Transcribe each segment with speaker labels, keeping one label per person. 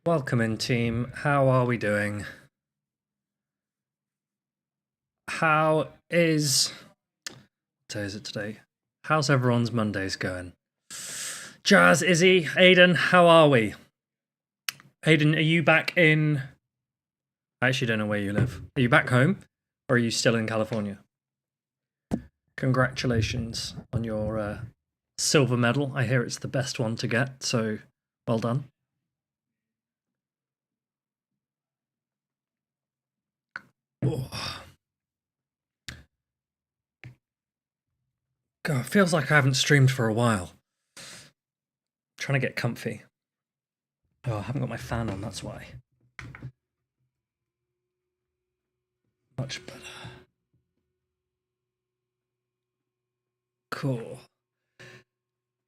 Speaker 1: Welcome in, team. How are we doing? How is... What day is it today? How's everyone's Mondays going? Jazz, Izzy, Aiden, how are we? Aiden, are you back in... I actually don't know where you live. Are you back home? Or are you still in California? Congratulations on your silver medal. I hear it's the best one to get, so well done. Oh. God, it feels like I haven't streamed for a while. Trying to get comfy. Oh, I haven't got my fan on, that's why. Much better. Cool.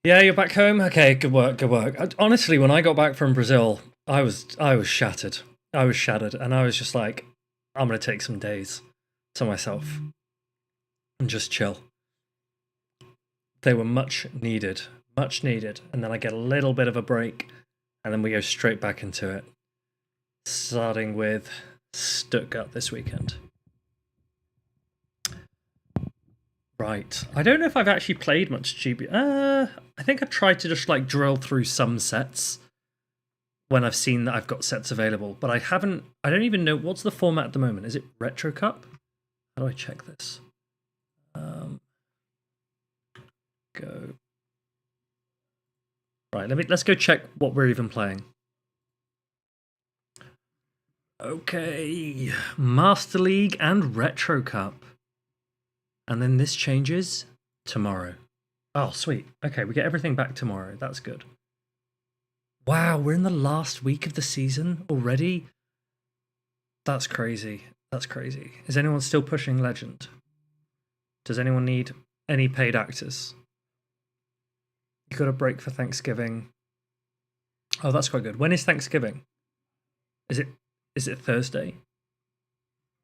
Speaker 1: Yeah, you're back home? Okay, good work, good work. Honestly, when I got back from Brazil, I was shattered. I was shattered, and I was just like, I'm gonna take some days to myself and just chill. They were much needed, and then I get a little bit of a break, and then we go straight back into it, starting with Stuttgart this weekend. Right. I don't know if I've actually played much GB. I think I've tried to just like drill through some sets when I've seen that I've got sets available, but I haven't. I don't even know what's the format at the moment. Is it Retro Cup? How do I check this? Go. Right. Let's go check what we're even playing. Okay, Master League and Retro Cup, and then this changes tomorrow. Oh, sweet. Okay, we get everything back tomorrow. That's good. Wow, we're in the last week of the season already? That's crazy. That's crazy. Is anyone still pushing Legend? Does anyone need any paid actors? You got a break for Thanksgiving. Oh, that's quite good. When is Thanksgiving? Is it Thursday?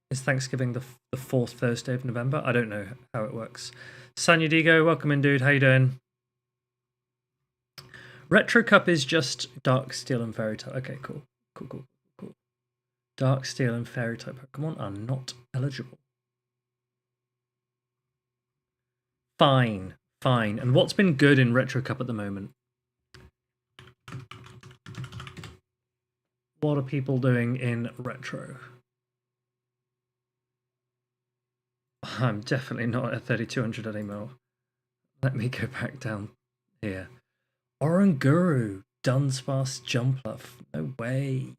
Speaker 1: Is Thanksgiving the fourth Thursday of November? I don't know how it works. Sanya Digo, welcome in, dude. How you doing? Retro Cup is just Dark Steel and Fairy type. Okay, cool. Cool. Dark Steel and Fairy type Pokemon are not eligible. Fine. And what's been good in Retro Cup at the moment? What are people doing in Retro? I'm definitely not at 3200 anymore. Let me go back down here. Oranguru, Dunsparce, Jumpluff. No way.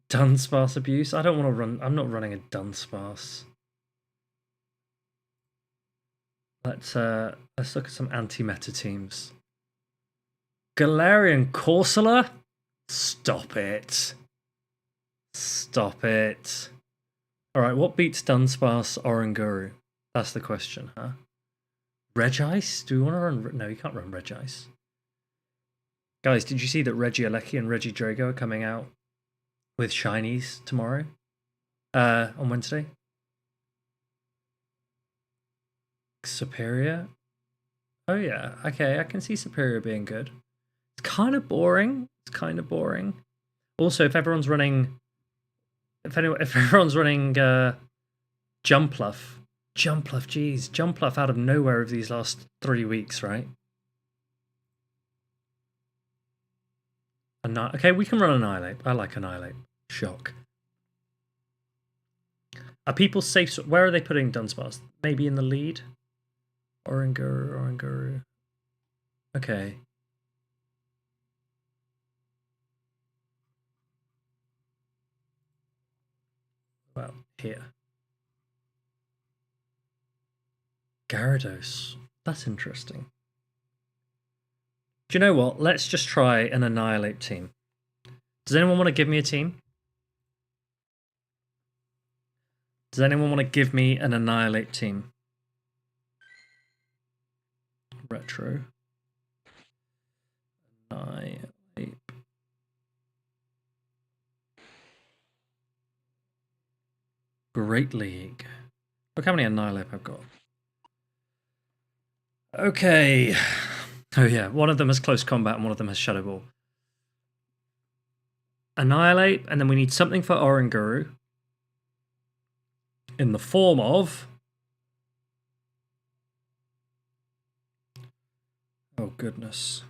Speaker 1: Dunsparce abuse? I don't want to run. I'm not running a Dunsparce. Let's look at some anti-meta teams. Galarian Corsola? Stop it. Alright, what beats Dunsparce Oranguru? That's the question, huh? Regice? Do we want to run... No, you can't run Regice. Guys, did you see that Regieleki and Regidrago are coming out with shinies tomorrow? On Wednesday? Superior? Oh yeah, okay, I can see Superior being good. It's kind of boring. Also, if everyone's running... If everyone's running Jumpluff, geez, Jumpluff out of nowhere of these last 3 weeks, right? Okay, we can run Annihilate. I like Annihilate. Shock. Are people safe? Where are they putting Dunsparce? Maybe in the lead? Oranguru. Okay. Well, here. Gyarados. That's interesting. Do you know what? Let's just try an Annihilate team. Does anyone want to give me a team? Does anyone want to give me an Annihilate team? Retro. Annihilate. Great League. Look how many Annihilate I've got. Okay. Oh yeah, one of them has close combat and one of them has Shadow Ball. Annihilate, and then we need something for Oranguru. In the form of... Oh goodness.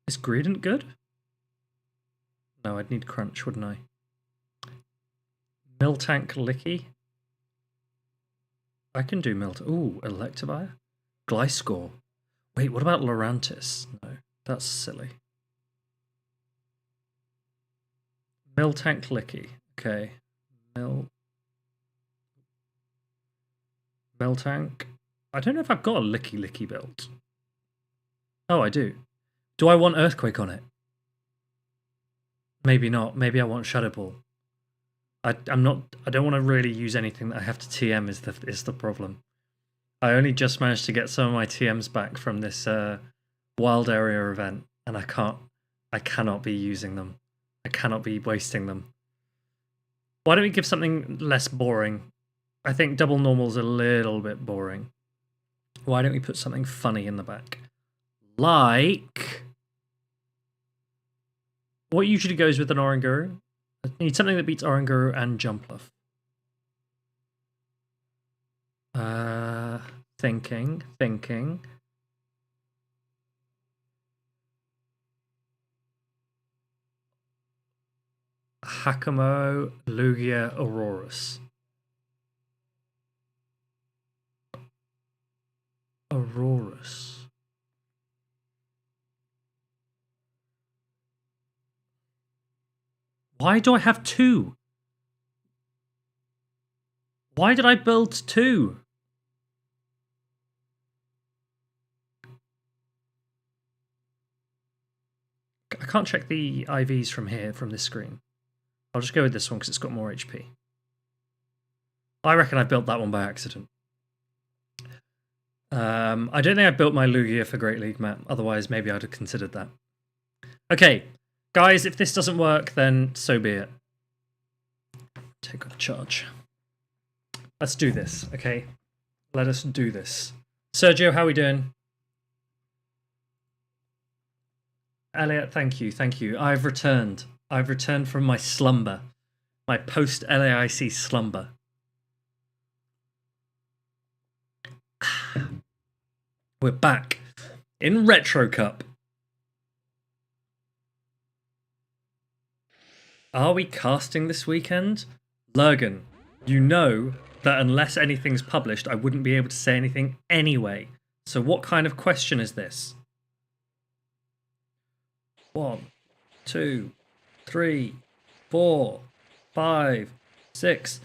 Speaker 1: Is Greedent good? No, I'd need Crunch, wouldn't I? Miltank Licky? I can do Ooh, Electivire? Gliscor. Wait, what about Lurantis? No, that's silly. Miltank Licky. Okay. Miltank. I don't know if I've got a Licky built. Oh, I do. Do I want Earthquake on it? Maybe not. Maybe I want Shadow Ball. I don't want to really use anything that I have to TM is the problem. I only just managed to get some of my TMs back from this wild area event, and I cannot be using them. I cannot be wasting them. Why don't we give something less boring? I think double normal's a little bit boring. Why don't we put something funny in the back? Like... What usually goes with an Oranguru? I need something that beats Oranguru and Jumpluff. Thinking. Hakamo, Lugia, Aurorus. Why do I have two? Why did I build two? I can't check the IVs from here, from this screen. I'll just go with this one because it's got more HP. I reckon I built that one by accident. I don't think I built my Lugia for Great League, Matt. Otherwise, maybe I'd have considered that. Okay, guys, if this doesn't work, then so be it. Take off charge. Let's do this, okay? Let us do this. Sergio, how are we doing? Elliot, thank you. I've returned. I've returned from my slumber. My post-LAIC slumber. We're back in Retro Cup. Are we casting this weekend? Lurgan, you know that unless anything's published, I wouldn't be able to say anything anyway. So what kind of question is this? 1, 2, 3, 4, 5, 6.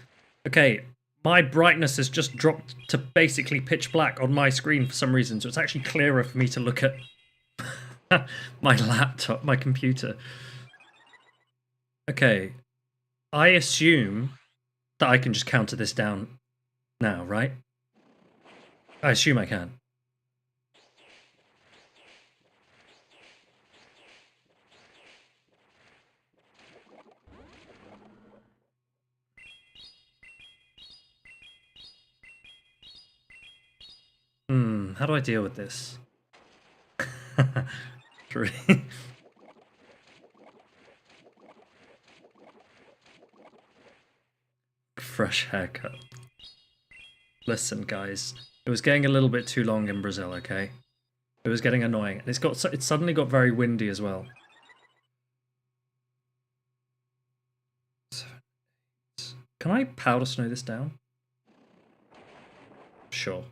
Speaker 1: Okay, my brightness has just dropped to basically pitch black on my screen for some reason, so it's actually clearer for me to look at my laptop, my computer. Okay, I assume that I can just counter this down now, right? I assume I can. How do I deal with this? 3. Fresh haircut. Listen, guys, it was getting a little bit too long in Brazil, okay? It was getting annoying. And it suddenly got very windy as well. 7, 8. Can I powder snow this down? Sure.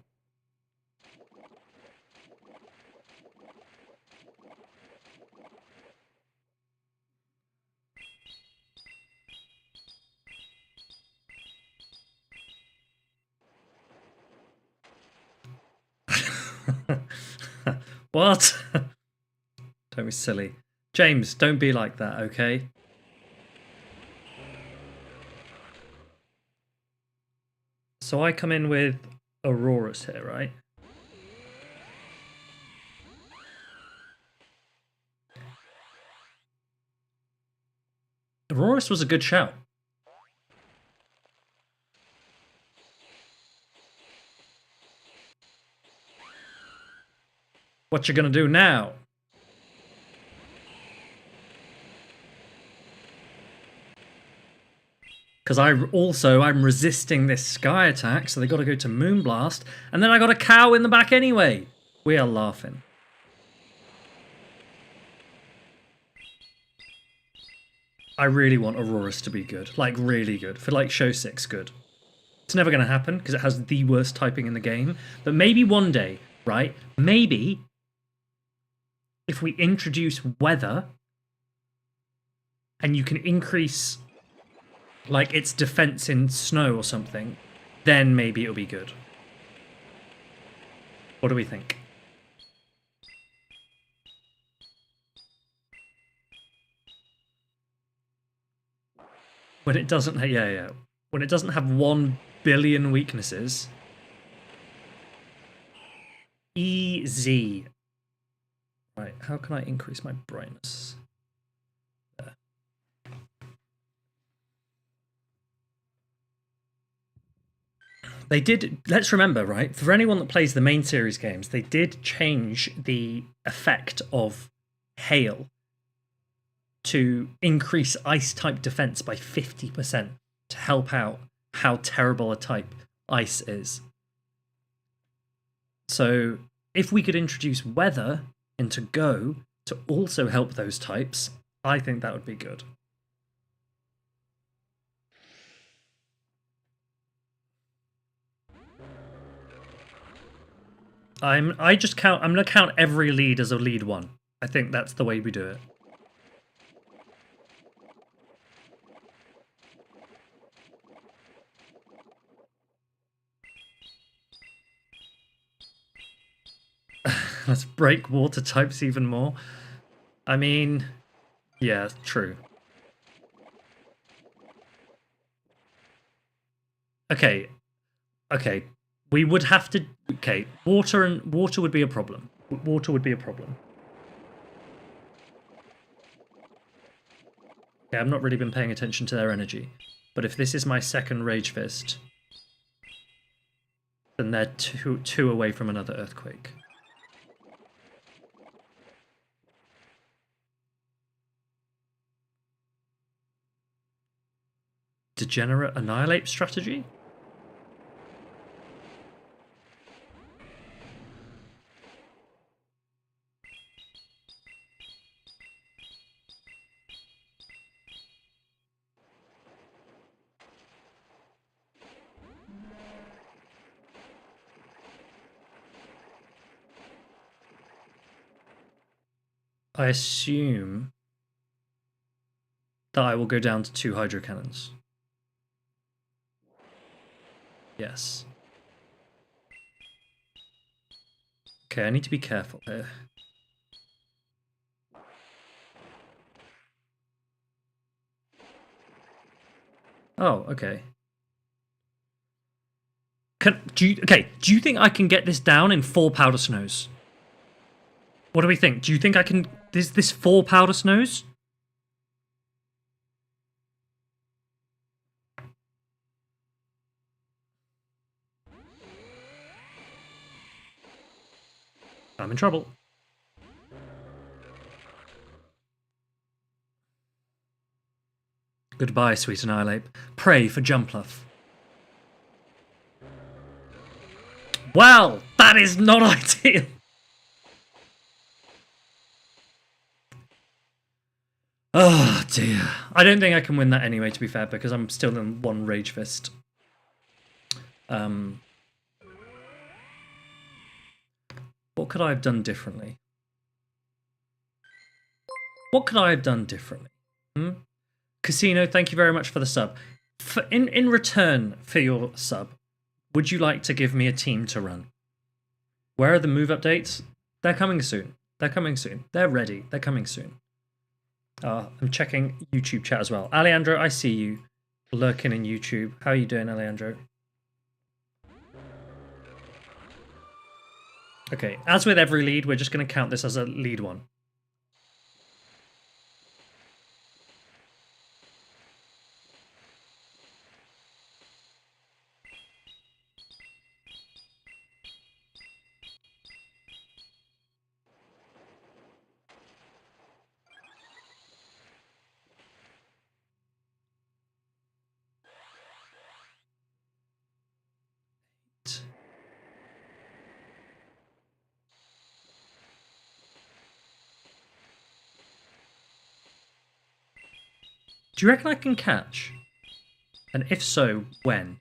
Speaker 1: What? Don't be silly. James, don't be like that, okay? So I come in with Aurorus here, right? Aurorus was a good shout. What you gonna do now? Because I'm resisting this sky attack, so they got to go to Moonblast, and then I got a cow in the back anyway. We are laughing. I really want Aurorus to be good, like really good, for like show 6 good. It's never going to happen because it has the worst typing in the game, but maybe one day, right? Maybe if we introduce weather and you can increase like its defense in snow or something, then maybe it'll be good. What do we think? When it doesn't, yeah. When it doesn't have 1 billion weaknesses. Easy. Right, how can I increase my brightness? There. They did, let's remember, right, for anyone that plays the main series games, they did change the effect of hail to increase ice type defense by 50% to help out how terrible a type ice is. So if we could introduce weather into Go to also help those types, I think that would be good. I'm gonna count every lead as a lead 1. I think that's the way we do it. Let's break water types even more. I mean, yeah, true. Okay. We would have to. Okay, water would be a problem. Water would be a problem. Okay, I've not really been paying attention to their energy, but if this is my second Rage Fist, then they're two away from another earthquake. Degenerate Annihilate strategy? I assume that I will go down to 2 hydro cannons. Yes. Okay, I need to be careful here. Oh, okay. Do you think I can get this down in 4 powder snows? What do we think? Do you think I can... This 4 powder snows? I'm in trouble. Goodbye, sweet Annihilate. Pray for Jumpluff. Well, that is not ideal. Oh dear. I don't think I can win that anyway, to be fair, because I'm still in 1 Rage Fist. What could I have done differently? What could I have done differently? Casino, thank you very much for the sub. In return for your sub, would you like to give me a team to run? Where are the move updates? They're coming soon. They're coming soon. They're ready. They're coming soon. I'm checking YouTube chat as well. Alejandro, I see you lurking in YouTube. How are you doing, Alejandro? Okay, as with every lead, we're just going to count this as a lead 1. Do you reckon I can catch? And if so, when?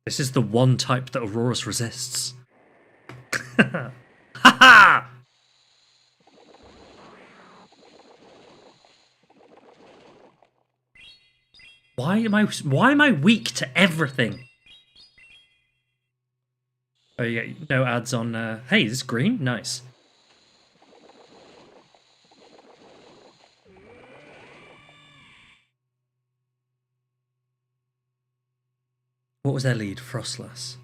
Speaker 1: This is the one type that Aurorus resists. Ha ha! Why am I weak to everything? Oh, you get no ads on. Hey, this is green. Nice. What was their lead? Frostlass.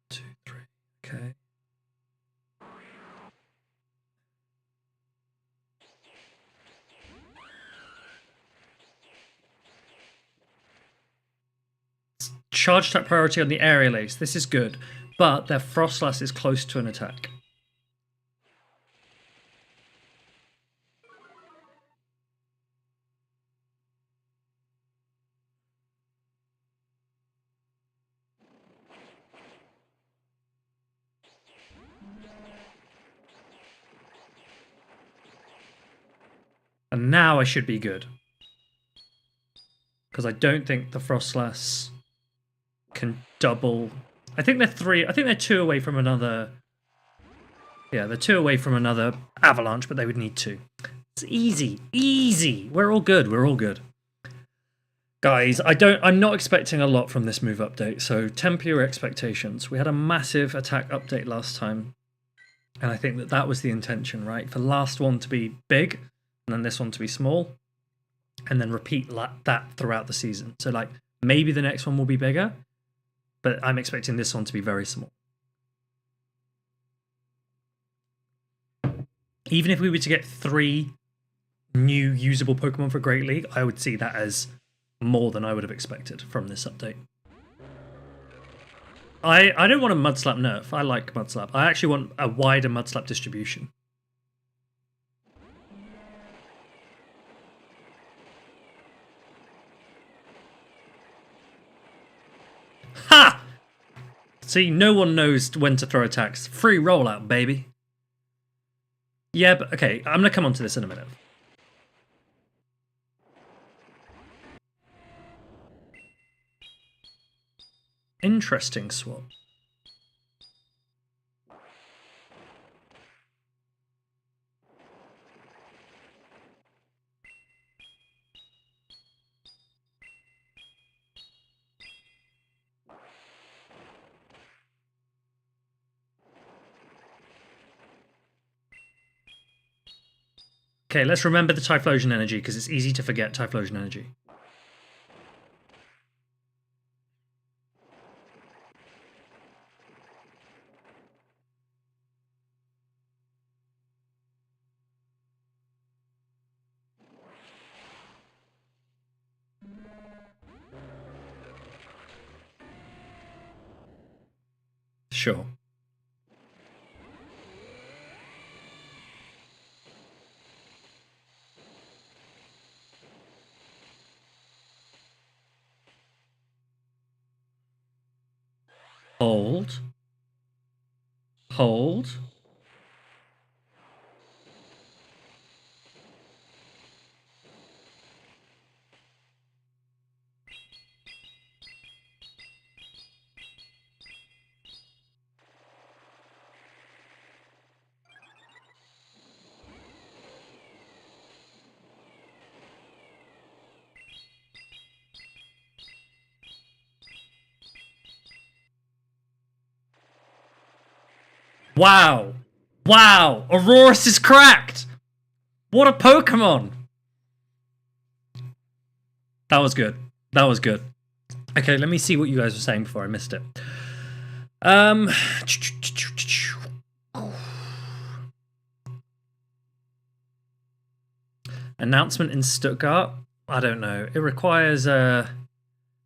Speaker 1: Two, three. Okay. Charge type priority on the aerial ace. This is good, but their Frostlass is close to an attack. And now I should be good. Because I don't think the Frostlass can double. I think they're three. I think they're two away from another. Yeah, they're two away from another avalanche, but they would need two. It's easy, easy. We're all good. We're all good, guys. I'm not expecting a lot from this move update, so temper your expectations. We had a massive attack update last time, and I think that was the intention, right? For the last one to be big, and then this one to be small, and then repeat that throughout the season. So, like, maybe the next one will be bigger, but I'm expecting this one to be very small. Even if we were to get 3 new usable Pokemon for Great League, I would see that as more than I would have expected from this update. I don't want a Mudslap nerf. I like Mudslap. I actually want a wider Mudslap distribution. Ha! See, no one knows when to throw attacks. Free rollout, baby. Yeah, but okay, I'm going to come on to this in a minute. Interesting swap. Okay, let's remember the Typhlosion energy, because it's easy to forget Typhlosion energy. Sure. Hold. Hold. Wow. Wow. Aurorus is cracked. What a Pokemon. That was good. That was good. Okay, let me see what you guys were saying before I missed it. Announcement in Stuttgart? I don't know. It requires a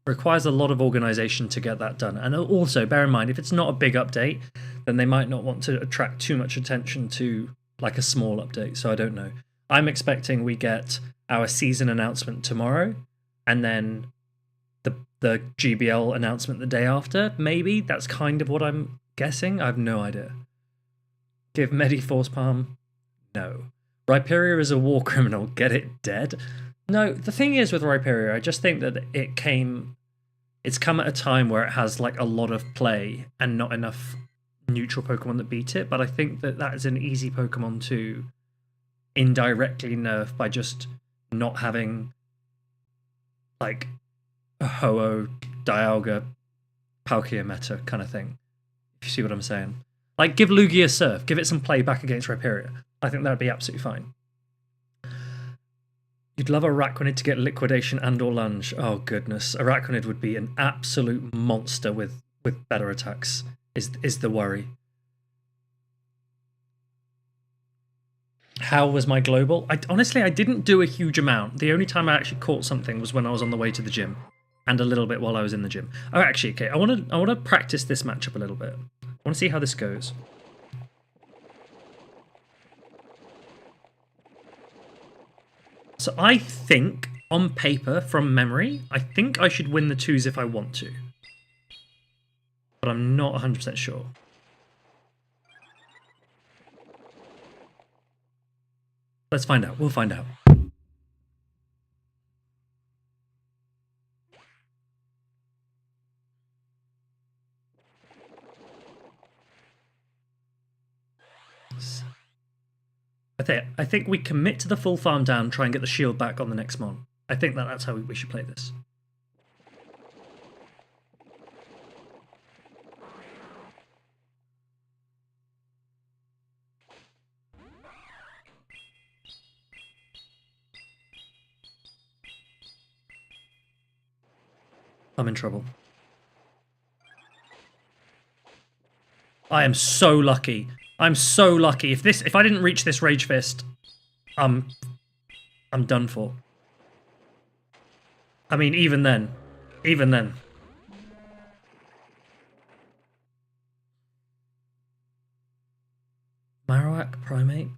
Speaker 1: lot of organization to get that done. And also, bear in mind, if it's not a big update, then they might not want to attract too much attention to like a small update. So I don't know. I'm expecting we get our season announcement tomorrow, and then the GBL announcement the day after. Maybe that's kind of what I'm guessing. I have no idea. Give Medi Force Palm? No. Rhyperia is a war criminal. Get it dead? No, the thing is with Rhyperia, I just think that it's come at a time where it has like a lot of play and not enough neutral Pokemon that beat it, but I think that is an easy Pokemon to indirectly nerf by just not having like a Ho-Oh, Dialga, Palkia meta kind of thing. If you see what I'm saying. Like, give Lugia Surf, give it some play back against Rhyperia. I think that'd be absolutely fine. You'd love Araquanid to get Liquidation and or Lunge. Oh, goodness. Araquanid would be an absolute monster with better attacks, is the worry. How was my global? Honestly, I didn't do a huge amount. The only time I actually caught something was when I was on the way to the gym, and a little bit while I was in the gym. Oh, actually, okay, I want to practice this matchup a little bit. I want to see how this goes. So I think, on paper, from memory, I think I should win the 2s if I want to. But I'm not 100% sure. Let's find out. We'll find out. I think we commit to the full farm down, try and get the shield back on the next mon. I think that's how we should play this. I'm in trouble. I am so lucky. I'm so lucky. If I didn't reach this Rage Fist, I'm done for. I mean, even then. Marowak Primate?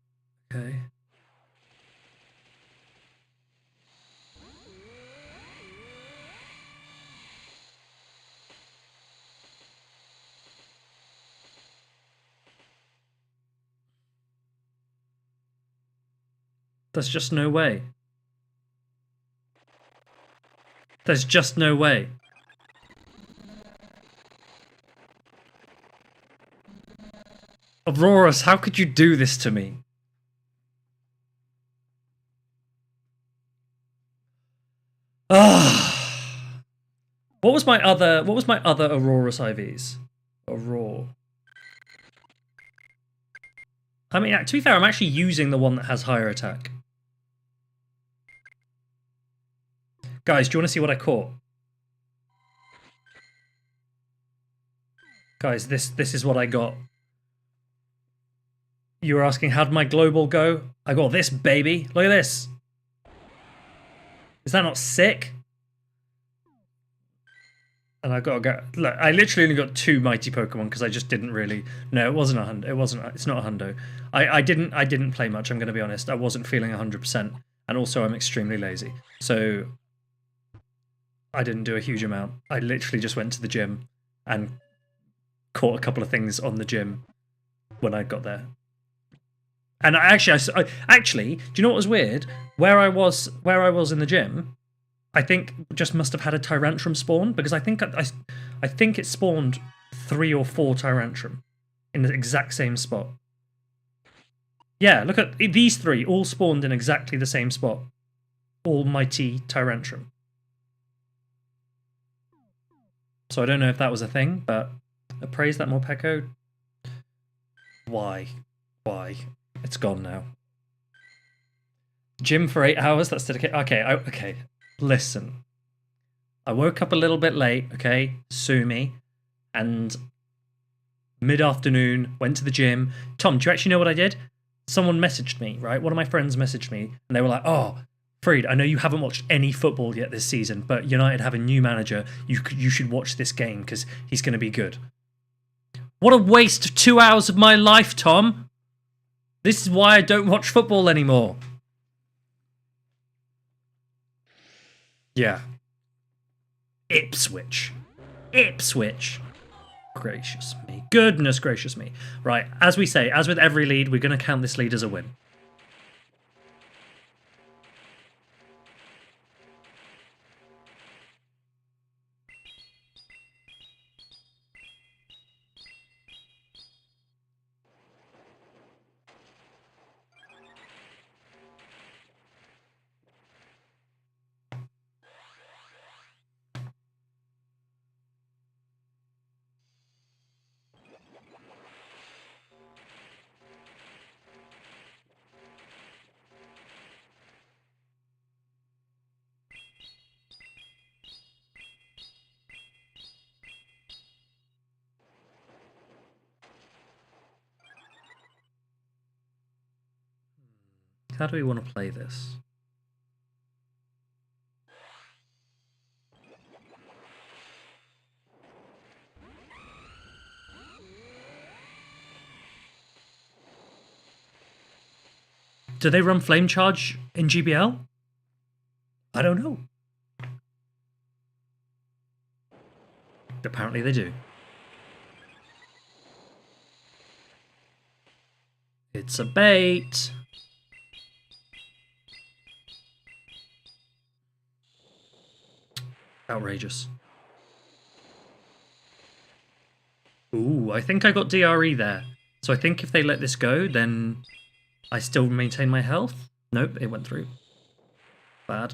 Speaker 1: Okay. There's just no way. There's just no way. Auroras, how could you do this to me? Ah. What was my other Auroras IVs? Aurora. I mean, to be fair, I'm actually using the one that has higher attack. Guys, do you want to see what I caught? Guys, this is what I got. You were asking, how'd my global go? I got this, baby. Look at this. Is that not sick? And I got to go. Look, I literally only got 2 mighty Pokemon because I just didn't really. No, it wasn't a hundo. It wasn't. It's not a hundo. I didn't play much. I'm going to be honest. I wasn't feeling 100%, and also I'm extremely lazy. So I didn't do a huge amount. I literally just went to the gym and caught a couple of things on the gym when I got there. And I actually, do you know what was weird? Where I was in the gym, I think just must have had a Tyrantrum spawn, because I think it spawned 3 or 4 Tyrantrum in the exact same spot. Yeah, look at these 3 all spawned in exactly the same spot. Almighty Tyrantrum. So I don't know if that was a thing, but appraise that Morpeko. Why? It's gone now. Gym for 8 hours, that's dedicated. Okay. Listen. I woke up a little bit late, okay? Sue me. And mid-afternoon, went to the gym. Tom, do you actually know what I did? Someone messaged me, right? One of my friends messaged me, and they were like, oh, Freed, I know you haven't watched any football yet this season, but United have a new manager. You should watch this game because he's going to be good. What a waste of 2 hours of my life, Tom. This is why I don't watch football anymore. Yeah. Ipswich. Ipswich. Gracious me. Goodness gracious me. Right, as we say, as with every lead, we're going to count this lead as a win. How do we want to play this? Do they run Flame Charge in GBL? I don't know. Apparently they do. It's a bait. Outrageous. Ooh, I think I got DRE there. So I think if they let this go, then I still maintain my health. Nope, it went through. Bad.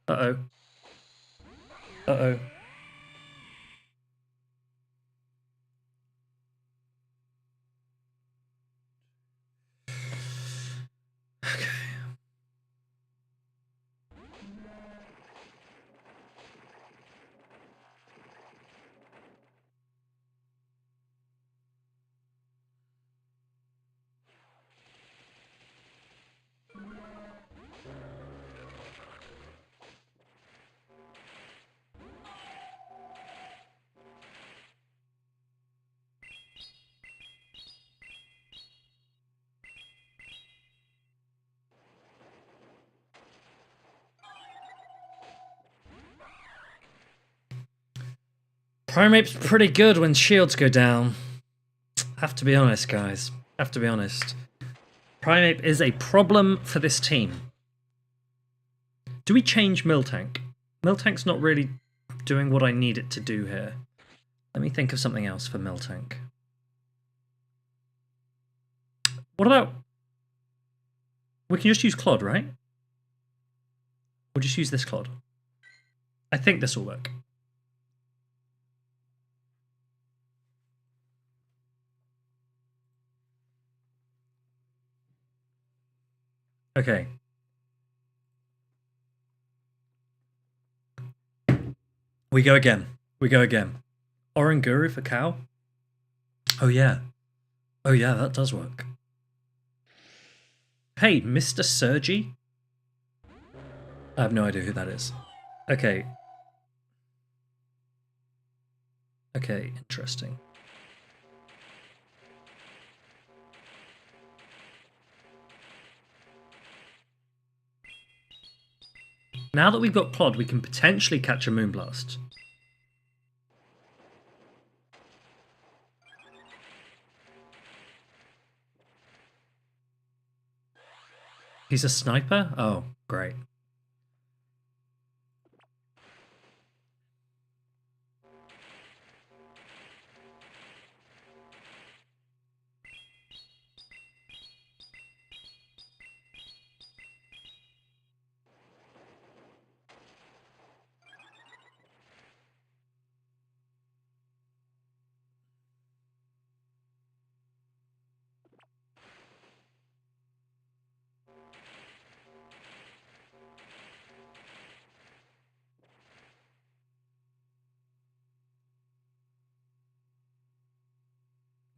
Speaker 1: Uh-oh. Uh-oh. Okay. Primate's pretty good when shields go down. Have to be honest, guys. Have to be honest. Primate is a problem for this team. Do we change Miltank? Miltank's not really doing what I need it to do here. Let me think of something else for Miltank. What about... We can just use Clod, right? We'll just use this Clod. I think this will work. Okay. We go again. We go again. Oranguru for cow? Oh yeah. Oh yeah, that does work. Hey, Mr. Sergi? I have no idea who that is. Okay. Okay, interesting. Now that we've got Clod, we can potentially catch a Moonblast. He's a sniper? Oh, great.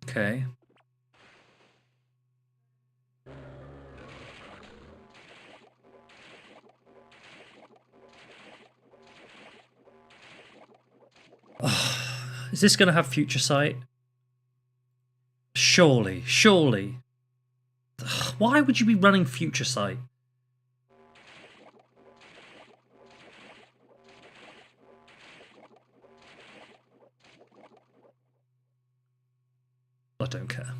Speaker 1: Okay. Is this going to have future sight? Surely, surely. Ugh, why would you be running future sight? I don't care.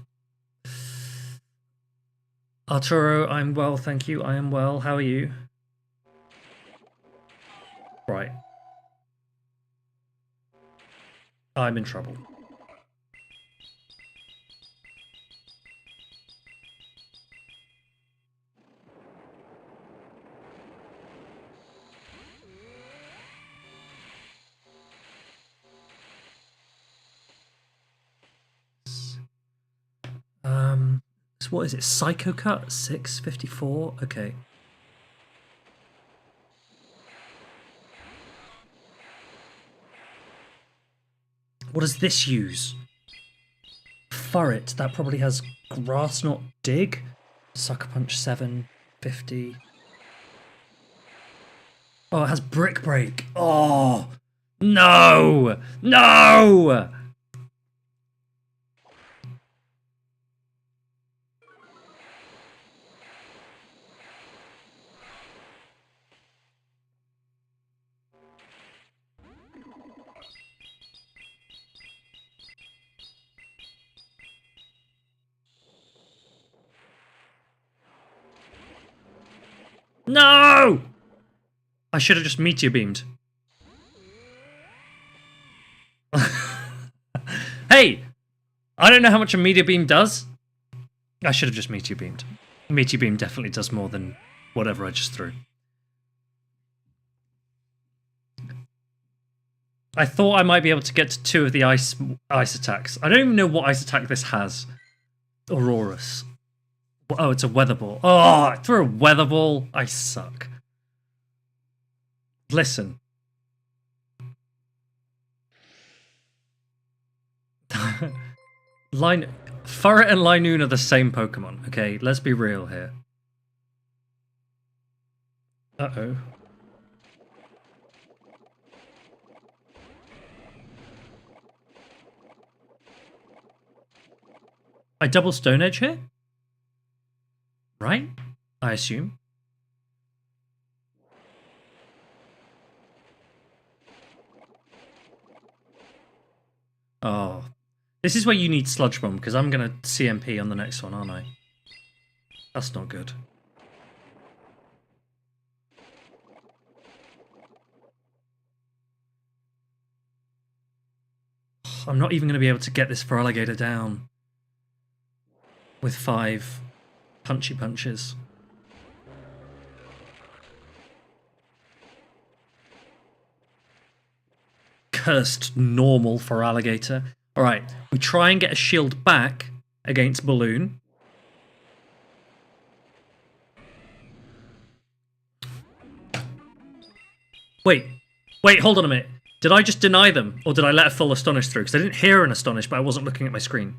Speaker 1: Arturo, I'm well, thank you. I am well. How are you? Right. I'm in trouble. So what is it? Psycho Cut 654? Okay. What does this use? Furret. That probably has Grass Not Dig. Sucker Punch 750. Oh, it has Brick Break. Oh, no! No! No! I should have just Meteor Beamed. Hey! I don't know how much a Meteor Beam does. I should have just Meteor Beamed. Meteor Beam definitely does more than whatever I just threw. I thought I might be able to get to 2 of the ice attacks. I don't even know what ice attack this has. Aurorus. Oh, it's a Weather Ball. Oh, I threw a Weather Ball. I suck. Listen. Furret and Linoon are the same Pokemon, okay? Let's be real here. Uh-oh. I double Stone Edge here? Right? I assume. Oh. This is where you need Sludge Bomb, because I'm going to CMP on the next one, aren't I? That's not good. I'm not even going to be able to get this Feraligatr down with 5 punchy punches. Cursed normal Feraligatr. Alright, we try and get a shield back against Balloon. Wait, hold on a minute. Did I just deny them, or did I let a full Astonish through? Because I didn't hear an Astonish, but I wasn't looking at my screen.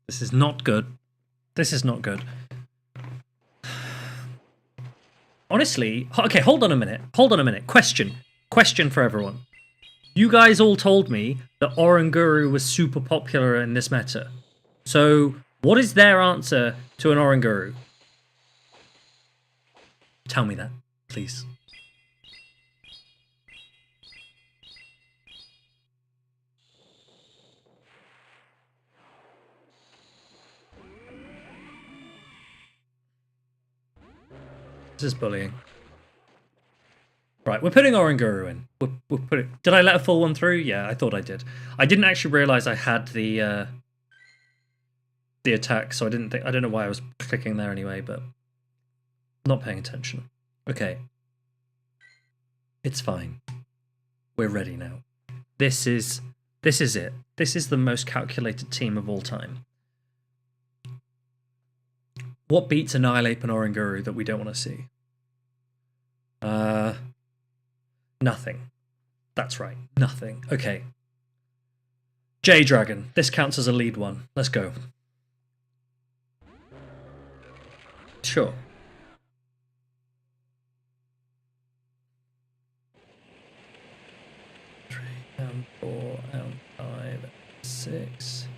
Speaker 1: This is not good. This is not good. Honestly, okay, hold on a minute. Hold on a minute. Question for everyone. You guys all told me that Oranguru was super popular in this meta. So, what is their answer to an Oranguru? Tell me that, please. This is bullying. Right, we're putting Oranguru in. We'll put it. Did I let a full one through? Yeah, I thought I did. I didn't actually realize I had the attack, so I didn't think. I don't know why I was clicking there anyway, but not paying attention. Okay, it's fine. We're ready now. This is it. This is the most calculated team of all time. What beats Annihilate and Oranguru that we don't want to see? Nothing. That's right, nothing. Okay. J-Dragon. This counts as a lead one. Let's go. Sure. And 4 and 5 and 6.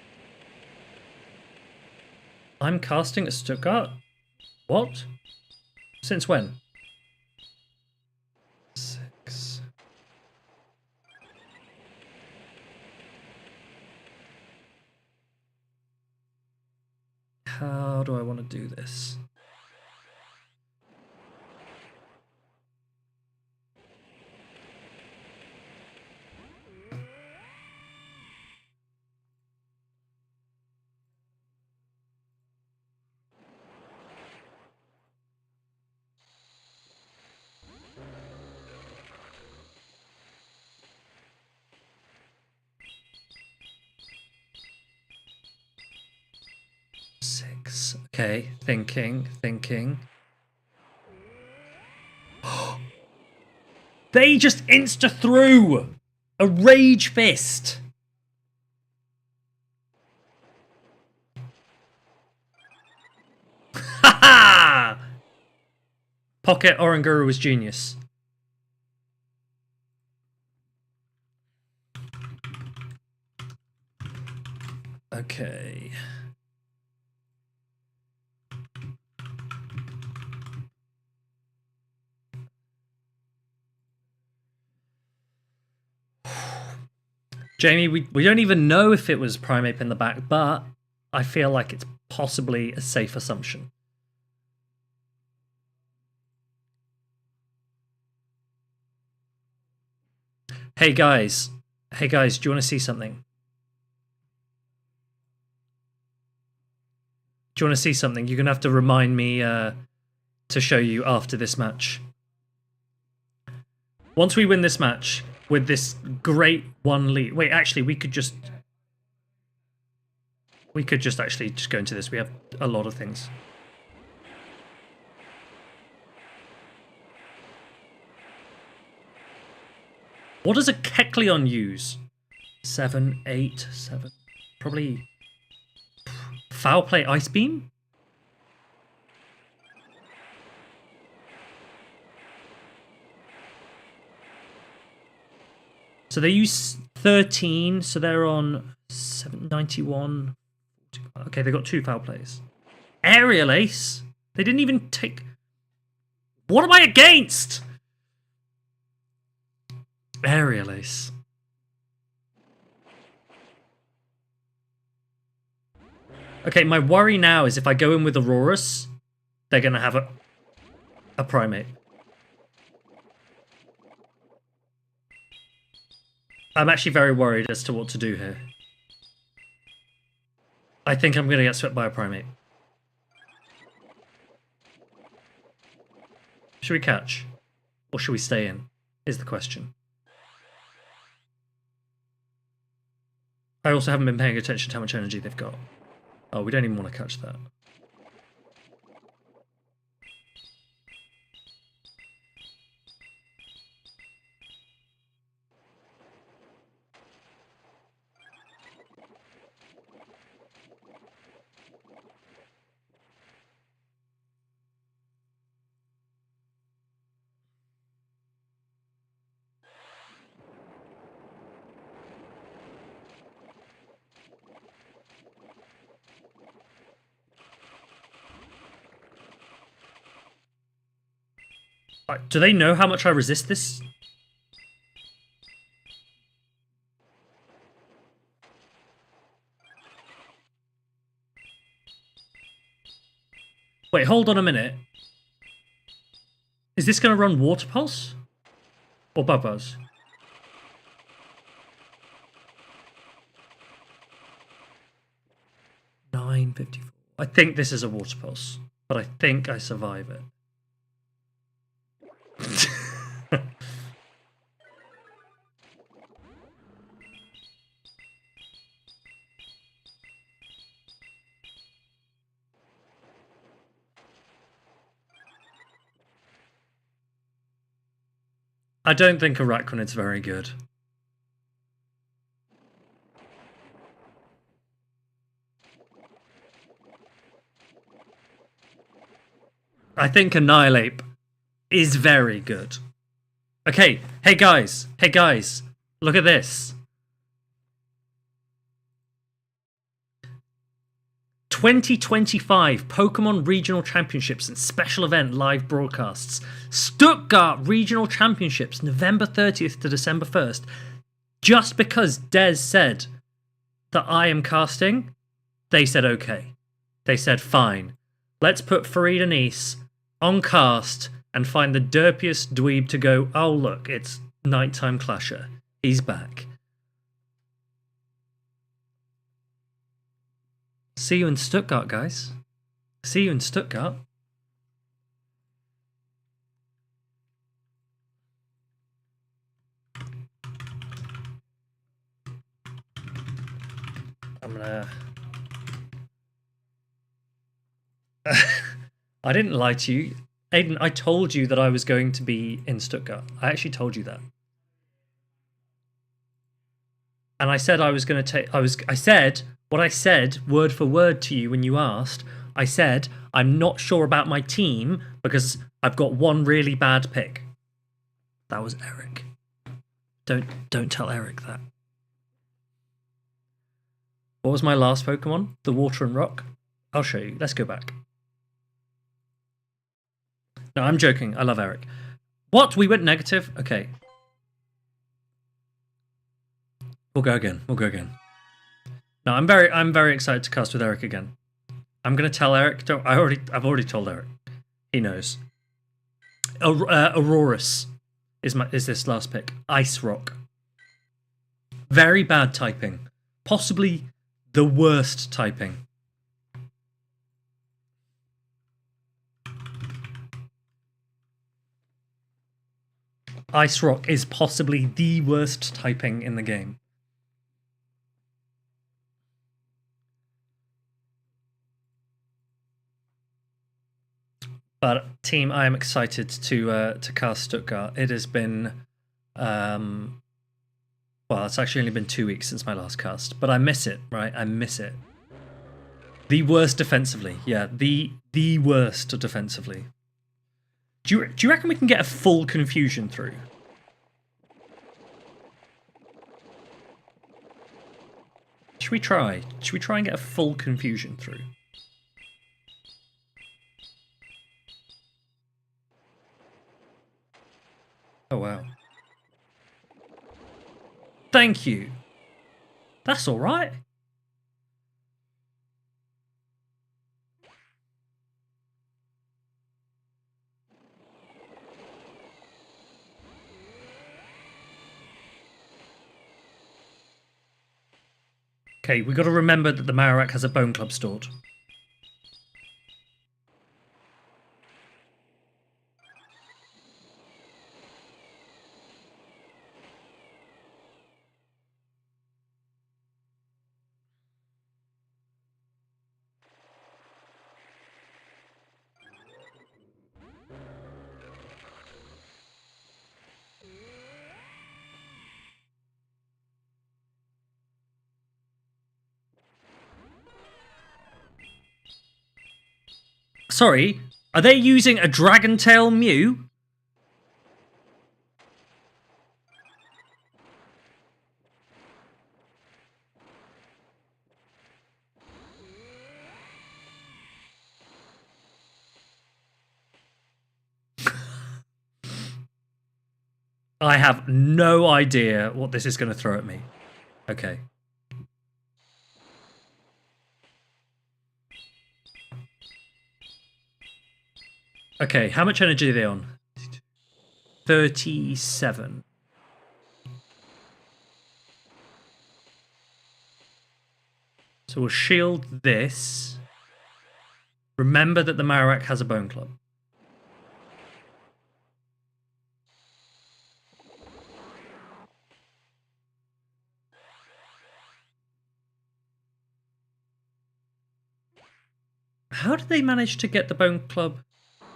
Speaker 1: I'm casting at Stuttgart? What? Since when? 6. How do I want to do this? Okay, thinking. They just insta-threw a Rage Fist. Ha-ha! Pocket Oranguru was genius. Okay. Jamie, we don't even know if it was Primeape in the back, but I feel like it's possibly a safe assumption. Hey guys, do you want to see something? Do you want to see something? You're going to have to remind me to show you after this match. Once we win this match with this great 1 lead... Wait, actually, we could just actually just go into this. We have a lot of things. What does a Kecleon use? 7, 8, 7. Probably Foul Play Ice Beam? So they use 13, so they're on 791. Okay, they got 2 Foul Plays. Aerial Ace? They didn't even take... What am I against? Aerial Ace. Okay, my worry now is if I go in with Aurorus, they're going to have a Primeape. I'm actually very worried as to what to do here. I think I'm going to get swept by a Primeape. Should we catch? Or should we stay in? Is the question. I also haven't been paying attention to how much energy they've got. Oh, we don't even want to catch that. Do they know how much I resist this? Wait, hold on a minute. Is this going to run Water Pulse? Or Bug Buzz? $9.54. I think this is a Water Pulse, but I think I survive it. I don't think Araquanid's very good. I think Annihilate is very good. Okay, hey guys, look at this. 2025 Pokemon Regional Championships and Special Event Live Broadcasts. Stuttgart Regional Championships, November 30th to December 1st. Just because Des said that I am casting, they said okay. They said fine. Let's put Farid Anise on cast and find the derpiest dweeb to go, oh look, it's Nighttime Clasher. He's back. See you in Stuttgart, guys. See you in Stuttgart. I'm gonna... I didn't lie to you. Aiden, I told you that I was going to be in Stuttgart. I actually told you that. And I said I was going to take... I said what I said word for word to you when you asked. I said, I'm not sure about my team because I've got one really bad pick. That was Eric. Don't tell Eric that. What was my last Pokemon? The Water and Rock? I'll show you. Let's go back. No, I'm joking. I love Eric. What? We went negative? Okay. We'll go again. No, I'm very excited to cast with Eric again. I'm gonna tell Eric. I've already told Eric. He knows. Aurorus is this last pick. Ice Rock. Very bad typing. Possibly the worst typing. Ice Rock is possibly the worst typing in the game. But team, I am excited to cast Stuttgart. It has been, well, it's actually only been 2 weeks since my last cast, but I miss it, right? I miss it. The worst defensively, yeah, the worst defensively. Do you reckon we can get a full confusion through? Should we try? Should we try and get a full confusion through? Oh, wow. Thank you. That's all right. Okay, we got to remember that the Marowak has a Bone Club stored. Sorry, are they using a Dragon Tail Mew? I have no idea what this is going to throw at me. Okay. Okay, how much energy are they on? 37. So we'll shield this. Remember that the Marowak has a Bone Club. How did they manage to get the Bone Club?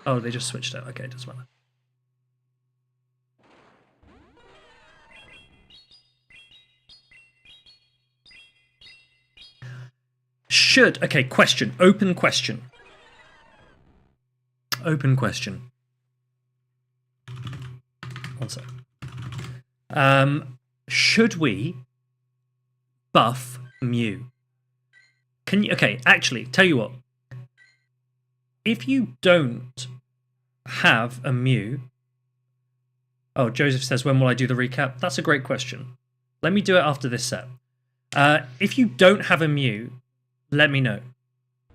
Speaker 1: Oh, they just switched it. Okay, it doesn't matter. Okay, question. Open question. open question. One sec. Should we buff Mew? Can you? Okay, actually, tell you what. If you don't have a Mew, oh, Joseph says, when will I do the recap? That's a great question. Let me do it after this set. If you don't have a Mew, let me know.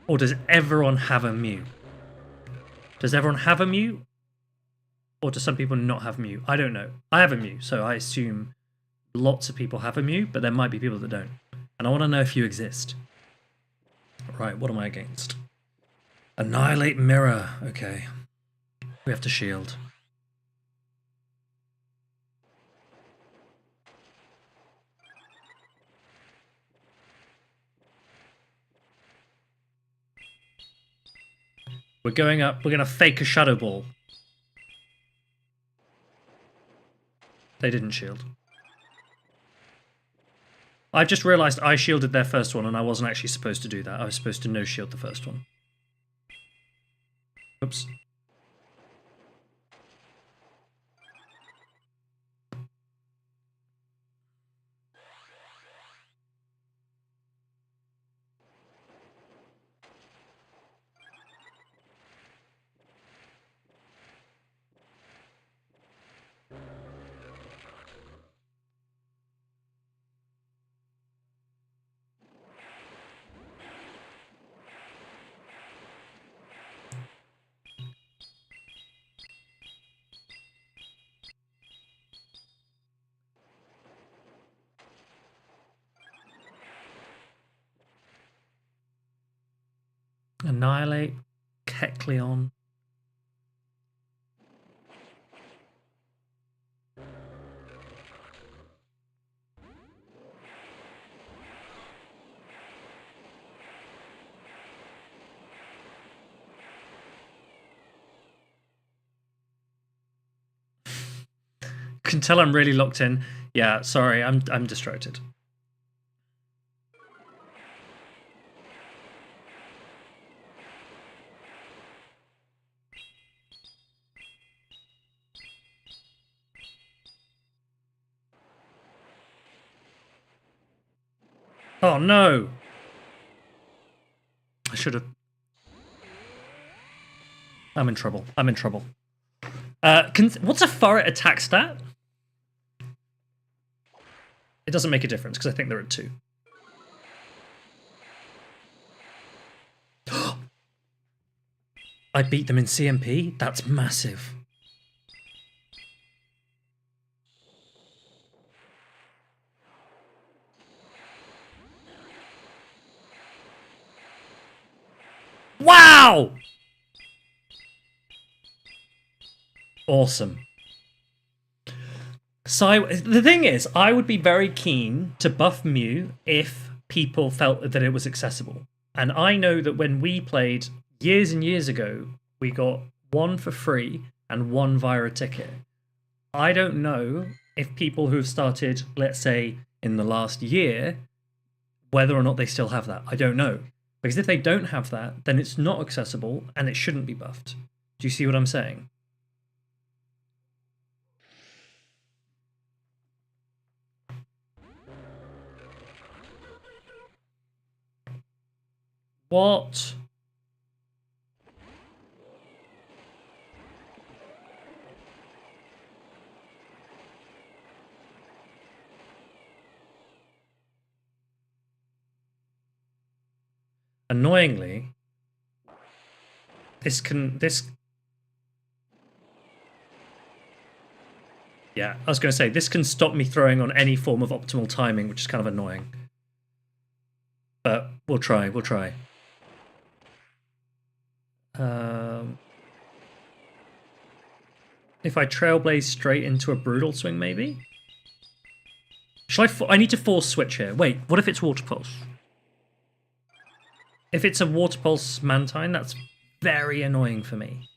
Speaker 1: Or does everyone have a Mew? Does everyone have a Mew? Or do some people not have Mew? I don't know. I have a Mew, so I assume lots of people have a Mew, but there might be people that don't. And I want to know if you exist. Right, what am I against? Annihilate Mirror. Okay. We have to shield. We're going up. We're going to fake a Shadow Ball. They didn't shield. I've just realised I shielded their first one and I wasn't actually supposed to do that. I was supposed to no shield the first one. Oops. Annihilate, Kecleon. Can tell I'm really locked in. Yeah, sorry, I'm distracted. Oh no! I should have. I'm in trouble. I'm in trouble. What's a Furret attack stat? It doesn't make a difference because I think they're at 2. I beat them in CMP? That's massive. Wow! Awesome. So the thing is, I would be very keen to buff Mew if people felt that it was accessible. And I know that when we played years and years ago, we got 1 for free and 1 via a ticket. I don't know if people who have started, let's say, in the last year, whether or not they still have that. I don't know. Because if they don't have that, then it's not accessible and it shouldn't be buffed. Do you see what I'm saying? What? Annoyingly, this yeah, I was going to say, this can stop me throwing on any form of optimal timing, which is kind of annoying. But we'll try, we'll try. If I Trailblaze straight into a Brutal Swing, maybe? I need to force switch here. Wait, what if it's Water Pulse? If it's a Water Pulse Mantine, that's very annoying for me.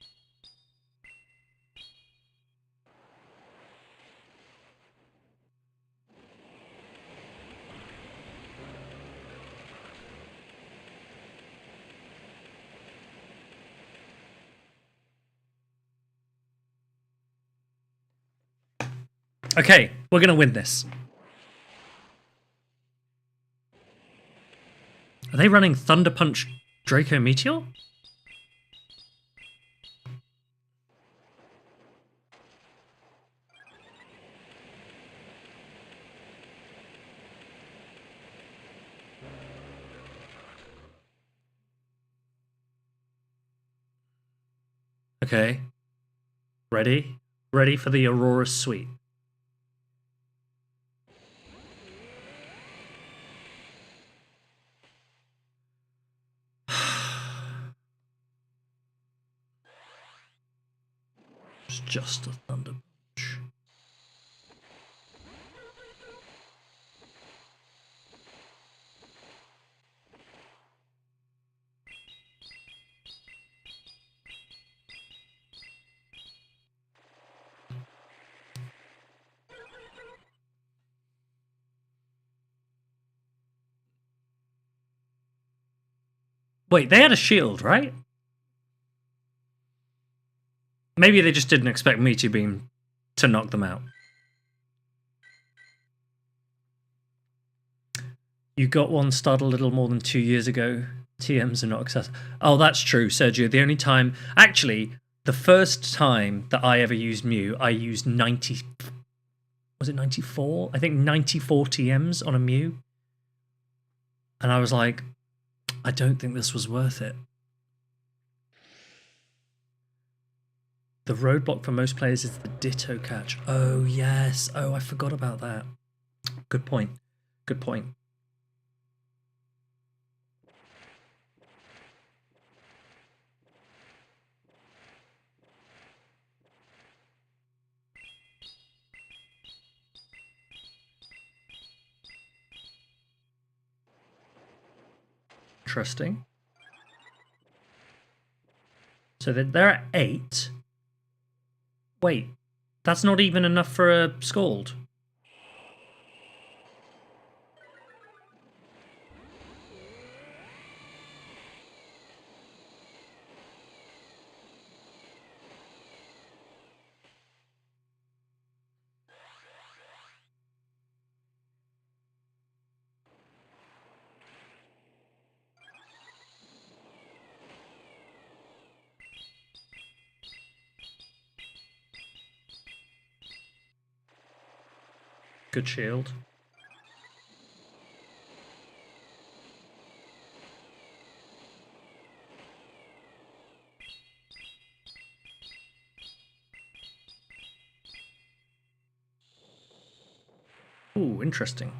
Speaker 1: Okay, we're gonna win this. Are they running Thunder Punch Draco Meteor? Okay. Ready? Ready for the Aurora Suite. It's just a Thunder Punch. Wait, they had a shield, right? Maybe they just didn't expect Meteor Beam to knock them out. You got one started a little more than 2 years ago. TMs are not accessible. Oh, that's true, Sergio. The only time... Actually, the first time that I ever used Mew, I used 90... Was it 94? I think 94 TMs on a Mew. And I was like, I don't think this was worth it. The roadblock for most players is the Ditto catch. Oh, yes. Oh, I forgot about that. Good point. Good point. Interesting. So they're at 8. Wait, that's not even enough for a Scald. Good shield. Ooh, interesting.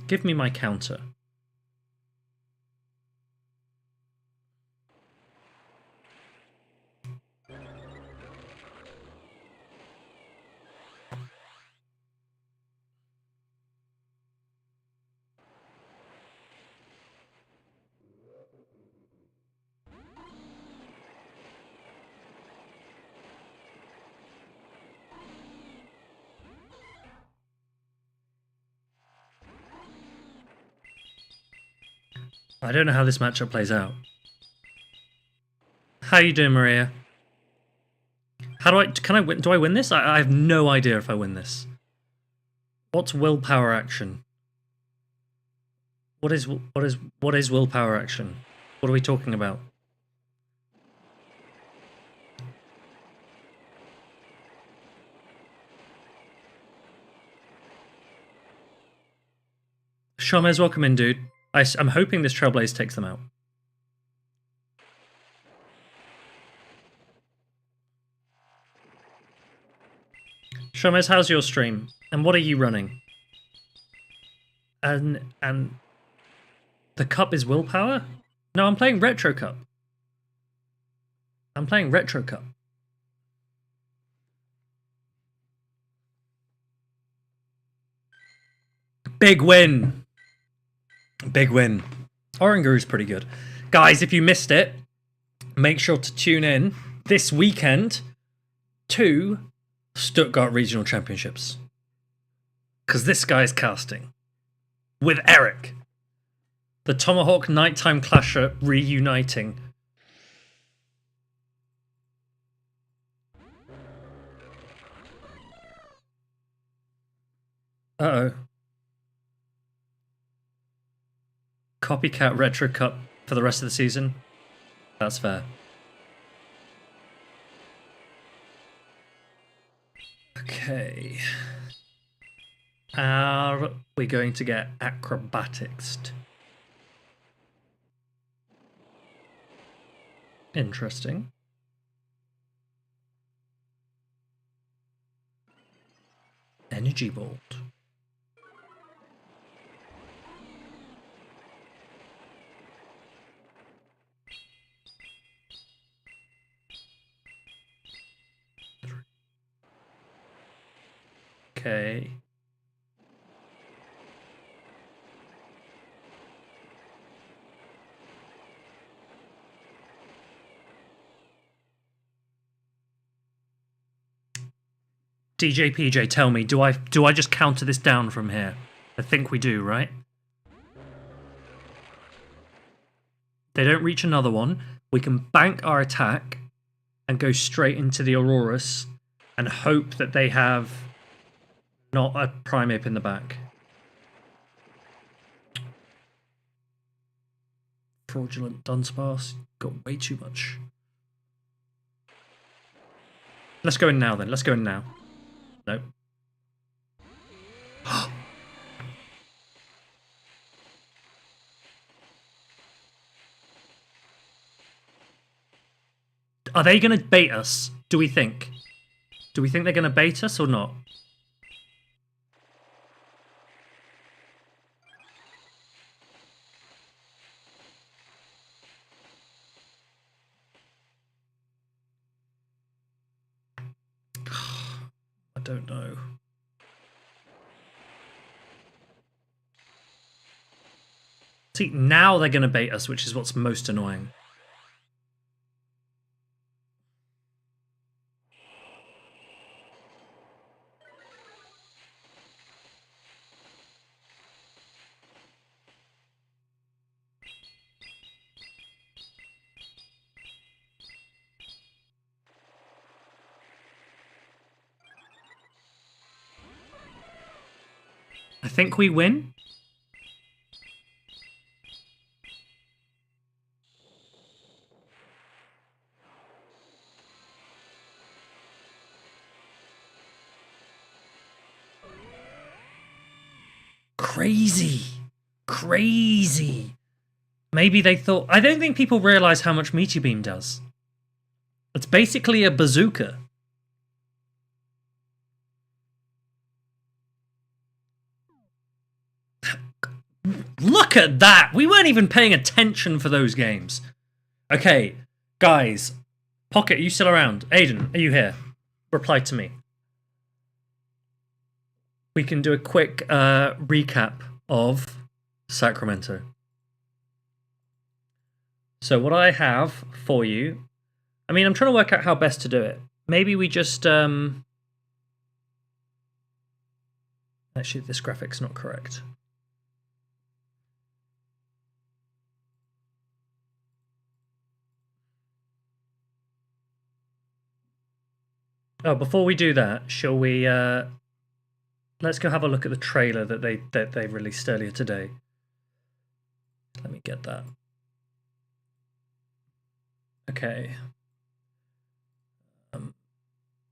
Speaker 1: Give me my counter. I don't know how this matchup plays out. How you doing, Maria? How do I win? Do I win this? I have no idea if I win this. What's willpower action? What is willpower action? What are we talking about? Shamez, welcome in, dude. I'm hoping this Trailblaze takes them out. Shamez, how's your stream? And what are you running? And the cup is willpower? No, I'm playing Retro Cup. I'm playing Retro Cup. Big win. Big win. Oranguru's pretty good. Guys, if you missed it, make sure to tune in this weekend to Stuttgart Regional Championships. Because this guy's casting with Eric. The Tomahawk Nighttime Clasher reuniting. Uh-oh. Copycat Retro Cup for the rest of the season. That's fair. Okay. Are we going to get acrobatics? Interesting. Energy Bolt. Okay. DJ PJ, tell me, do I just counter this down from here? I think we do, right? They don't reach another one. We can bank our attack and go straight into the Aurorus and hope that they have not a Primeape in the back. Fraudulent Dunsparce. Got way too much. Let's go in now then. Let's go in now. Nope. Are they going to bait us? Do we think? Do we think they're going to bait us or not? I don't know. See, now they're going to bait us, which is what's most annoying. I think we win. Crazy. Crazy. Maybe they thought... I don't think people realise how much Meteor Beam does. It's basically a bazooka. Look at that! We weren't even paying attention for those games. Okay, guys. Pocket, are you still around? Aiden, are you here? Reply to me. We can do a quick recap of Sacramento. So what I have for you... I mean, I'm trying to work out how best to do it. Maybe we just... Actually, this graphic's not correct. Oh, before we do that, shall we... let's go have a look at the trailer that they released earlier today. Let me get that. Okay.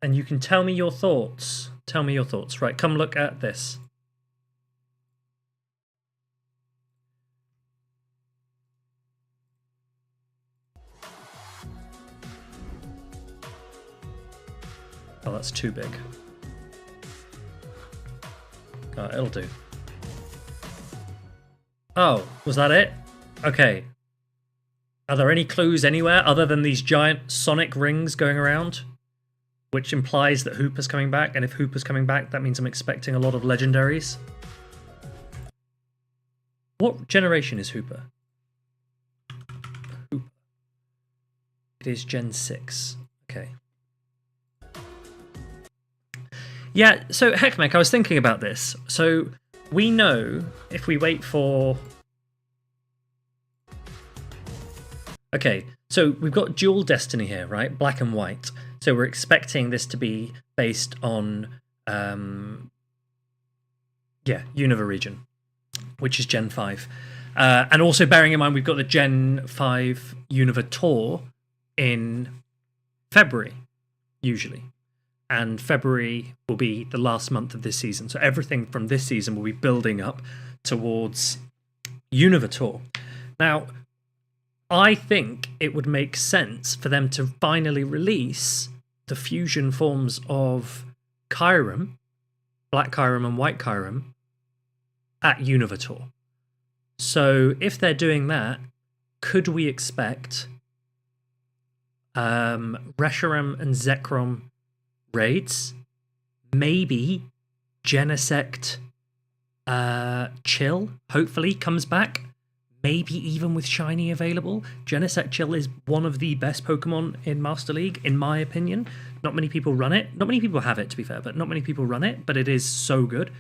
Speaker 1: And you can tell me your thoughts. Tell me your thoughts. Right, come look at this. Oh, that's too big. Oh, it'll do. Oh, was that it? Okay. Are there any clues anywhere other than these giant sonic rings going around? Which implies that Hooper's coming back, and if Hooper's coming back, that means I'm expecting a lot of legendaries. What generation is Hooper? Hooper. It is Gen 6. Okay. Yeah, so Heckmech, I was thinking about this. So we know if we wait for... Okay, so we've got dual destiny here, right? Black and white. So we're expecting this to be based on, Unova region, which is Gen 5. And also bearing in mind we've got the Gen 5 Unova tour in February, usually. And February will be the last month of this season. So everything from this season will be building up towards Unova tour. Now, I think it would make sense for them to finally release the fusion forms of Kyurem, Black Kyurem and White Kyurem, at Unova tour. So if they're doing that, could we expect Reshiram and Zekrom raids? Maybe Genesect Chill hopefully comes back. Maybe even with Shiny available. Genesect Chill is one of the best Pokemon in Master League, in my opinion. Not many people run it. Not many people have it, to be fair, but not many people run it. But it is so good.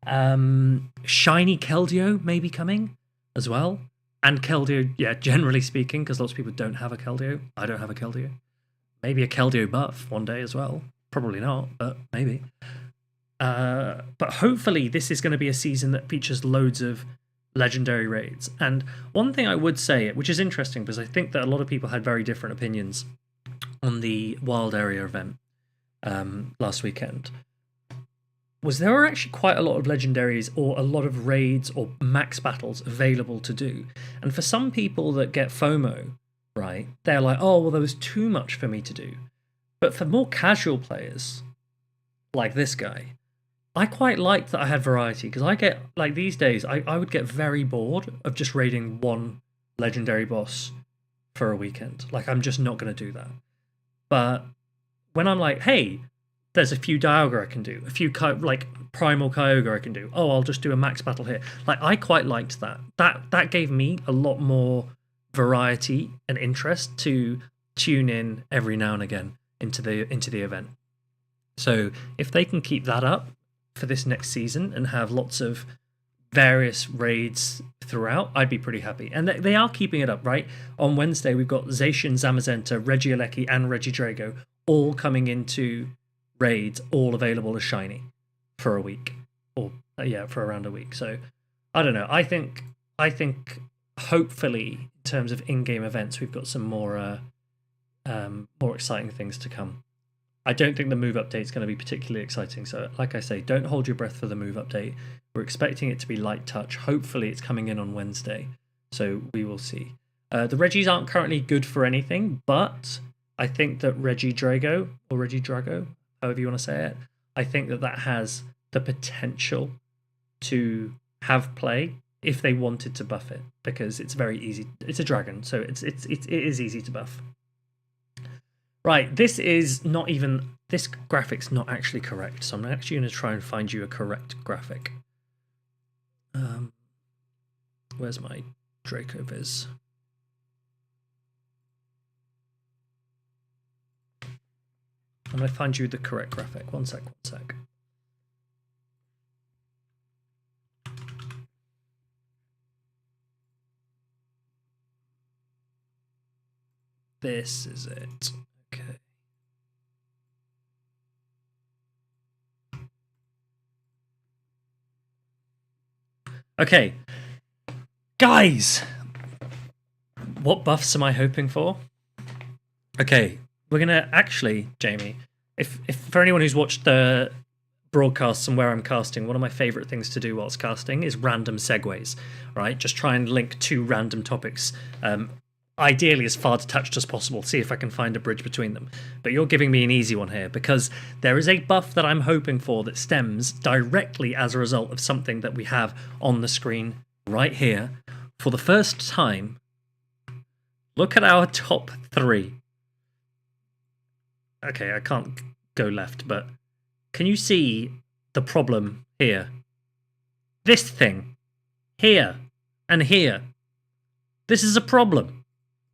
Speaker 1: Shiny Keldeo may be coming as well. And Keldeo, yeah, generally speaking, because lots of people don't have a Keldeo. I don't have a Keldeo. Maybe a Keldeo buff one day as well. Probably not, but maybe. But hopefully this is going to be a season that features loads of legendary raids. And one thing I would say, which is interesting because I think that a lot of people had very different opinions on the Wild Area event last weekend, was there were actually quite a lot of legendaries or a lot of raids or max battles available to do. And for some people that get FOMO, right, they're like, oh, well, there was too much for me to do. But for more casual players, like this guy, I quite like that I had variety, because I get, like these days, I would get very bored of just raiding one legendary boss for a weekend. Like, I'm just not going to do that. But when I'm like, hey, there's a few Dialga I can do, a few like Primal Kyogre I can do, oh, I'll just do a max battle here. Like, I quite liked that. That gave me a lot more variety and interest to tune in every now and again into the event. So if they can keep that up for this next season and have lots of various raids throughout, I'd be pretty happy. And they are keeping it up, right? On Wednesday, we've got Zacian, Zamazenta, Regieleki, and Regidrago all coming into raids, all available as shiny for a week. Or, for around a week. So, I don't know. I think hopefully, in terms of in-game events, we've got some more exciting things to come. I don't think the move update is going to be particularly exciting. So, like I say, don't hold your breath for the move update. We're expecting it to be light touch. Hopefully, it's coming in on Wednesday. So, we will see. The Reggies aren't currently good for anything, but I think that Regidrago, or Regidrago, however you want to say it, I think that has the potential to have play if they wanted to buff it, because it's very easy. It's a dragon, so it is easy to buff. Right, this graphic's not actually correct, so I'm actually going to try and find you a correct graphic. Where's my Draco Viz? I'm going to find you the correct graphic. One sec. This is it. Okay, guys, what buffs am I hoping for? Okay, we're gonna actually, Jamie, if for anyone who's watched the broadcasts and where I'm casting, one of my favorite things to do whilst casting is random segues, right? Just try and link two random topics, ideally as far detached as possible, see if I can find a bridge between them. But you're giving me an easy one here, because there is a buff that I'm hoping for that stems directly as a result of something that we have on the screen right here. For the first time, look at our top 3. Okay, I can't go left, but can you see the problem here? This thing here. And here, this is a problem.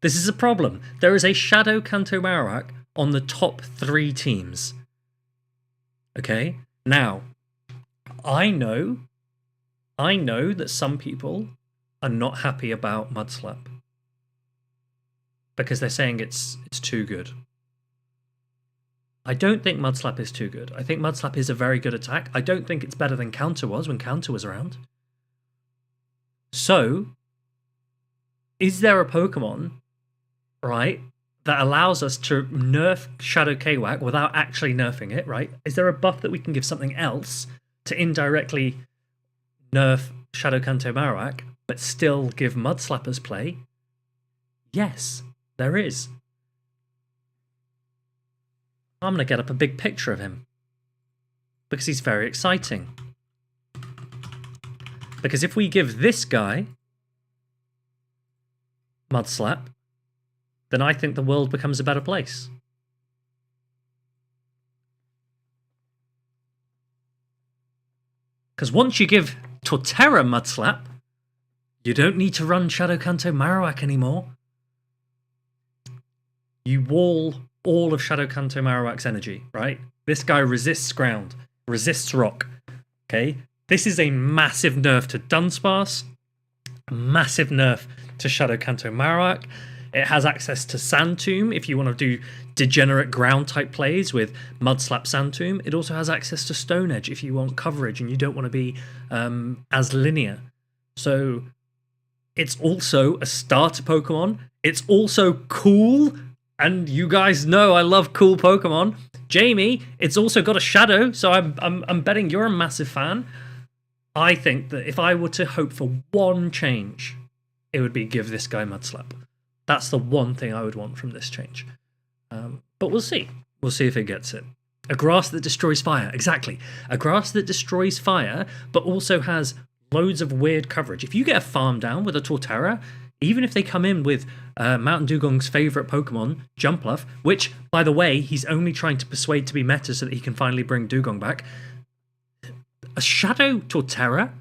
Speaker 1: This is a problem. There is a Shadow Kanto Marowak on the top 3 teams. Okay? Now, I know that some people are not happy about Mudslap because they're saying it's too good. I don't think Mudslap is too good. I think Mudslap is a very good attack. I don't think it's better than Counter was when Counter was around. So, is there a Pokemon, right, that allows us to nerf Shadow Kwak without actually nerfing it, right? Is there a buff that we can give something else to indirectly nerf Shadow Kanto Marowak, but still give Mudslappers play? Yes, there is. I'm going to get up a big picture of him because he's very exciting. Because if we give this guy Mudslap, then I think the world becomes a better place. Because once you give Torterra Mudslap, you don't need to run Shadow Kanto Marowak anymore. You wall all of Shadow Kanto Marowak's energy, right? This guy resists ground, resists rock, okay? This is a massive nerf to Dunsparce, a massive nerf to Shadow Kanto Marowak. It has access to Sand Tomb if you want to do degenerate ground type plays with Mudslap Sand Tomb. It also has access to Stone Edge if you want coverage and you don't want to be as linear. So it's also a starter Pokemon. It's also cool. And you guys know I love cool Pokemon. Jamie, it's also got a Shadow, so I'm betting you're a massive fan. I think that if I were to hope for one change, it would be give this guy Mudslap. That's the one thing I would want from this change. But we'll see. We'll see if it gets it. A grass that destroys fire. Exactly. A grass that destroys fire, but also has loads of weird coverage. If you get a farm down with a Torterra, even if they come in with Mountain Dugong's favourite Pokemon, Jumpluff, which, by the way, he's only trying to persuade to be meta so that he can finally bring Dugong back. A Shadow Torterra,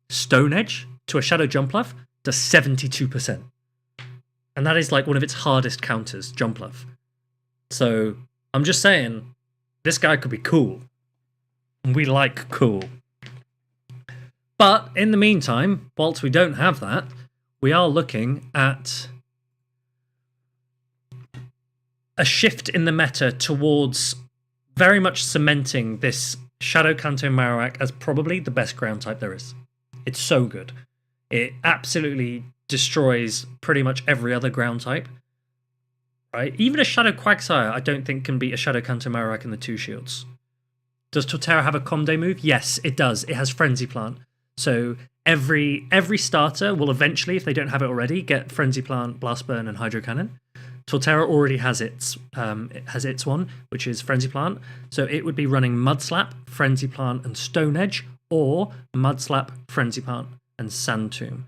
Speaker 1: Stone Edge, to a Shadow Jumpluff does 72%. And that is like one of its hardest counters, Jumpluff. So, I'm just saying, this guy could be cool. And we like cool. But, in the meantime, whilst we don't have that, we are looking at a shift in the meta towards very much cementing this Shadow Kanto Marowak as probably the best ground type there is. It's so good. It absolutely destroys pretty much every other ground type. Right? Even a Shadow Quagsire I don't think can beat a Shadow Kanto Marowak in the 2 shields. Does Torterra have a Comde move? Yes, it does. It has Frenzy Plant. So every starter will eventually, if they don't have it already, get Frenzy Plant, Blast Burn, and Hydro Cannon. Torterra already has its one, which is Frenzy Plant. So it would be running Mudslap, Frenzy Plant, and Stone Edge, or Mudslap, Frenzy Plant, and Sand Tomb.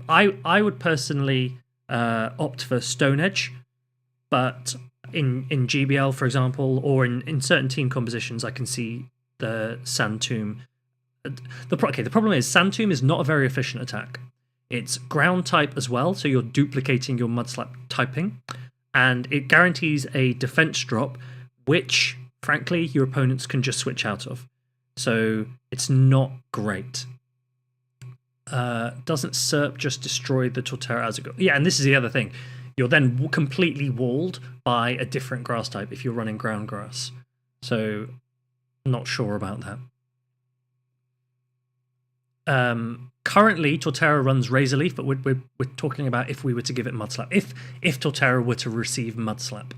Speaker 1: I would personally opt for Stone Edge, but in GBL, for example, or in certain team compositions, I can see the Sand Tomb. The problem is Sand Tomb is not a very efficient attack. It's ground type as well, so you're duplicating your Mudslap typing, and it guarantees a defense drop, which, frankly, your opponents can just switch out of. So it's not great. Doesn't Serp just destroy the Torterra as it goes? Yeah, and this is the other thing. You're then completely walled by a different grass type if you're running ground grass. So, not sure about that. Currently, Torterra runs Razor Leaf, but we're talking about if we were to give it Mudslap. If Torterra were to receive Mudslap.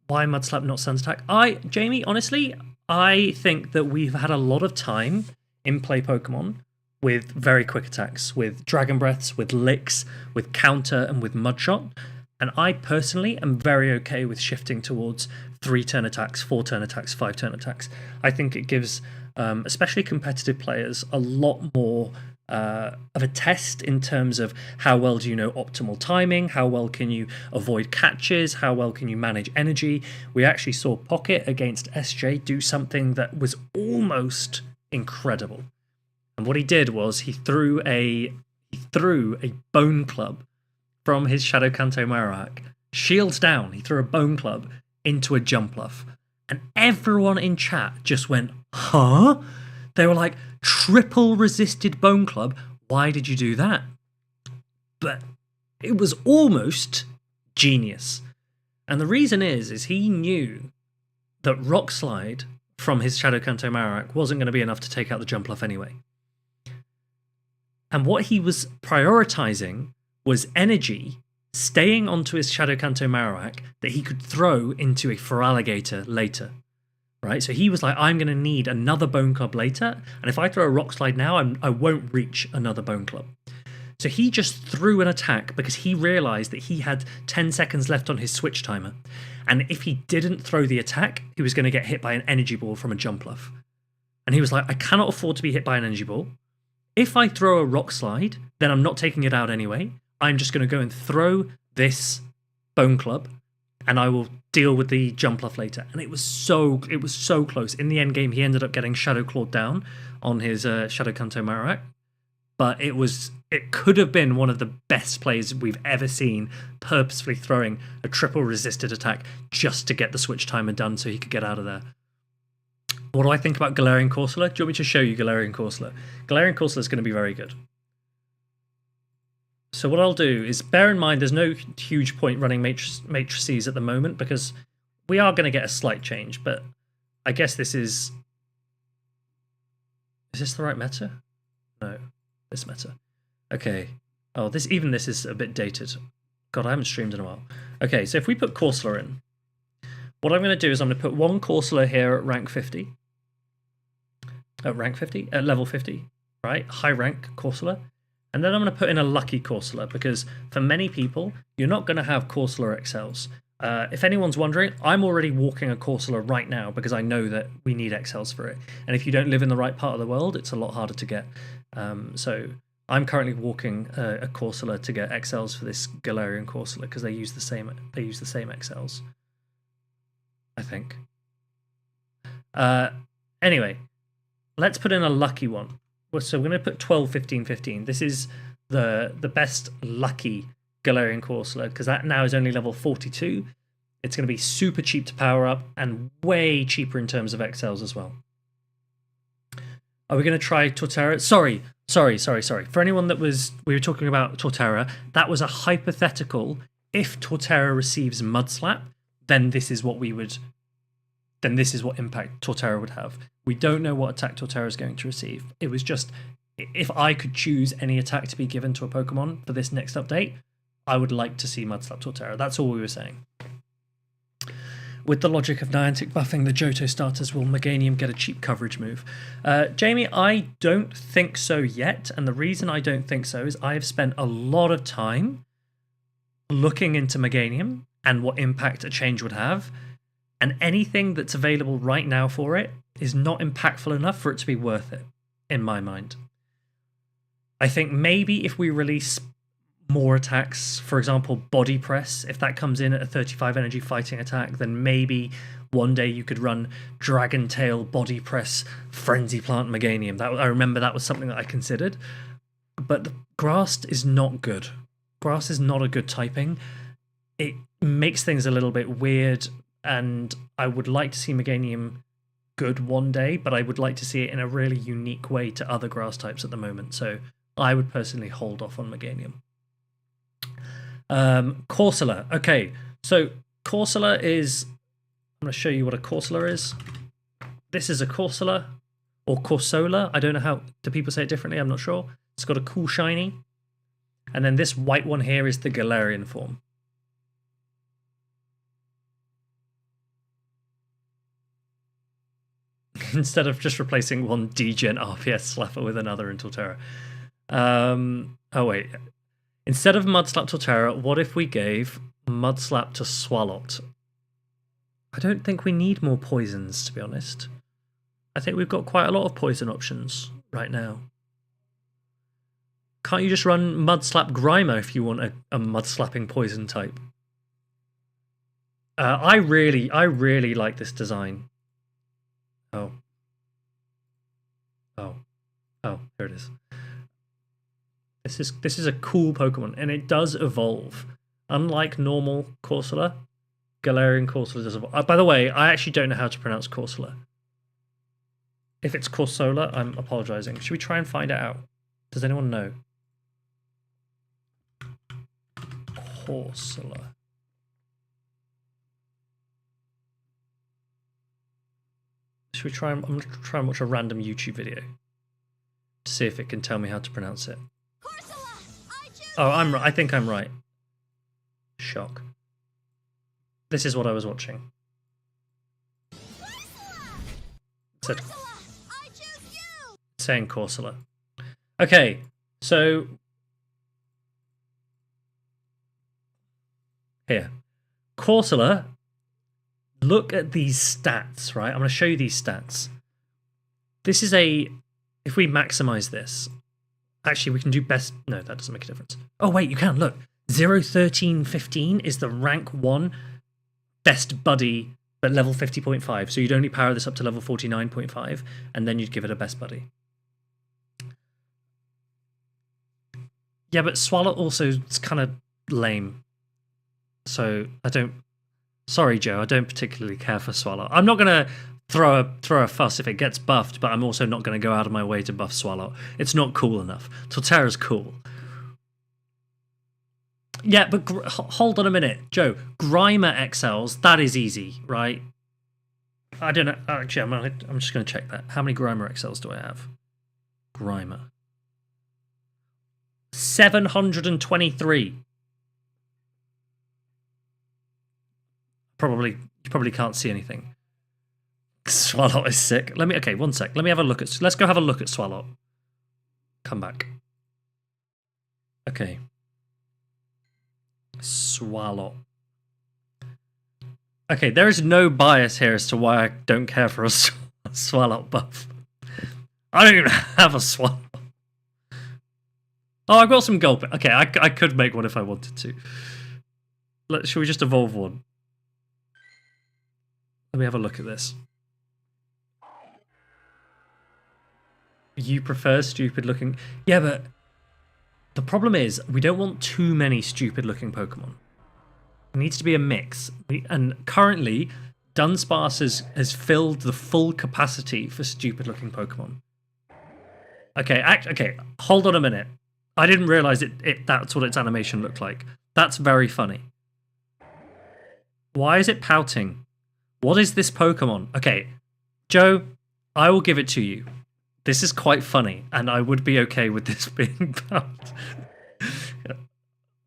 Speaker 1: Why Mudslap, not Sun's Attack? Jamie, honestly, I think that we've had a lot of time in play Pokemon with very quick attacks, with Dragon Breaths, with Licks, with Counter, and with Mudshot. And I personally am very okay with shifting towards 3-turn attacks, 4-turn attacks, 5-turn attacks. I think it gives, especially competitive players, a lot more of a test in terms of how well do you know optimal timing, how well can you avoid catches, how well can you manage energy. We actually saw Pocket against SJ do something that was almost incredible. And And what he did was he threw a bone club from his Shadow Kanto Marowak, shields down. He threw a bone club into a Jumpluff, and everyone in chat just went, "Huh?" They were like, "Triple resisted bone club. Why did you do that?" But it was almost genius. And the reason is he knew that Rock Slide from his Shadow Kanto Marowak wasn't going to be enough to take out the Jumpluff anyway. And what he was prioritizing was energy staying onto his Shadow Kanto Marowak that he could throw into a Feraligatr later. Right? So he was like, I'm going to need another Bone Club later, and if I throw a Rock Slide now, I won't reach another Bone Club. So he just threw an attack because he realized that he had 10 seconds left on his switch timer. And if he didn't throw the attack, he was going to get hit by an energy ball from a Jumpluff. And he was like, I cannot afford to be hit by an energy ball. If I throw a Rock Slide, then I'm not taking it out anyway. I'm just going to go and throw this Bone Club, and I will deal with the Jumpluff later. And it was so close. In the end game, he ended up getting Shadow Clawed down on his Shadow Kanto Marowak. But it could have been one of the best plays we've ever seen, purposefully throwing a triple resisted attack just to get the switch timer done so he could get out of there. What do I think about Galarian Corsola? Do you want me to show you Galarian Corsola? Galarian Corsola is going to be very good. So what I'll do is, bear in mind there's no huge point running matrices at the moment because we are going to get a slight change, but I guess this is... Is this the right meta? No. This meta. Okay. Oh, this is a bit dated. God, I haven't streamed in a while. Okay, so if we put Corsola in, what I'm going to do is I'm going to put one Corsola here at rank 50. At level 50, right? High rank Corsola. And then I'm going to put in a lucky Corsola because for many people, you're not going to have Corsola XLs. If anyone's wondering, I'm already walking a Corsola right now because I know that we need XLs for it. And if you don't live in the right part of the world, it's a lot harder to get. So I'm currently walking a Corsola to get XLs for this Galarian Corsola because they use the same XLs, I think. Anyway, let's put in a lucky one. So we're going to put 12, 15, 15. This is the best lucky Galarian Corsola because that now is only level 42. It's going to be super cheap to power up and way cheaper in terms of XLs as well. Are we going to try Torterra? Sorry. For anyone that we were talking about Torterra, that was a hypothetical. If Torterra receives Mud Slap, then this is what impact Torterra would have. We don't know what attack Torterra is going to receive. It was just, if I could choose any attack to be given to a Pokemon for this next update, I would like to see Mudslap Torterra. That's all we were saying. With the logic of Niantic buffing the Johto starters, will Meganium get a cheap coverage move? Jamie, I don't think so yet. And the reason I don't think so is I have spent a lot of time looking into Meganium and what impact a change would have. And anything that's available right now for it is not impactful enough for it to be worth it, in my mind. I think maybe if we release more attacks, for example, Body Press, if that comes in at a 35 energy fighting attack, then maybe one day you could run Dragon Tail, Body Press, Frenzy Plant, Meganium. I remember that was something that I considered. But Grass is not good. Grass is not a good typing. It makes things a little bit weird, and I would like to see Meganium good one day, but I would like to see it in a really unique way to other grass types at the moment. So I would personally hold off on Meganium. Corsola. Okay, so Corsola is... I'm going to show you what a Corsola is. This is a Corsola, or Corsola. I don't know how... Do people say it differently? I'm not sure. It's got a cool shiny. And then this white one here is the Galarian form. Instead of just replacing one D-Gen RPS Slapper with another in Torterra. Oh wait. Instead of Mudslap Torterra, what if we gave Mudslap to Swalot? I don't think we need more poisons, to be honest. I think we've got quite a lot of poison options right now. Can't you just run Mudslap Grimer if you want a mud-slapping poison type? I really like this design. Oh, here There it is. This is a cool Pokemon, and it does evolve. Unlike normal Corsola, Galarian Corsola does evolve. By the way, I actually don't know how to pronounce Corsola. If it's Corsola, I'm apologizing. Should we try and find it out? Does anyone know? Corsola. Should we try and... I'm going to try and watch a random YouTube video to see if it can tell me how to pronounce it. Oh, I'm right. I think I'm right. Shock. This is what I was watching. Said, saying Corsola. Okay, so here, Corsola. Look at these stats, right? I'm going to show you these stats. This is a. If we maximize this, actually, we can do best. No, that doesn't make a difference. Oh wait, you can look. 0, 13, 15 is the rank 1 best buddy. At level 50.5, so you'd only power this up to level 49.5, and then you'd give it a best buddy. Yeah, but Swallow also is kind of lame. So I don't... Sorry, Joe, I don't particularly care for Swallow. I'm not going to throw a fuss if it gets buffed, but I'm also not going to go out of my way to buff Swallow. It's not cool enough. Torterra's cool. Yeah, but hold on a minute, Joe. Grimer XLs, that is easy, right? I don't know. Actually, I'm just going to check that. How many Grimer XLs do I have? Grimer. 723. You probably can't see anything. Swallow is sick. Okay, one sec. Let's go have a look at Swallow. Come back. Okay. Swallow. Okay, there is no bias here as to why I don't care for a Swallow buff. I don't even have a Swallow. Oh, I've got some Gulp. Okay, I could make one if I wanted to. Should we just evolve one? Let me have a look at this. You prefer stupid looking... Yeah, but... The problem is, we don't want too many stupid-looking Pokemon. It needs to be a mix. And currently, Dunsparce has filled the full capacity for stupid-looking Pokemon. Okay, hold on a minute. I didn't realize that's what its animation looked like. That's very funny. Why is it pouting? What is this Pokemon? Okay, Joe, I will give it to you. This is quite funny, and I would be okay with this being banned.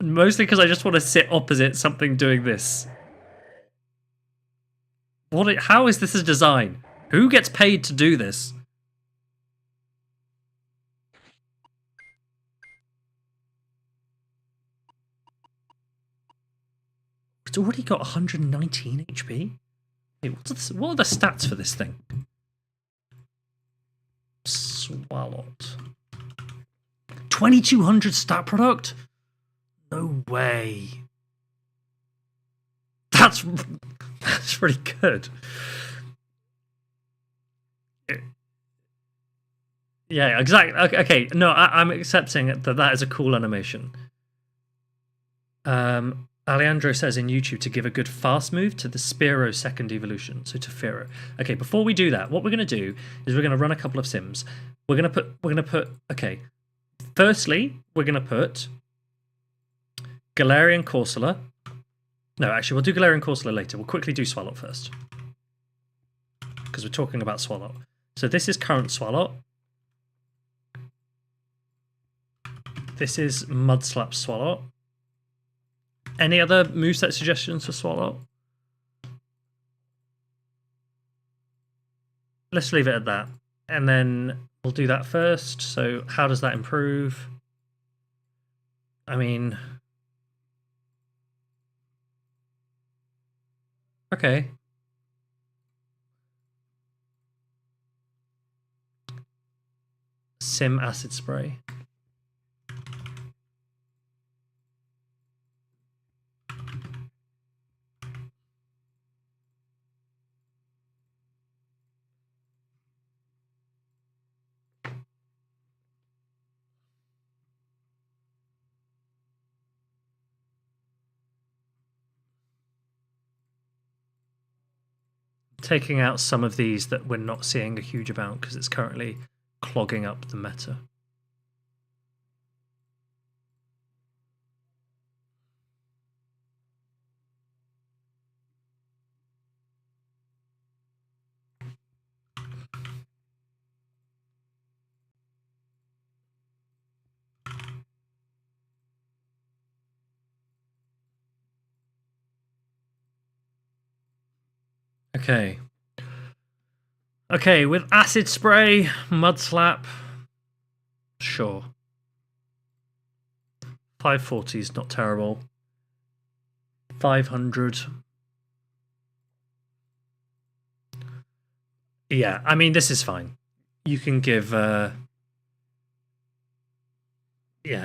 Speaker 1: Mostly because I just want to sit opposite something doing this. How is this a design? Who gets paid to do this? It's already got 119 HP? Hey, what are the stats for this thing? Swallowed. 2200 stat product? No way. That's pretty good. Yeah, exactly. Okay, no, I'm accepting that is a cool animation. Alejandro says in YouTube to give a good fast move to the Spearow second evolution, so to Firo. Okay, before we do that, what we're going to do is we're going to run a couple of sims. We're going to put. Okay, firstly, we're going to put Galarian Corsola. No, actually, we'll do Galarian Corsola later. We'll quickly do Swallow first because we're talking about Swallow. So this is current Swallow. This is Mudslap Swallow. Any other moveset suggestions for Swallow? Let's leave it at that. And then we'll do that first. So how does that improve? I mean... Okay. Sim Acid Spray. taking out some of these that we're not seeing a huge amount because it's currently clogging up the meta. Okay. Okay, with acid spray, mud slap, sure. 540 is not terrible. 500. Yeah, I mean, this is fine. You can give yeah,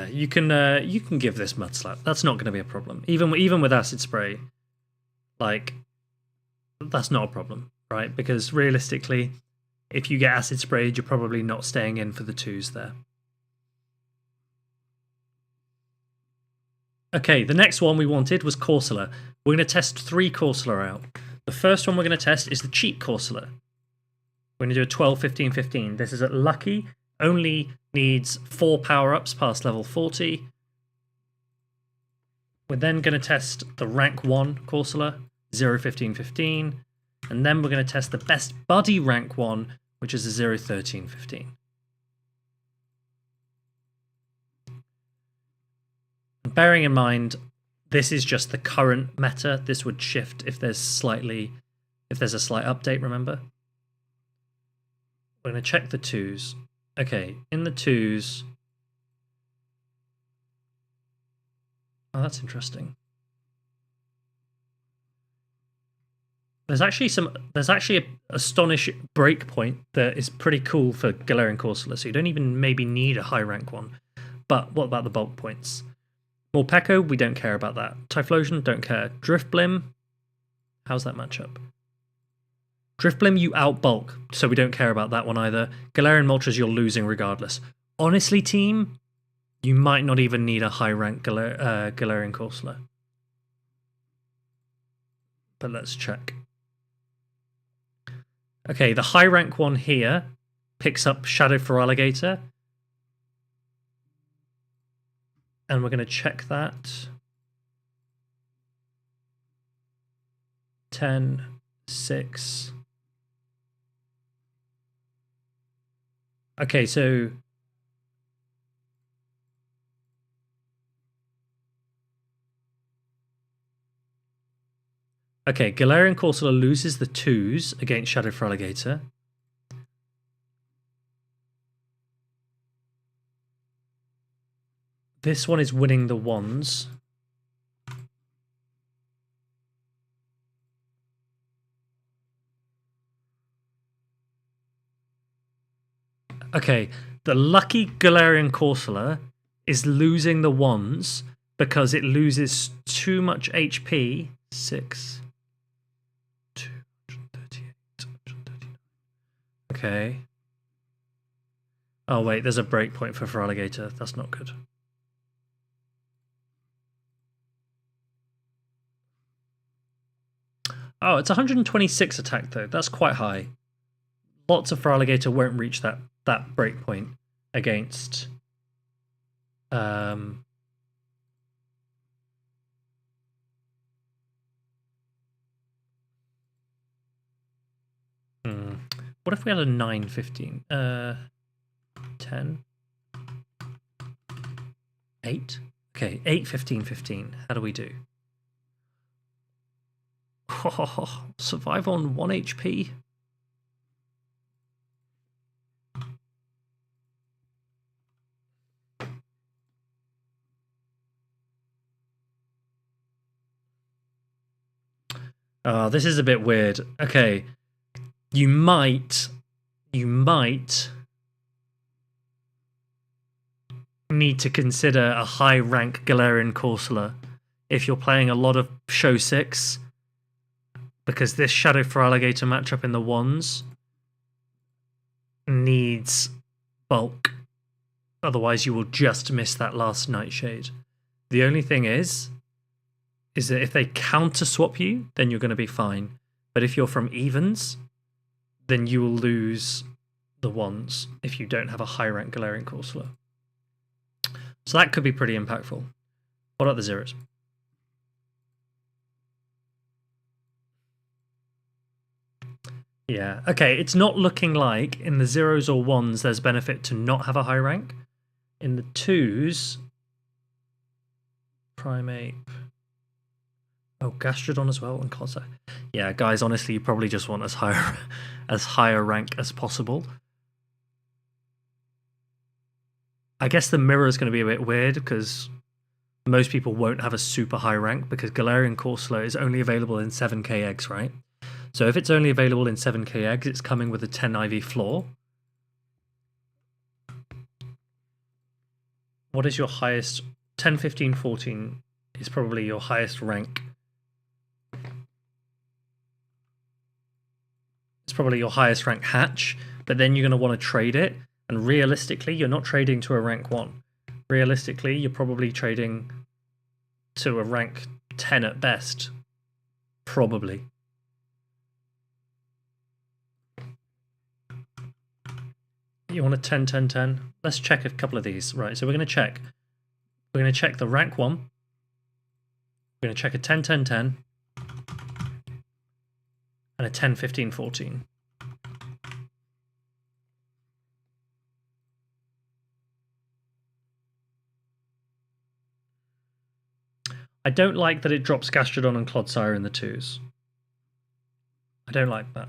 Speaker 1: you can give this mud slap. That's not going to be a problem. Even with acid spray, like, that's not a problem, right? Because realistically, if you get acid sprayed, you're probably not staying in for the 2s there. Okay, the next one we wanted was Corsola. We're going to test 3 Corsola out. The first one we're going to test is the cheap Corsola. We're going to do a 12, 15, 15. This is at Lucky. Only needs 4 power-ups past level 40. We're then going to test the rank 1 Corsola, 0, 15, 15. And then we're going to test the best buddy rank 1, which is a 0, 13, 15. Bearing in mind, this is just the current meta. This would shift if there's a slight update, remember? We're going to check the 2s. Okay, in the 2s... Oh, that's interesting. There's actually an Astonish breakpoint that is pretty cool for Galarian Corsola, so you don't even maybe need a high rank one. But what about the bulk points? Morpeko, we don't care about that. Typhlosion, don't care. Driftblim, how's that matchup? Driftblim, you outbulk, so we don't care about that one either. Galarian Moltres, you're losing regardless. Honestly, team, you might not even need a high-rank Galarian Corsola. But let's check. Okay, the high-rank one here picks up Shadow Feraligatr. And we're going to check that. 10, 6... Okay, so Galarian Corsola loses the 2s against Shadow Feraligatr. This one is winning the 1s. Okay, the lucky Galarian Corsola is losing the 1s because it loses too much HP. 6, 238, 239. Okay. Oh wait, there's a breakpoint for Feraligatr. That's not good. Oh, it's 126 attack though. That's quite high. Lots of Feraligatr won't reach that breakpoint against what if we had a 9, 15? 10? 8? Okay, 8, 15, 15. How do we do? Oh, survive on 1 HP? Oh, this is a bit weird. Okay. You might need to consider a high rank Galarian Corsola if you're playing a lot of Show 6, because this Shadow Feraligatr matchup in the 1s needs bulk. Otherwise you will just miss that last Nightshade. The only thing is that if they counter swap you, then you're going to be fine. But if you're from evens, then you will lose the ones if you don't have a high rank Galarian Corsola. So that could be pretty impactful. What about the zeros? Yeah, okay, it's not looking like in the zeros or ones there's benefit to not have a high rank. In the twos, Primeape. Oh, Gastrodon as well and Clodsire. Yeah, guys, honestly, you probably just want as higher rank as possible. I guess the mirror is going to be a bit weird because most people won't have a super high rank because Galarian Corsola is only available in 7k eggs, right? So if it's only available in 7k eggs, it's coming with a 10 IV floor. What is your highest? 10, 15, 14 is probably your highest rank. It's probably your highest rank hatch, but then you're going to want to trade it. And realistically, you're not trading to a rank 1. Realistically, you're probably trading to a rank 10 at best. Probably. You want a 10, 10, 10? Let's check a couple of these. Right, so we're going to check. We're going to check the rank 1. We're going to check a 10, 10, 10. And a 10, 15, 14. I don't like that it drops Gastrodon and Clodsire in the 2s. I don't like that.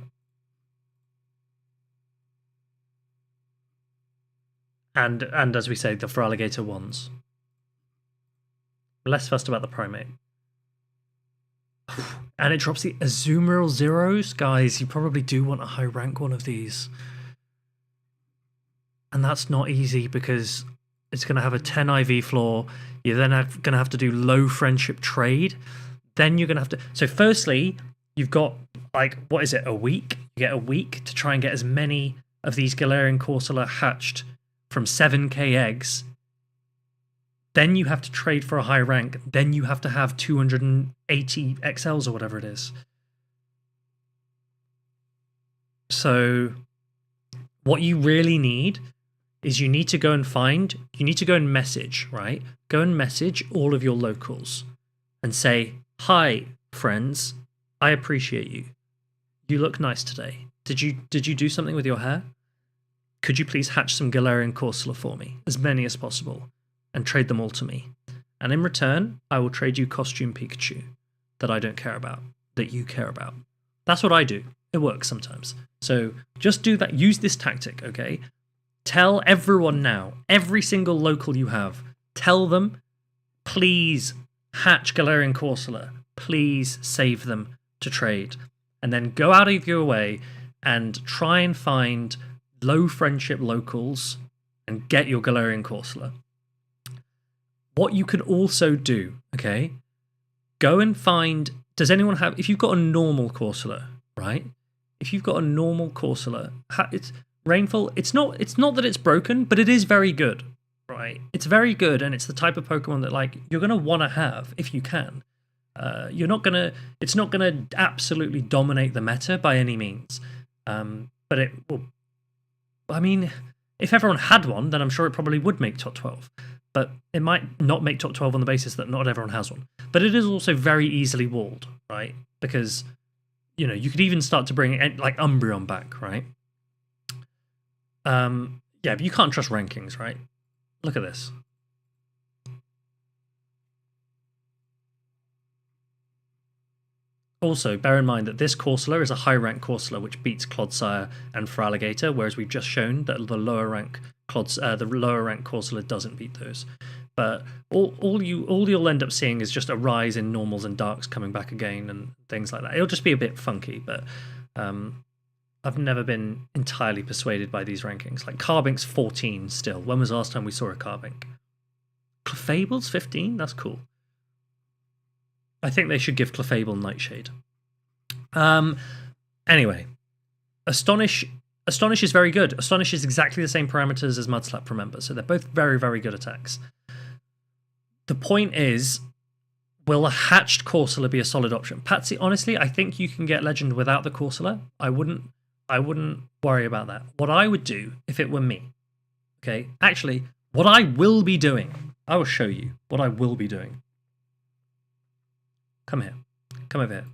Speaker 1: And as we say, the Feraligatr 1s. Less fussed about the Primeape. And it drops the Azumarill zeros. Guys, you probably do want a high rank one of these. And that's not easy because it's going to have a 10 IV floor. You're then going to have to do low friendship trade. Then you're going to have to... So firstly, you've got, like, what is it, a week? You get a week to try and get as many of these Galarian Corsola hatched from 7k eggs. Then you have to trade for a high rank. Then you have to have 280 XLs or whatever it is. So what you really need is you need to go and message, right? Go and message all of your locals and say, "Hi, friends, I appreciate you. You look nice today. Did you do something with your hair? Could you please hatch some Galarian Corsola for me, as many as possible, and trade them all to me? And in return, I will trade you costume Pikachu that I don't care about, that you care about." That's what I do. It works sometimes. So just do that. Use this tactic, okay? Tell everyone now, every single local you have, tell them, please hatch Galarian Corsola. Please save them to trade. And then go out of your way and try and find low friendship locals and get your Galarian Corsola. What you can also do, okay, go and find, does anyone have, if you've got a normal Corsola, right? If you've got a normal Corsola, it's Rainfall, it's not that it's broken, but it is very good, right? It's very good, and it's the type of Pokemon that, like, you're going to want to have if you can. It's not gonna absolutely dominate the meta by any means. But it will, I mean, if everyone had one, then I'm sure it probably would make top 12. But it might not make top 12 on the basis that not everyone has one. But it is also very easily walled, right? Because, you know, you could even start to bring, like, Umbreon back, right? Yeah, but you can't trust rankings, right? Look at this. Also, bear in mind that this Corsola is a high-rank Corsola, which beats Clodsire and Feraligatr, whereas we've just shown that the lower-rank Corsola doesn't beat those. But all you'll end up seeing is just a rise in normals and darks coming back again and things like that. It'll just be a bit funky, but I've never been entirely persuaded by these rankings. Like Carbink's 14 still. When was the last time we saw a Carbink? Clefable's 15? That's cool. I think they should give Clefable Nightshade. Anyway, Astonish is very good. Astonish is exactly the same parameters as Mudslap, remember, so they're both very, very good attacks. The point is, Will a hatched Corsola be a solid option? Patsy, honestly, I think you can get Legend without the Corsola. I wouldn't worry about that. What I would do if it were me, okay? Actually, what I will be doing, I will show you what I will be doing. Come here. Come over here.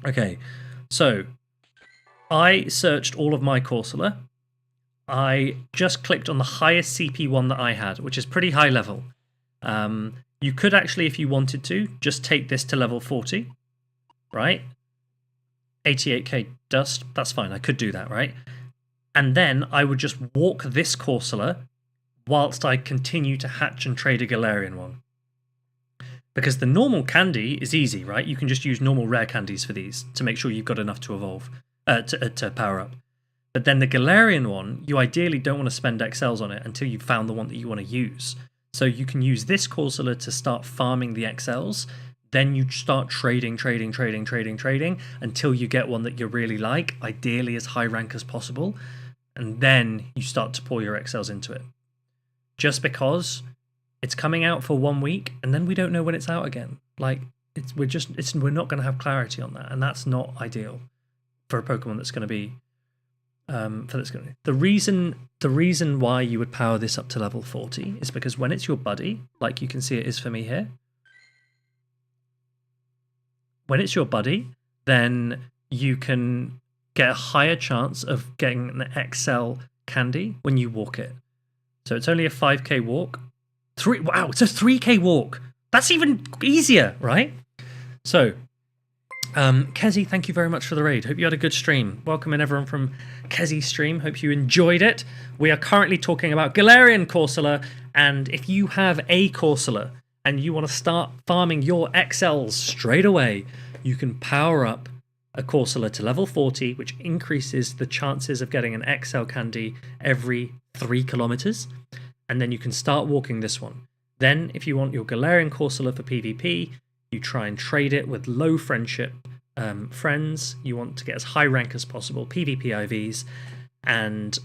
Speaker 1: Okay, so I searched all of my Corsola. I just clicked on the highest CP one that I had, which is pretty high level. You could actually, if you wanted to, just take this to level 40, right? 88k dust, that's fine, I could do that, right? And then I would just walk this Corsola whilst I continue to hatch and trade a Galarian one. Because the normal candy is easy, right? You can just use normal rare candies for these to make sure you've got enough to evolve, to power up. But then the Galarian one, you ideally don't want to spend XLs on it until you've found the one that you want to use. So you can use this Corsola to start farming the XLs, then you start trading until you get one that you really like, ideally as high rank as possible, and then you start to pour your XLs into it. Just because it's coming out for 1 week, and then we don't know when it's out again. Like, we're not going to have clarity on that, and that's not ideal for a Pokemon that's going to be the reason why you would power this up to level 40 is because when it's your buddy, like you can see it is for me here, when it's your buddy, then you can get a higher chance of getting an XL candy when you walk it. So it's only a 5k walk. Wow, it's a 3k walk. That's even easier, right? So Kezi, thank you very much for the raid. Hope you had a good stream. Welcome in everyone from Kezi's stream. Hope you enjoyed it. We are currently talking about Galarian Corsola, and if you have a Corsola and you want to start farming your XLs straight away, you can power up a Corsola to level 40, which increases the chances of getting an XL candy every 3 kilometers, and then you can start walking this one. Then, if you want your Galarian Corsola for PvP, you try and trade it with low friendship friends. You want to get as high rank as possible, PvP IVs, and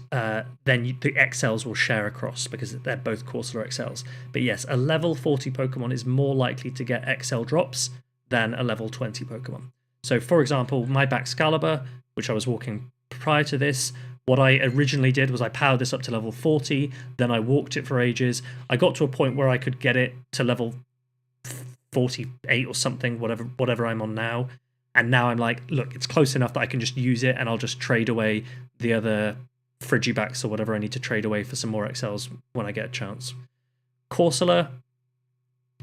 Speaker 1: then the XLs will share across because they're both Corsola XLs. But yes, a level 40 Pokemon is more likely to get XL drops than a level 20 Pokemon. So for example, my Baxcalibur, which I was walking prior to this, what I originally did was I powered this up to level 40, then I walked it for ages. I got to a point where I could get it to level 48 or something, whatever I'm on now. And now I'm like, look, it's close enough that I can just use it and I'll just trade away the other Frigibacks or whatever I need to trade away for some more XLs when I get a chance. Corsola,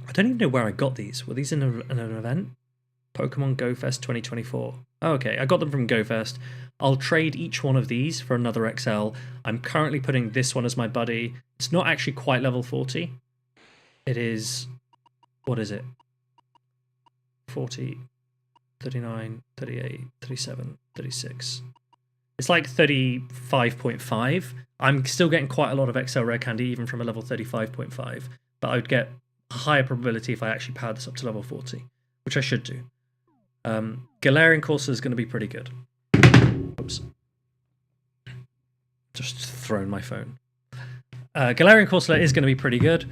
Speaker 1: I don't even know where I got these. Were these in an event? Pokemon Go Fest 2024. Oh, okay, I got them from Go Fest. I'll trade each one of these for another XL. I'm currently putting this one as my buddy. It's not actually quite level 40. It is... What is it? 40, 39, 38, 37, 36. It's like 35.5. I'm still getting quite a lot of XL Rare Candy, even from a level 35.5. But I would get a higher probability if I actually powered this up to level 40, which I should do. Galarian Corsola is going to be pretty good. Oops. Just thrown my phone. Galarian Corsola is going to be pretty good.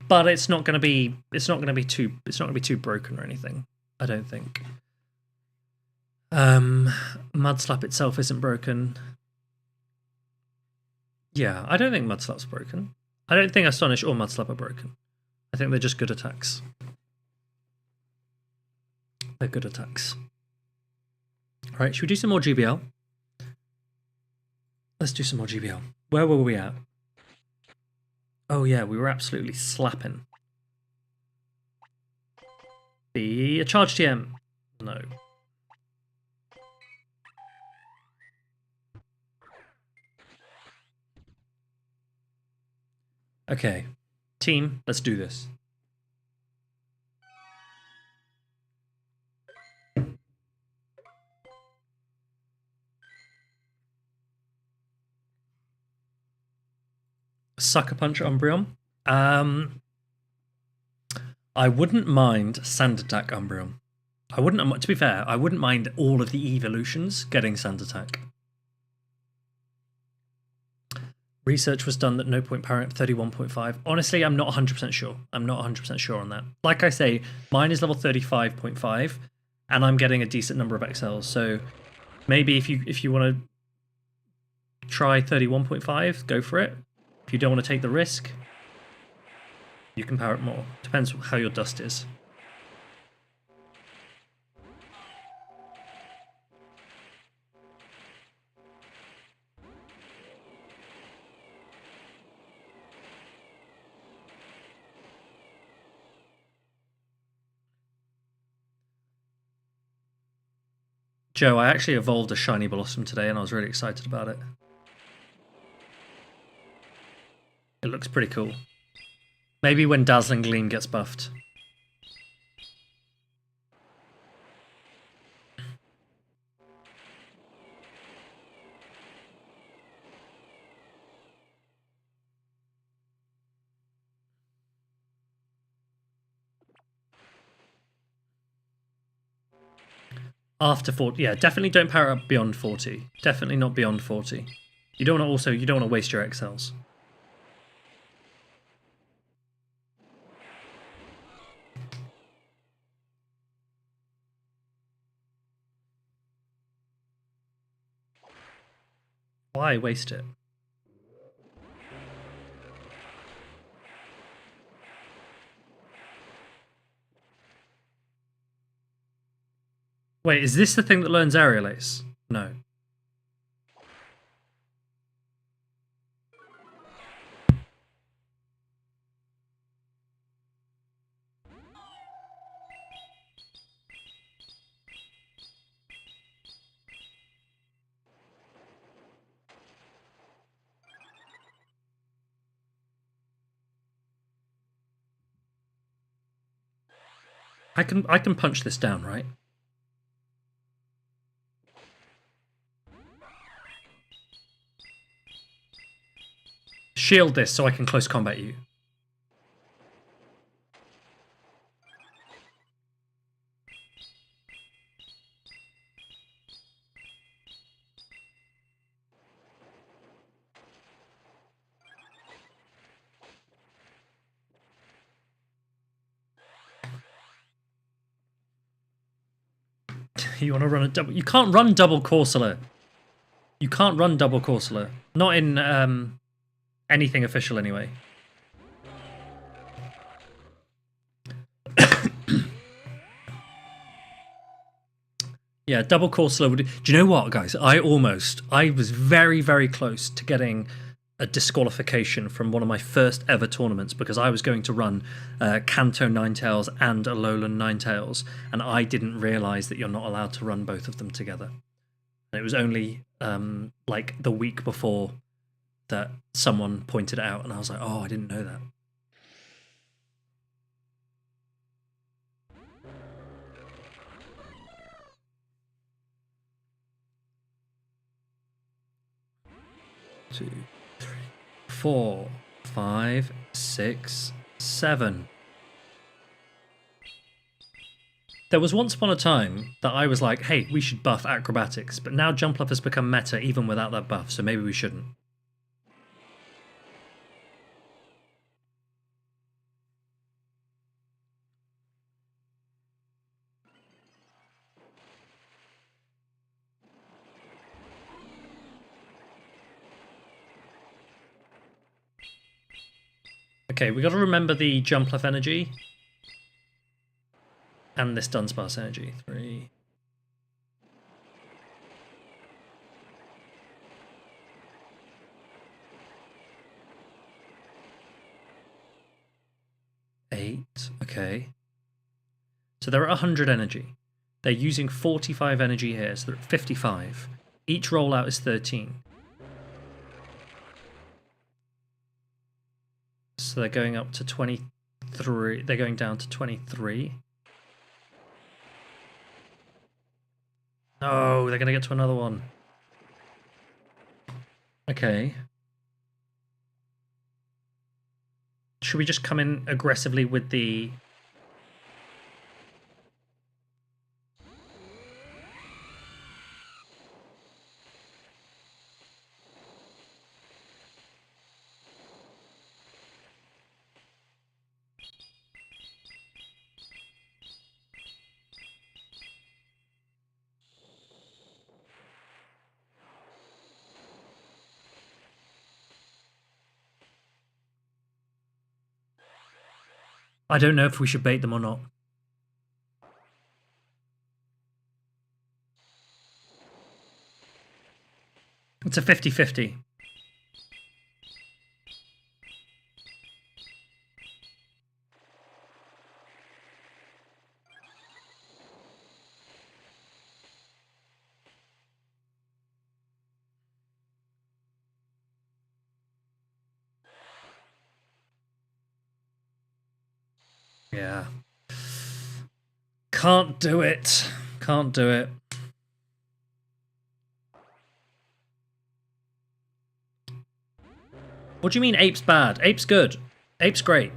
Speaker 1: But it's not going to be too broken or anything, I don't think. Mudslap itself isn't broken. Yeah, I don't think Mudslap's broken. I don't think Astonish or Mudslap are broken. I think they're just good attacks. They're good attacks. Alright, should we do some more GBL? Let's do some more GBL. Where were we at? Oh yeah, we were absolutely slapping. Be a charge TM. No. Okay. Team, let's do this. Sucker Punch Umbreon. I wouldn't mind Sand Attack Umbreon. I wouldn't. To be fair, I wouldn't mind all of the evolutions getting Sand Attack. Research was done that no point powering up 31.5. Honestly, I'm not 100% sure. I'm not 100% sure on that. Like I say, mine is level 35.5, and I'm getting a decent number of XLs. So maybe if you want to try 31.5, go for it. If you don't want to take the risk, you can power it more. Depends how your dust is. Joe, I actually evolved a shiny blossom today and I was really excited about it. It looks pretty cool. Maybe when Dazzling Gleam gets buffed. After 40, yeah, definitely don't power up beyond 40. Definitely not beyond 40. You don't want to waste your XLs. Why waste it? Wait, is this the thing that learns Aerial Ace? No. I can punch this down, right? Shield this so I can close combat you. You want to run a double? You can't run double Corsola. You can't run double Corsola. Not in anything official, anyway. Yeah, double Corsola would. Do you know what, guys? I was very, very close to getting a disqualification from one of my first ever tournaments because I was going to run Kanto Ninetales and Alolan Ninetales, and I didn't realise that you're not allowed to run both of them together. And it was only like the week before that someone pointed it out, and I was like, oh, I didn't know that. Two, 4, 5, 6, 7. There was once upon a time that I was like, hey, we should buff acrobatics, but now jump up has become meta even without that buff, so maybe we shouldn't. Okay, we got to remember the jump left energy and this Dunsparce energy. 3. Eight. Okay. So they're at 100 energy. They're using 45 energy here, so they're at 55. Each rollout is 13. So they're going up to 23. They're going down to 23. Oh, they're going to get to another one. Okay. Should we just come in aggressively with the... I don't know if we should bait them or not. It's a 50-50. Yeah. Can't do it. Can't do it. What do you mean ape's bad? Ape's good. Ape's great.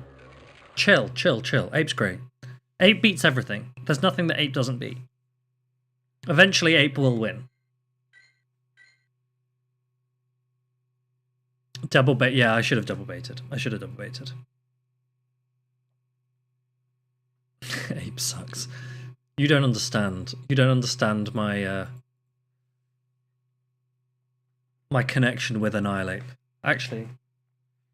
Speaker 1: Chill, chill, chill. Ape's great. Ape beats everything. There's nothing that ape doesn't beat. Eventually ape will win. Double bait. Yeah, I should have double baited. I should have double baited. Ape sucks. You don't understand. You don't understand my my connection with Annihilate. Actually,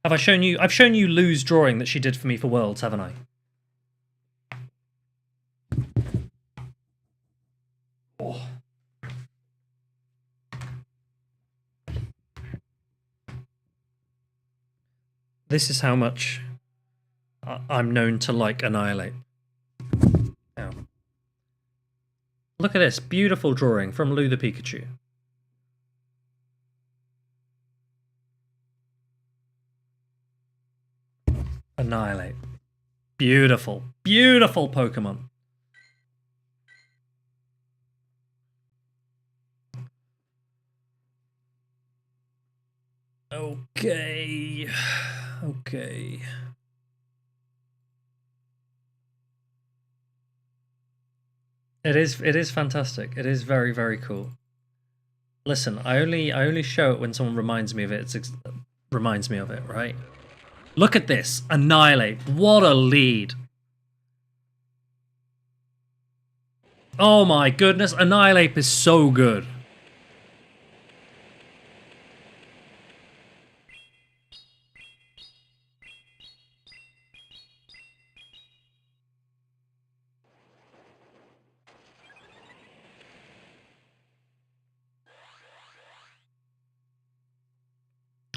Speaker 1: have I shown you? I've shown you Lou's drawing that she did for me for Worlds, haven't I? Oh. This is how much I'm known to like Annihilate. Ow. Look at this beautiful drawing from Lou the Pikachu. Annihilate. Beautiful, beautiful Pokemon. Okay. Okay. It is fantastic. It is very, very cool. Listen, I only show it when someone reminds me of it. Reminds me of it, right? Look at this. Annihilate. What a lead. Oh my goodness. Annihilate is so good.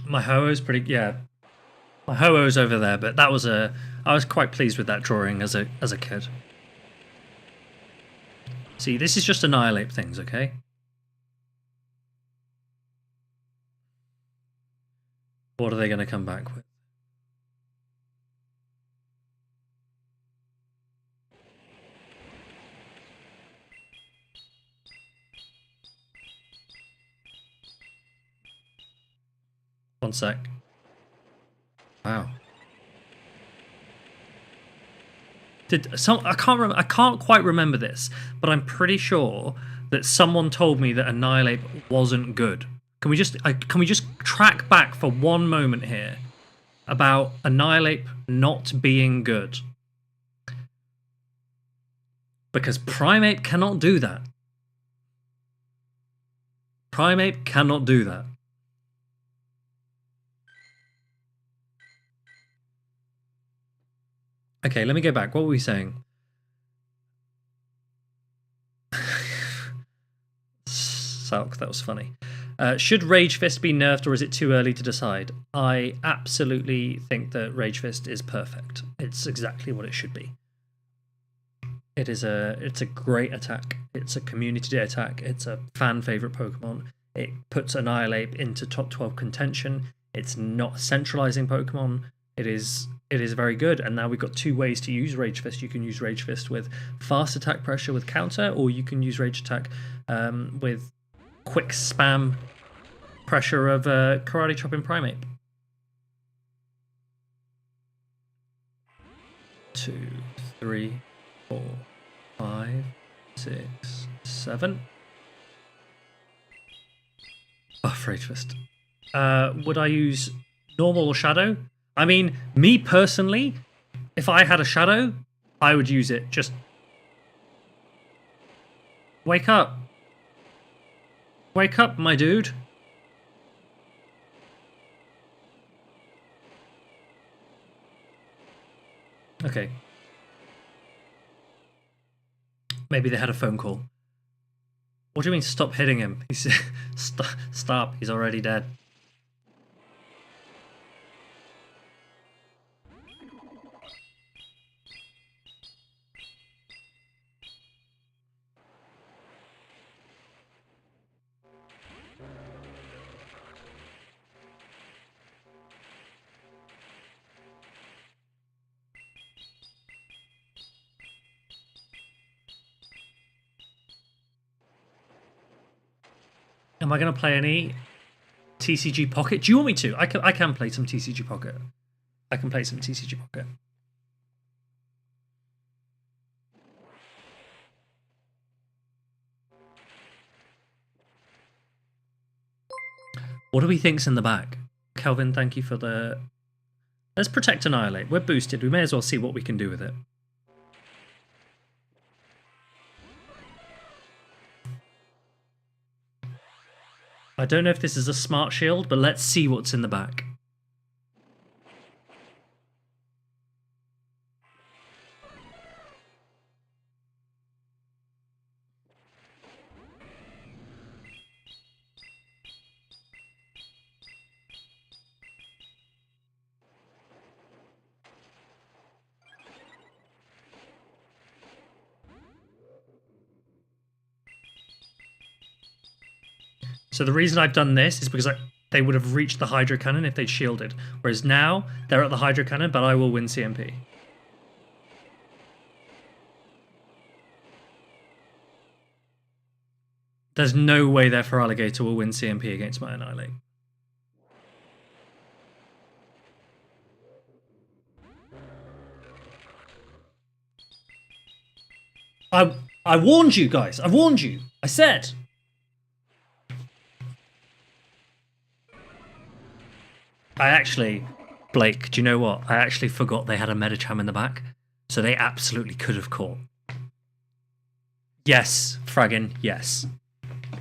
Speaker 1: My Ho-Oh's pretty, yeah. My Ho-Oh's over there, but that was I was quite pleased with that drawing as a kid. See, this is just Annihilate things, okay? What are they going to come back with? One sec. Wow. I can't quite remember this, but I'm pretty sure that someone told me that Annihilate wasn't good. Can we just track back for one moment here about Annihilate not being good? Because Primeape cannot do that. Primeape cannot do that. Okay, let me go back. What were we saying? Salk, that was funny. Should Rage Fist be nerfed or is it too early to decide? I absolutely think that Rage Fist is perfect. It's exactly what it should be. It's a great attack. It's a community day attack. It's a fan favorite Pokemon. It puts Annihilate into top 12 contention. It's not centralizing Pokemon. It is very good, and now we've got two ways to use Rage Fist. You can use Rage Fist with fast attack pressure with counter, or you can use Rage Attack with quick spam pressure of Karate Chop in Primeape. 2, 3, 4, 5, 6, 7. Oh, Rage Fist. Would I use normal or shadow? I mean, me personally, if I had a shadow, I would use it. Just wake up. Wake up, my dude. Okay, Maybe they had a phone call. What do you mean stop hitting him? He's stop. He's already dead. Am I going to play any TCG Pocket? Do you want me to? I can play some TCG Pocket. I can play some TCG Pocket. What do we think's in the back? Kelvin, thank you for the... Let's Protect Annihilate. We're boosted. We may as well see what we can do with it. I don't know if this is a smart shield, but let's see what's in the back. So the reason I've done this is because they would have reached the Hydro Cannon if they'd shielded. Whereas now, they're at the Hydro Cannon, but I will win CMP. There's no way their Feraligatr will win CMP against my Annihilate. I warned you guys. I warned you. I said. I actually, Blake, do you know what? I actually forgot they had a Medicham in the back. So they absolutely could have caught. Yes, Fraggin, yes.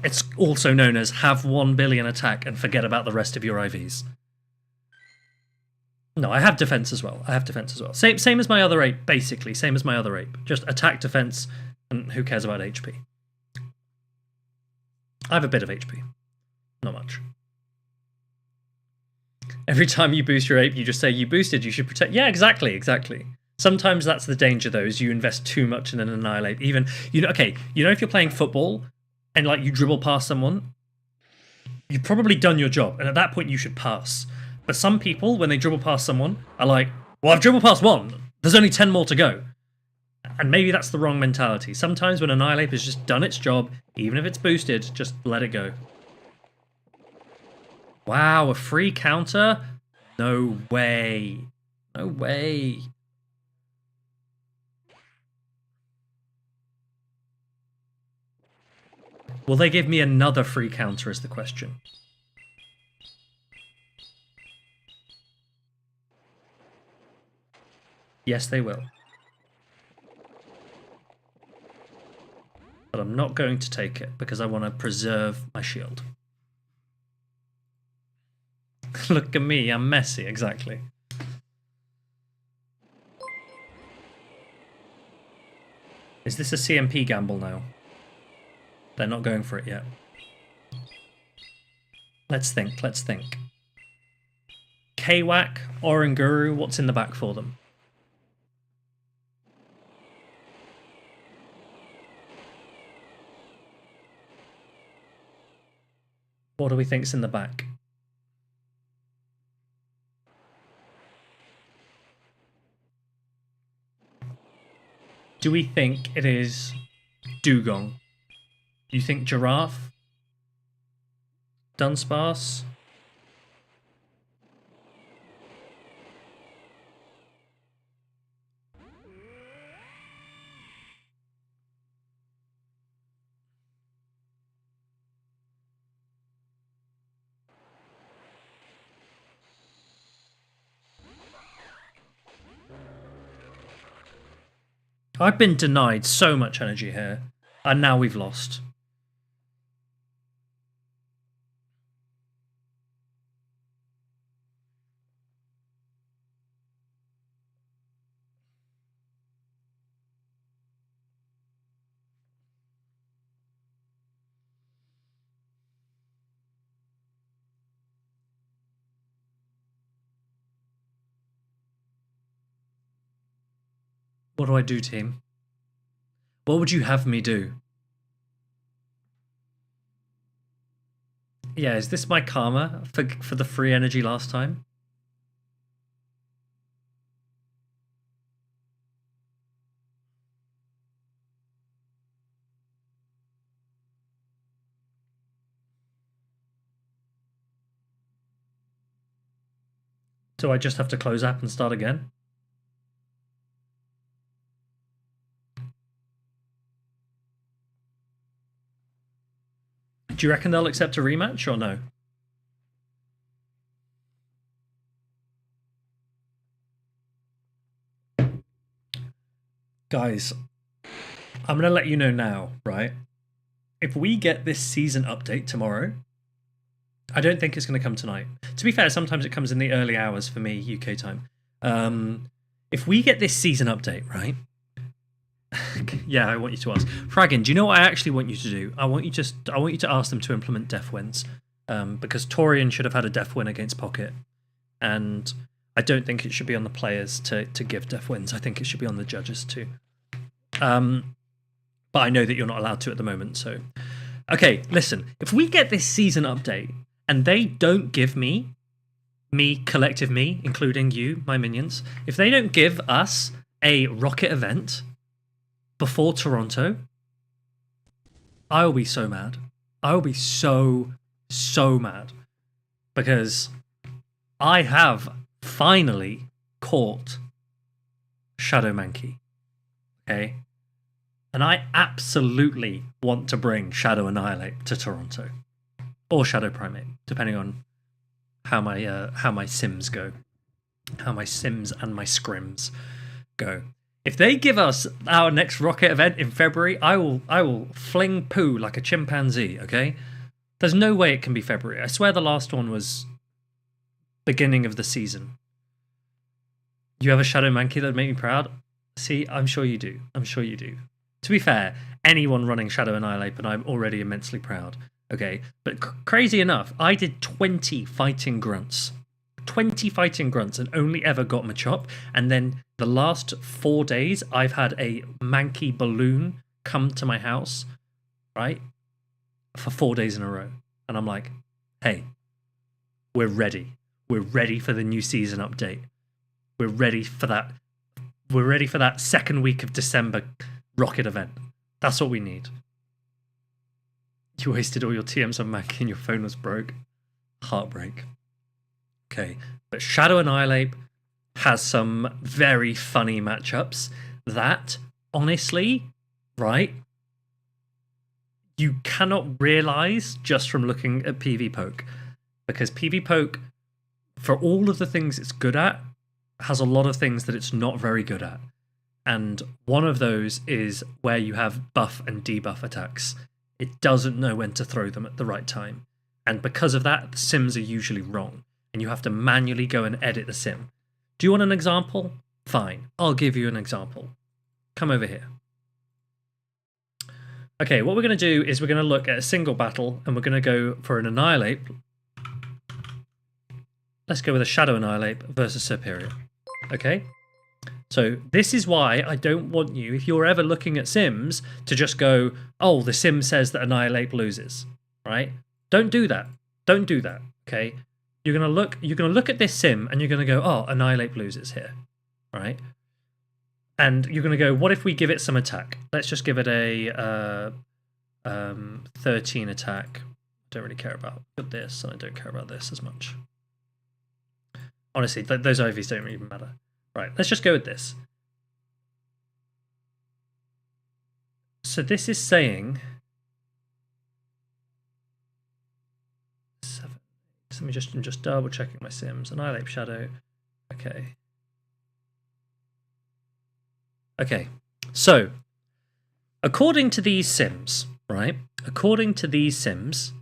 Speaker 1: It's also known as have 1 billion attack and forget about the rest of your IVs. No, I have defense as well. Same as my other ape, basically. Same as my other ape. Just attack, defense, and who cares about HP? I have a bit of HP. Not much. Every time you boost your ape, you just say you boosted, you should protect. Yeah, exactly. Sometimes that's the danger, though, is you invest too much in an Annihilate. Even, okay, if you're playing football and like you dribble past someone, you've probably done your job, and at that point you should pass. But some people, when they dribble past someone, are like, well, I've dribbled past one. There's only 10 more to go. And maybe that's the wrong mentality. Sometimes when Annihilate has just done its job, even if it's boosted, just let it go. Wow, a free counter? No way. No way. Will they give me another free counter is the question. Yes, they will. But I'm not going to take it because I want to preserve my shield. Look at me, I'm messy, exactly. Is this a CMP gamble now? They're not going for it yet. Let's think. Kwak, Oranguru, what's in the back for them? What do we think's in the back? Do we think it is Dugong? Do you think Giraffe? Dunsparce? I've been denied so much energy here, and now we've lost. What do I do, team? What would you have me do? Yeah, is this my karma for the free energy last time? Do I just have to close app and start again? Do you reckon they'll accept a rematch or no? Guys, I'm going to let you know now, right? If we get this season update tomorrow, I don't think it's going to come tonight. To be fair, sometimes it comes in the early hours for me, UK time. If we get this season update, right? Yeah, I want you to ask. Fraggin, do you know what I actually want you to do? I want you to ask them to implement death wins. Because Torian should have had a death win against Pocket. And I don't think it should be on the players to give death wins. I think it should be on the judges too. But I know that you're not allowed to at the moment, so... Okay, listen. If we get this season update, and they don't give me, collective me, including you, my minions, if they don't give us a rocket event before Toronto, I will be so mad. I will be so mad. Because I have finally caught Shadow Mankey. Okay? And I absolutely want to bring Shadow Annihilate to Toronto. Or Shadow Primate, depending on how my sims go. How my sims and my scrims go. If they give us our next rocket event in February, I will fling poo like a chimpanzee, okay? There's no way it can be February. I swear the last one was beginning of the season. You have a Shadow Mankey that would make me proud? See, I'm sure you do. I'm sure you do. To be fair, anyone running Shadow Annihilate, and I'm already immensely proud. Okay, but crazy enough, I did 20 fighting grunts. 20 fighting grunts and only ever got Machop. And then the last 4 days, I've had a Mankey balloon come to my house, right? For 4 days in a row. And I'm like, hey, we're ready. We're ready for the new season update. We're ready for that. We're ready for that second week of December rocket event. That's what we need. You wasted all your TMs on Mankey and your phone was broke. Heartbreak. Okay, but Shadow Annihilate has some very funny matchups that, honestly, right, you cannot realize just from looking at PvPoke. Because PvPoke, for all of the things it's good at, has a lot of things that it's not very good at. And one of those is where you have buff and debuff attacks. It doesn't know when to throw them at the right time. And because of that, the sims are usually wrong. And you have to manually go and edit the sim. Do you want an example? Fine, I'll give you an example. Come over here. Okay, what we're going to do is we're going to look at a single battle and we're going to go for an Annihilate. Let's go with a Shadow Annihilate versus Superior. Okay? So this is why I don't want you, if you're ever looking at sims, to just go, oh, the sim says that Annihilate loses, right? Don't do that. Don't do that, okay? You're gonna look at this sim and you're gonna go, oh, Annihilate loses here, right? And you're gonna go, what if we give it some attack? Let's just give it a 13 attack. Don't really care about this, and I don't care about this as much. Honestly, those IVs don't even matter. Right, let's just go with this. So this is saying 7. Let me just double checking my sims. Annihilate Shadow. Okay. Okay. So according to these sims, right? According to these sims,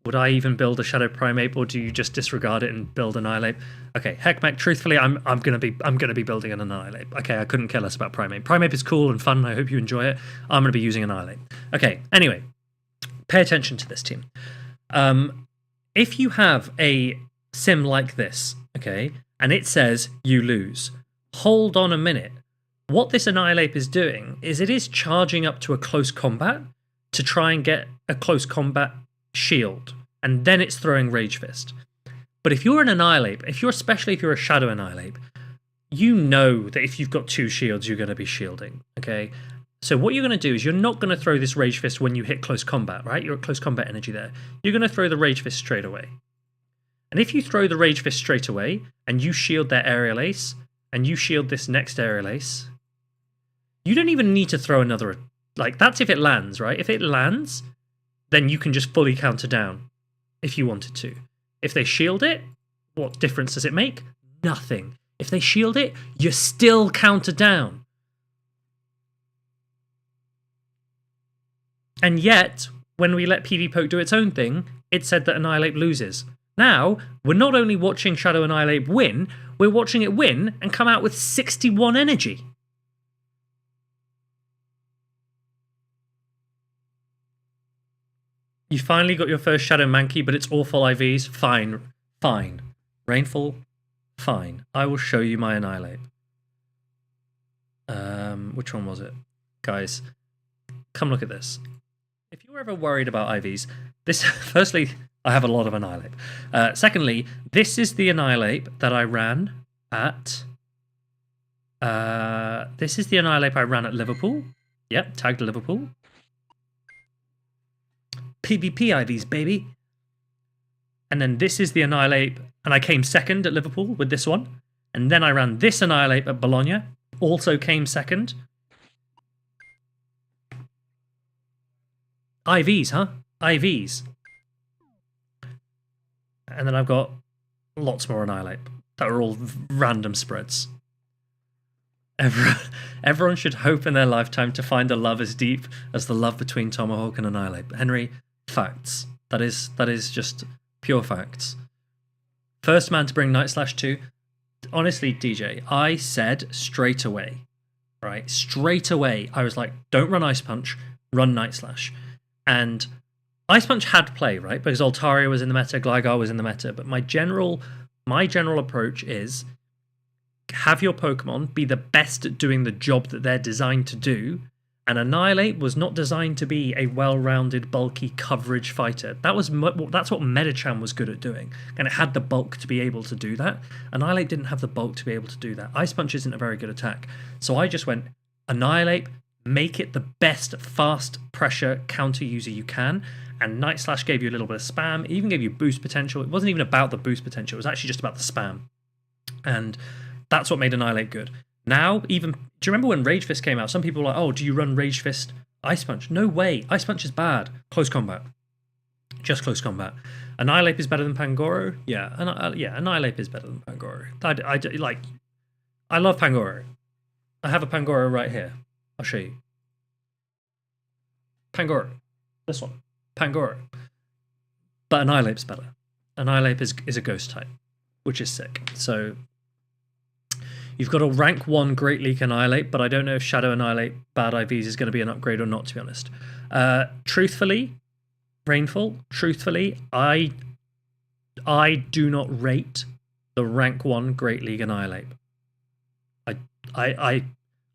Speaker 1: would I even build a Shadow Primate, or do you just disregard it and build Annihilate? Okay, Heckmech, truthfully, I'm gonna be building an Annihilate. Okay, I couldn't care less about Primate. Primate is cool and fun. I hope you enjoy it. I'm gonna be using Annihilate. Okay, anyway, pay attention to this, team. If you have a sim like this, okay, and it says you lose, hold on a minute. what this Annihilate is doing is it is charging up to a close combat to try and get a close combat shield, and then it's throwing Rage Fist. But if you're an Annihilate, especially if you're a Shadow Annihilate, you know that if you've got 2 shields, you're going to be shielding, okay? So what you're going to do is you're not going to throw this Rage Fist when you hit close combat, right? You're at close combat energy there. You're going to throw the Rage Fist straight away. And if you throw the Rage Fist straight away, and you shield their Aerial Ace, and you shield this next Aerial Ace, you don't even need to throw another... Like, that's if it lands, right? If it lands, then you can just fully counter down if you wanted to. If they shield it, what difference does it make? Nothing. If they shield it, you still counter down. And yet, when we let PV Poke do its own thing, it said that Annihilate loses. Now, we're not only watching Shadow Annihilate win, we're watching it win and come out with 61 energy. You finally got your first Shadow Mankey, but it's awful IVs. Fine. Fine. Rainfall. Fine. I will show you my Annihilate. Which one was it? Guys, come look at this. If you're ever worried about IVs, this... Firstly, I have a lot of Annihilate. Secondly, this is the Annihilate that I ran at... this is the Annihilate I ran at Liverpool. Yep, tagged Liverpool. PvP IVs, baby. And then this is the Annihilate, and I came second at Liverpool with this one. And then I ran this Annihilate at Bologna, also came second. IVs, huh? IVs. And then I've got lots more Annihilate that are all random spreads. Everyone should hope in their lifetime to find a love as deep as the love between Tomahawk and Annihilate. Henry, facts. That is just pure facts. First man to bring Night Slash 2. Honestly, DJ, I said straight away, right? Straight away, I was like, don't run Ice Punch, run Night Slash. And Ice Punch had play, right? Because Altaria was in the meta, Gligar was in the meta. But my general approach is have your Pokemon be the best at doing the job that they're designed to do. And Annihilate was not designed to be a well-rounded, bulky coverage fighter. That's what Medicham was good at doing. And it had the bulk to be able to do that. Annihilate didn't have the bulk to be able to do that. Ice Punch isn't a very good attack. So I just went, Annihilate, make it the best fast pressure counter user you can. And Night Slash gave you a little bit of spam. It even gave you boost potential. It wasn't even about the boost potential. It was actually just about the spam. And that's what made Annihilate good. Now, even... Do you remember when Rage Fist came out? Some people were like, oh, do you run Rage Fist Ice Punch? No way. Ice Punch is bad. Close combat. Just close combat. Annihilate is better than Pangoro? Yeah. Annihilate is better than Pangoro. I love Pangoro. I have a Pangoro right here. I'll show you. Pangoro. This one. Pangoro. But Annihilate's better. Annihilate is a ghost type, which is sick. So... You've got a rank 1 Great League Annihilate, but I don't know if Shadow Annihilate Bad IVs is going to be an upgrade or not, to be honest. Truthfully, Rainfall, I do not rate the rank 1 Great League Annihilate. I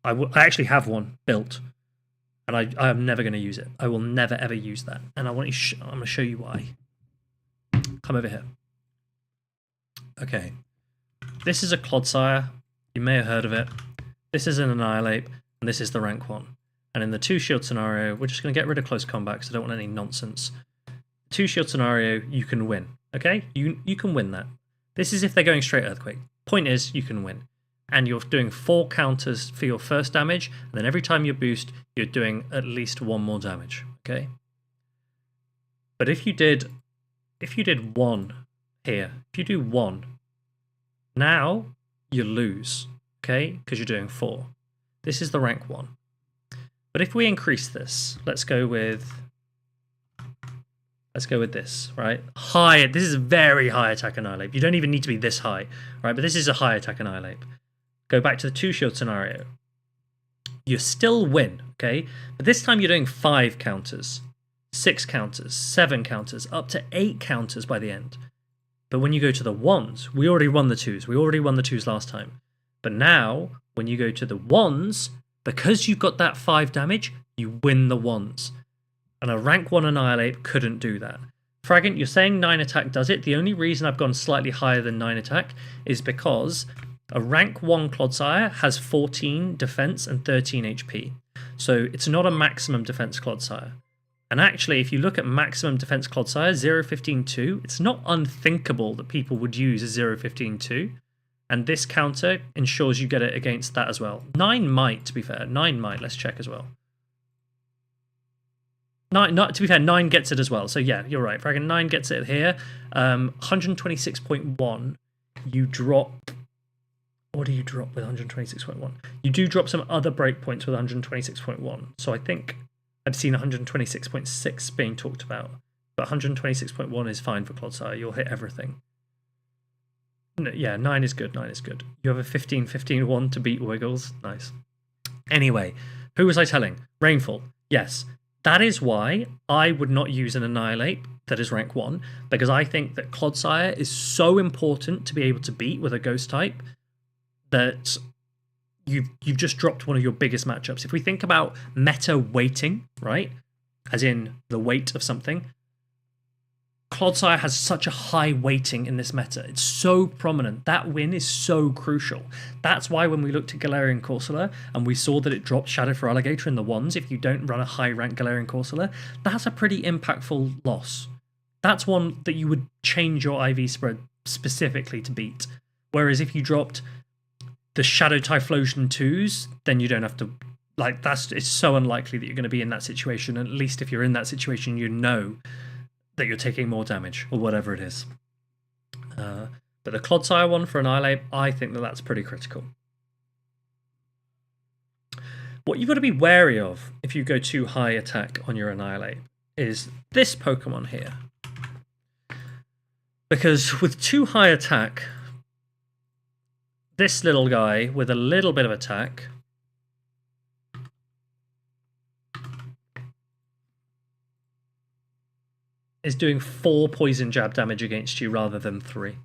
Speaker 1: actually have one built, and I am never going to use it. I will never ever use that, and I'm going to show you why. Come over here. Okay, this is a Clodsire. You may have heard of it. This is an Annihilate, and this is the rank 1. And in the 2-shield scenario, we're just going to get rid of close combat because I don't want any nonsense. 2-shield scenario, you can win. Okay? You can win that. This is if they're going straight Earthquake. Point is, you can win. And you're doing 4 counters for your first damage, and then every time you boost, you're doing at least 1 more damage. Okay? But if you did 1 here, if you do 1, now... you lose, okay? Because you're doing 4. This is the rank 1. But if we increase this, let's go with this, right? High. This is a very high attack Annihilate. You don't even need to be this high, right? But this is a high attack Annihilate. Go back to the 2-shield scenario. You still win, okay? But this time you're doing 5 counters, 6 counters, 7 counters, up to 8 counters by the end. But when you go to the 1s, we already won the 2s. We already won the 2s last time. But now When you go to the wands, because you've got that 5 damage, you win the wands. And a rank 1 Annihilate couldn't do that. Fragant, you're saying 9 attack does it. The only reason I've gone slightly higher than 9 attack is because a rank 1 Clodsire has 14 defense and 13 HP. So it's not a maximum defense Clodsire. And actually, if you look at maximum defense Clodsire, 0-15-2, it's not unthinkable that people would use a 0-15-2. And this counter ensures you get it against that as well. 9 might, to be fair. 9 might. Let's check as well. 9, to be fair, 9 gets it as well. So yeah, you're right. Fragant 9 gets it here. 126.1. You drop... What do you drop with 126.1? You do drop some other breakpoints with 126.1. So I think I've seen 126.6 being talked about. But 126.1 is fine for Clodsire. You'll hit everything. No, yeah, 9 is good. 9 is good. You have a 15-15-1 to beat Wiggles. Nice. Anyway, who was I telling? Rainfall. Yes. That is why I would not use an Annihilate that is rank 1, because I think that Clodsire is so important to be able to beat with a Ghost type that you've just dropped one of your biggest matchups. If we think about meta weighting, right, as in the weight of something, Clodsire has such a high weighting in this meta. It's so prominent. That win is so crucial. That's why when we looked at Galarian Corsola and we saw that it dropped Shadow for Alligator in the wands, if you don't run a high-rank Galarian Corsola, that's a pretty impactful loss. That's one that you would change your IV spread specifically to beat. Whereas if you dropped the Shadow Typhlosion 2s, then you don't have to... it's so unlikely that you're going to be in that situation. At least if you're in that situation, you know that you're taking more damage, or whatever it is. But the Clodsire one for Annihilate, I think that that's pretty critical. What you've got to be wary of if you go too high attack on your Annihilate is this Pokemon here. Because with too high attack, this little guy with a little bit of attack is doing 4 poison jab damage against you rather than 3.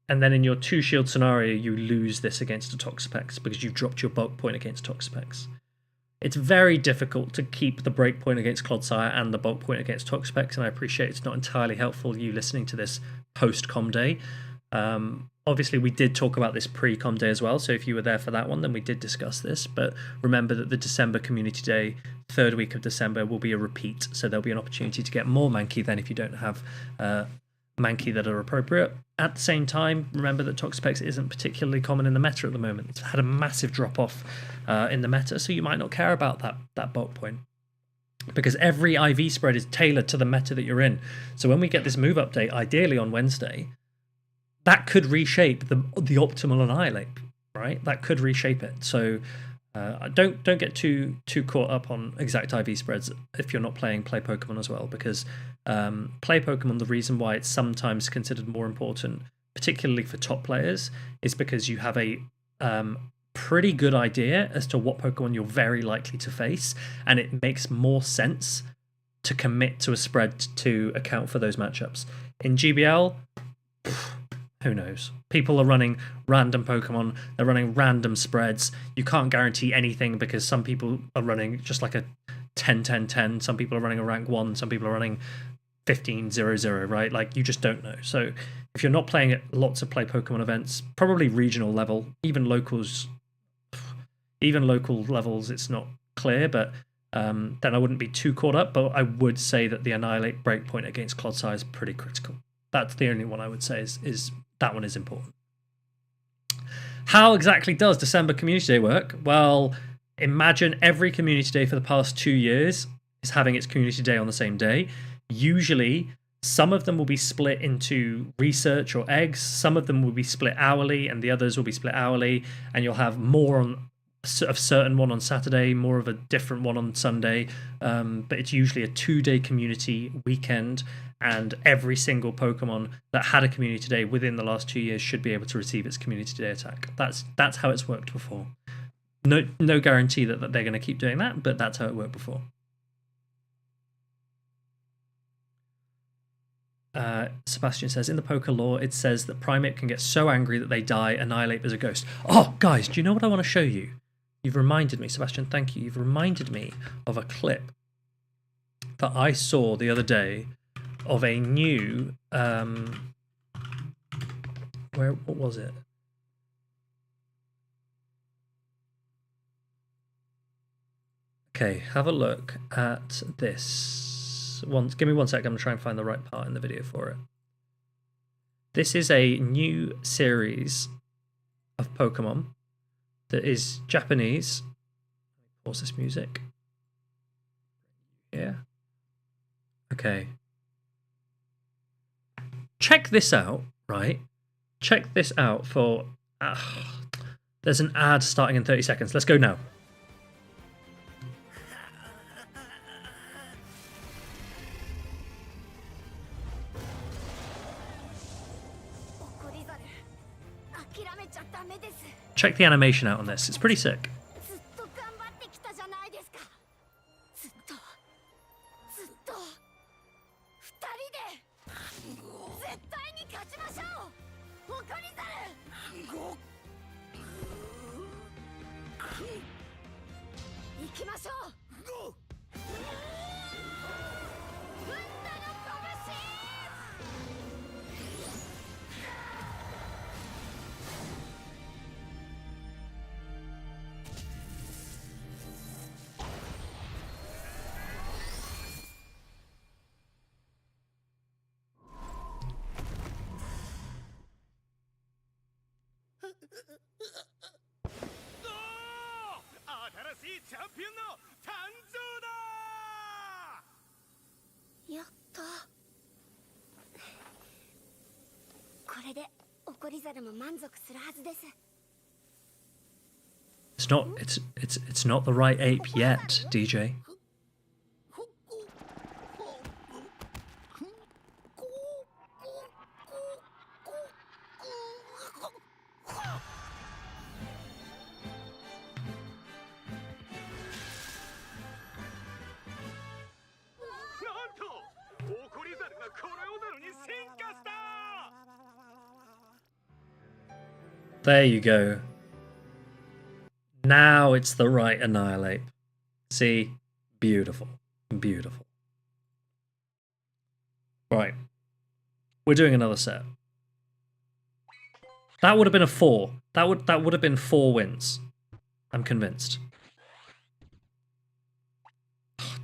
Speaker 1: And then in your 2 shield scenario, you lose this against a Toxapex because you've dropped your bulk point against Toxapex. It's very difficult to keep the break point against Clodsire and the bulk point against Toxapex, and I appreciate it's not entirely helpful you listening to this post-com day. Obviously, we did talk about this pre-com day as well, so if you were there for that one, then we did discuss this. But remember that the December Community Day, 3rd week of December, will be a repeat, so there'll be an opportunity to get more Mankey than if you don't have Mankey that are appropriate. At the same time, remember that Toxapex isn't particularly common in the meta at the moment. It's had a massive drop-off in the meta, so you might not care about that bulk point. Because every IV spread is tailored to the meta that you're in. So when we get this move update, ideally on Wednesday, that could reshape the optimal Annihilate, right? That could reshape it. So don't get too caught up on exact IV spreads if you're not playing play Pokemon as well, because play Pokemon, the reason why it's sometimes considered more important, particularly for top players, is because you have a pretty good idea as to what Pokemon you're very likely to face, and it makes more sense to commit to a spread to account for those matchups. In GBL, who knows? People are running random Pokemon, they're running random spreads. You can't guarantee anything because some people are running just like a 10-10-10, some people are running a rank 1, some people are running 15-0-0, right? Like, you just don't know. So if you're not playing at lots of play Pokemon events, probably regional level, even local levels, it's not clear, but then I wouldn't be too caught up, but I would say that the Annihilate breakpoint against Clodsire is pretty critical. That's the only one I would say is that one is important. How exactly does December Community Day work? Well, imagine every Community Day for the past 2 years is having its Community Day on the same day. Usually, some of them will be split into research or eggs. Some of them will be split hourly, and the others will be split hourly. And you'll have more of a certain one on Saturday, more of a different one on Sunday. But it's usually a 2-day community weekend, and every single Pokemon that had a Community Day within the last 2 years should be able to receive its Community Day attack. That's how it's worked before. No guarantee that they're going to keep doing that, but that's how it worked before. Sebastian says, in the poker lore, it says that Primate can get so angry that they die, annihilate as a ghost. Oh, guys, do you know what I want to show you? You've reminded me, Sebastian, thank you. You've reminded me of a clip that I saw the other day of a new... what was it? Okay, have a look at this. Give me 1 second. I'm going to try and find the right part in the video for it. This is a new series of Pokemon that is Japanese. Pause this music. Yeah. Okay. Check this out, right? Check this out for... there's an ad starting in 30 seconds. Let's go now. Check the animation out on this. It's pretty sick. It's not the right ape yet, DJ. There you go. Now it's the right Annihilate. See? Beautiful. Beautiful. Right. We're doing another set. That would have been a 4. That would have been 4 wins. I'm convinced.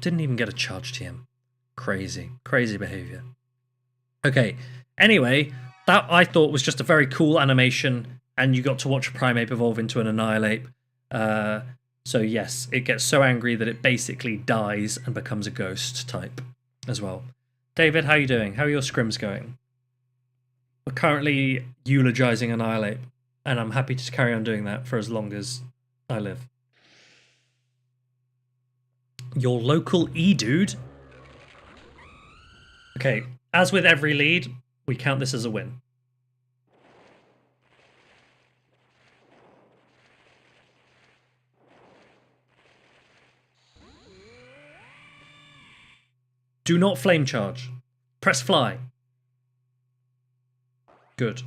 Speaker 1: Didn't even get a charge to him. Crazy. Crazy behavior. Okay. Anyway, that I thought was just a very cool animation, and you got to watch a Primeape evolve into an Annihilate. So yes, it gets so angry that it basically dies and becomes a ghost type as well. David, how are you doing? How are your scrims going? We're currently eulogizing Annihilate, and I'm happy to carry on doing that for as long as I live. Your local E-dude? Okay, as with every lead, we count this as a win. Do not flame charge. Press fly. Good.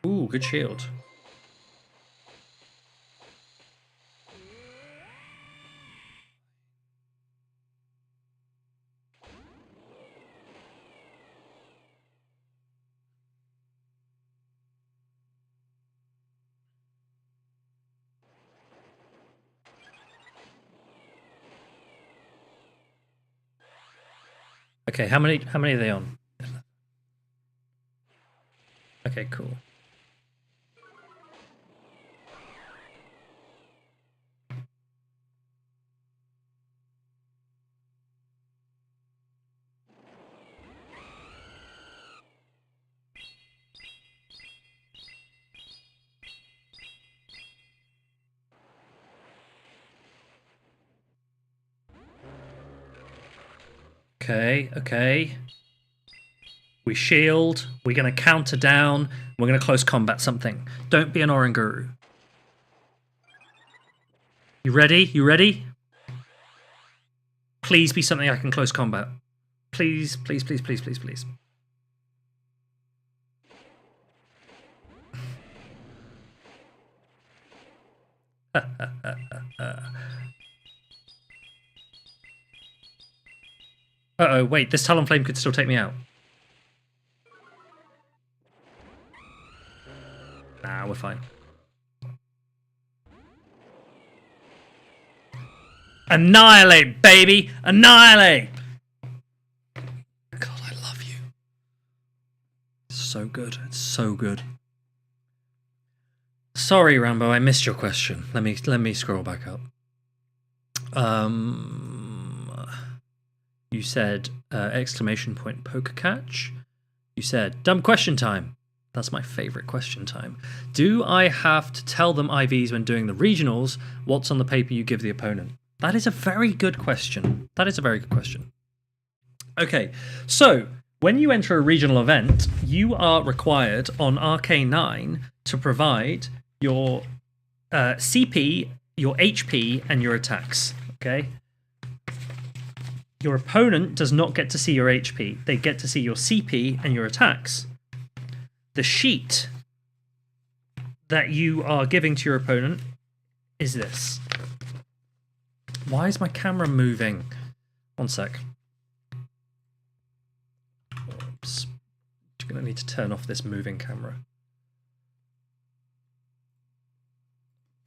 Speaker 1: Ooh, good shield. Okay, how many are they on? Okay, cool. Okay, okay. We shield. We're going to counter down. We're going to close combat something. Don't be an Oranguru. You ready? You ready? Please be something I can close combat. Please, please, please, please, please, please. Uh-oh, wait, this Talonflame could still take me out. Nah, we're fine. Annihilate, baby! Annihilate! God, I love you. It's so good. It's so good. Sorry, Rambo, I missed your question. Let me scroll back up. You said exclamation point poker catch. You said dumb question time. That's my favorite question time. Do I have to tell them IVs when doing the regionals? What's on the paper you give the opponent? That is a very good question. That is a very good question. Okay, so when you enter a regional event, you are required on RK9 to provide your CP, your HP, and your attacks. Okay? Your opponent does not get to see your HP. They get to see your CP and your attacks. The sheet that you are giving to your opponent is this. Why is my camera moving? One sec. Oops. You're going to need to turn off this moving camera.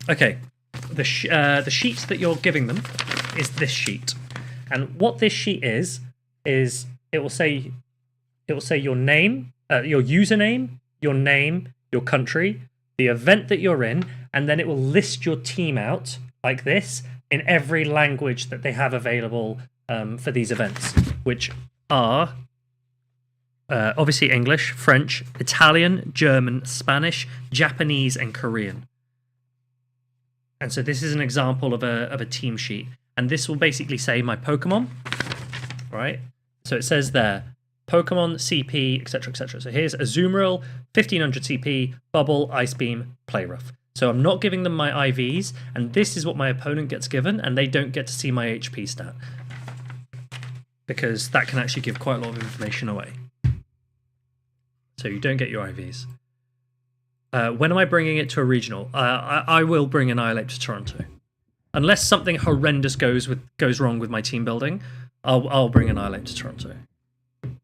Speaker 1: Okay. The sheet that you're giving them is this sheet. And what this sheet is it will say your name, your username, your name, your country, the event that you're in, and then it will list your team out like this in every language that they have available for these events, which are obviously English, French, Italian, German, Spanish, Japanese, and Korean. And so this is an example of a team sheet. And this will basically say my Pokemon, right? So it says there, Pokemon, CP, etc., etc. So here's Azumarill, 1500 CP, Bubble, Ice Beam, Play Rough. So I'm not giving them my IVs, and this is what my opponent gets given, and they don't get to see my HP stat. Because that can actually give quite a lot of information away. So you don't get your IVs. When am I bringing it to a regional? I will bring Annihilate to Toronto. Unless something horrendous goes wrong with my team building, I'll bring Annihilate to Toronto.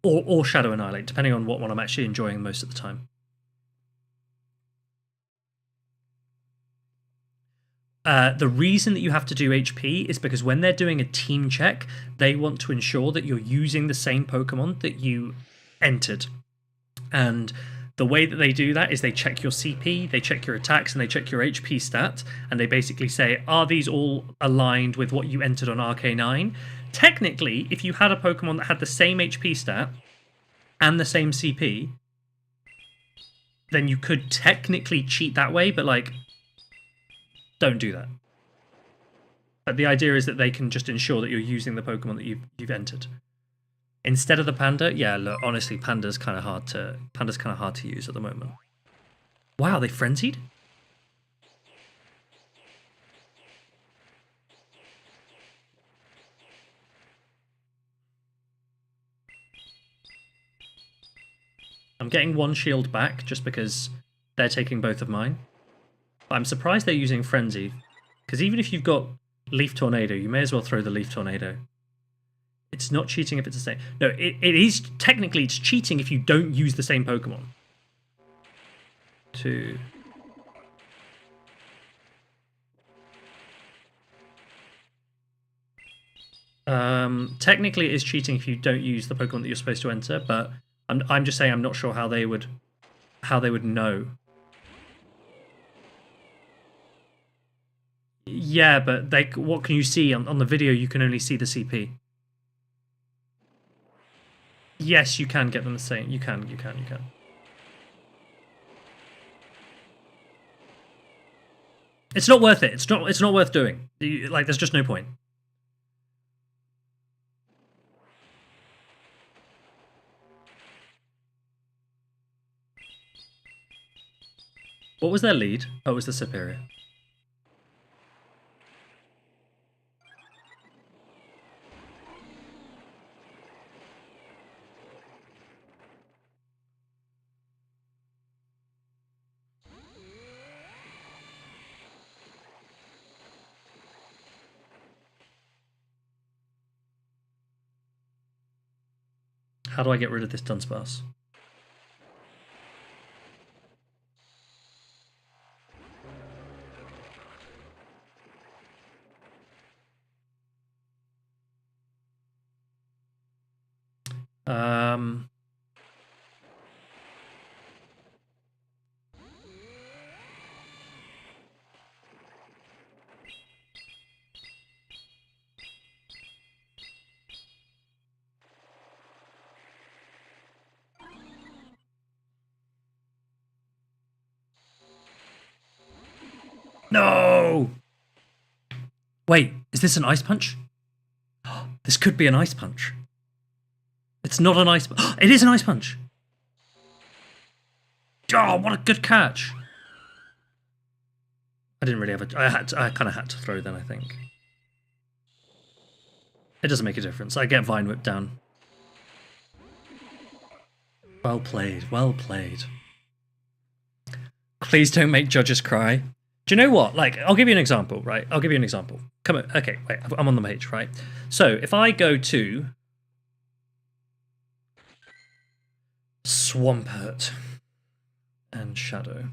Speaker 1: Or Shadow Annihilate, depending on what one I'm actually enjoying most of the time. The reason that you have to do HP is because when they're doing a team check, they want to ensure that you're using the same Pokemon that you entered. And the way that they do that is they check your CP, they check your attacks, and they check your HP stat, and they basically say, are these all aligned with what you entered on RK9? Technically, if you had a Pokemon that had the same HP stat and the same CP, then you could technically cheat that way, but like, don't do that. But the idea is that they can just ensure that you're using the Pokemon that you've entered. Instead of the Panda, yeah, look, honestly, Panda's kind of hard to use at the moment. Wow, they frenzied? I'm getting one shield back just because they're taking both of mine. But I'm surprised they're using Frenzy, because even if you've got Leaf Tornado, you may as well throw the Leaf Tornado. It's not cheating if it's the same. No, it is technically it's cheating if you don't use the same Pokemon. Technically it is cheating if you don't use the Pokemon that you're supposed to enter, but I'm just saying I'm not sure how they would know. Yeah, but what can you see on the video? You can only see the CP. Yes, you can get them the same. You can. It's not worth it. It's not worth doing. Like, there's just no point. What was their lead? Oh, it was the superior. How do I get rid of this Dunsparce? No! Wait, is this an Ice Punch? This could be an Ice Punch. It's not an Ice Punch. It is an Ice Punch! Oh, what a good catch! I didn't really have a... I kind of had to throw then, I think. It doesn't make a difference. I get Vine Whip down. Well played, well played. Please don't make judges cry. Do you know what? Like, I'll give you an example, right? I'll give you an example. Come on. Okay, wait. I'm on the page, right? So, if I go to Swampert and Shadow.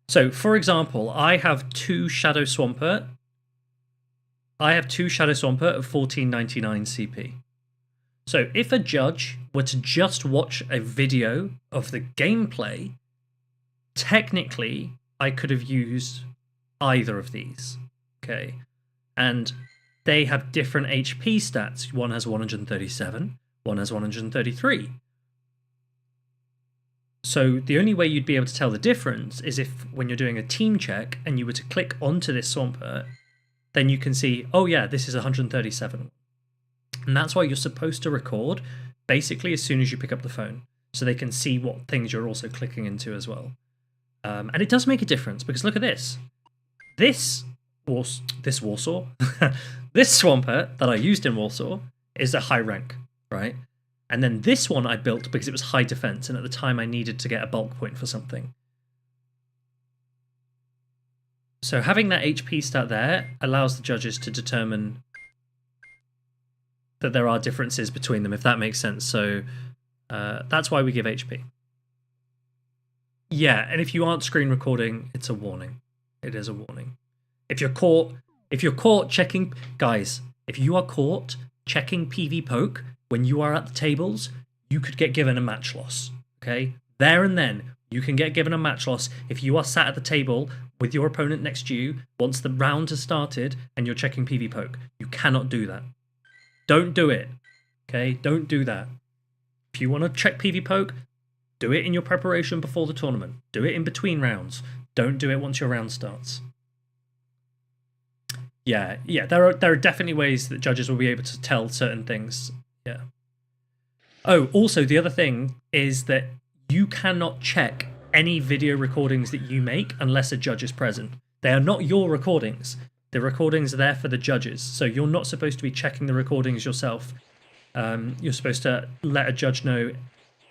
Speaker 1: So, for example, I have 2 Shadow Swampert. I have 2 Shadow Swampert of 1499 CP. So, if a judge were to just watch a video of the gameplay, technically, I could have used either of these, okay? And they have different HP stats. One has 137, one has 133. So the only way you'd be able to tell the difference is if when you're doing a team check and you were to click onto this Swampert, then you can see, oh yeah, this is 137. And that's why you're supposed to record basically as soon as you pick up the phone, so they can see what things you're also clicking into as well. And it does make a difference, because look at this. This Warsaw, this Swampert that I used in Warsaw is a high rank, right? And then this one I built because it was high defense, and at the time I needed to get a bulk point for something. So having that HP stat there allows the judges to determine that there are differences between them, if that makes sense. So that's why we give HP. Yeah, and if you aren't screen recording, it's a warning. It is a warning. If you're caught checking, guys, if you are caught checking PV poke when you are at the tables, you could get given a match loss. Okay, there and then you can get given a match loss if you are sat at the table with your opponent next to you once the round has started and you're checking PV poke. You cannot do that. Don't do it. Okay, don't do that. If you want to check PV poke, do it in your preparation before the tournament. Do it in between rounds. Don't do it once your round starts. Yeah, there are definitely ways that judges will be able to tell certain things. Yeah. Oh, also the other thing is that you cannot check any video recordings that you make unless a judge is present. They are not your recordings. The recordings are there for the judges. So you're not supposed to be checking the recordings yourself. You're supposed to let a judge know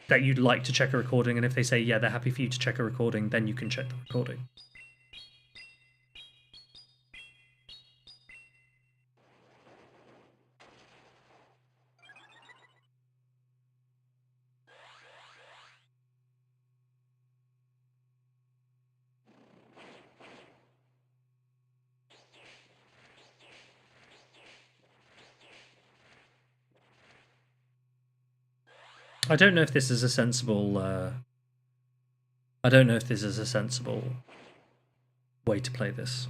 Speaker 1: that you'd like to check a recording, and if they say, yeah, they're happy for you to check a recording, then you can check the recording. I don't know if this is a sensible... I don't know if this is a sensible way to play this.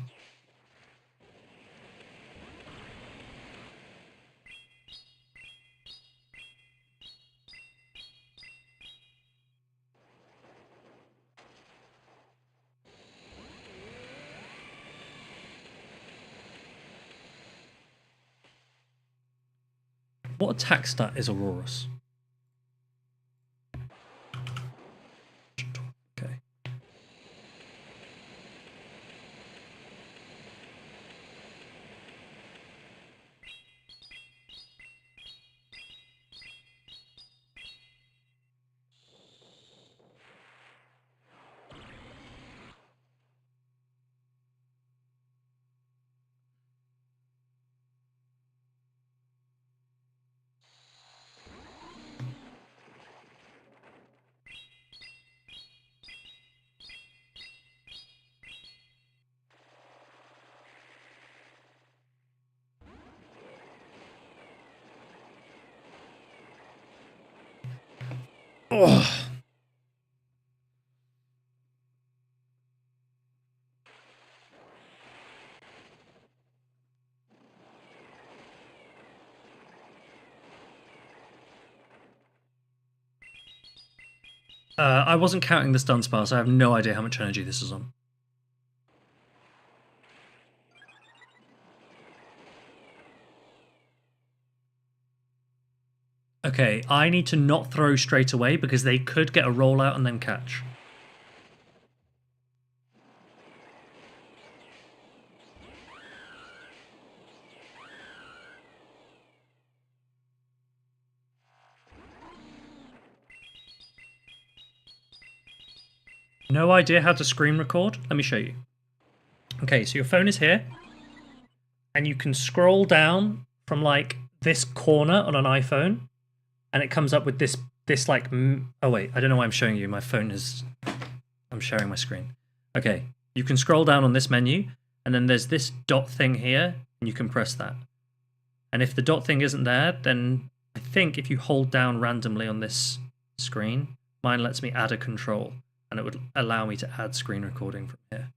Speaker 1: What attack stat is Aurorus? Okay. Oh. I wasn't counting the stun spell, so I have no idea how much energy this is on. Okay, I need to not throw straight away because they could get a rollout and then catch. No idea how to screen record? Let me show you. Okay, so your phone is here, and you can scroll down from like this corner on an iPhone, and it comes up with this like, oh wait, I don't know why I'm showing you. My phone is, I'm sharing my screen. Okay, you can scroll down on this menu, and then there's this dot thing here, and you can press that. And if the dot thing isn't there, then I think if you hold down randomly on this screen, mine lets me add a control, and it would allow me to add screen recording from here.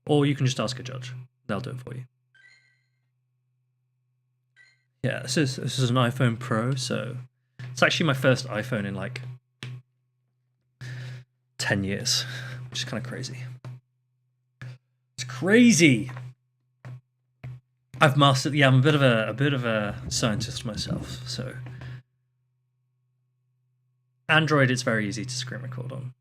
Speaker 1: Or you can just ask a judge. They'll do it for you. Yeah, this is an iPhone Pro, so it's actually my first iPhone in like 10 years, which is kind of crazy. It's crazy. I've mastered. Yeah, I'm a bit of a scientist myself. So Android, it's very easy to screen record on.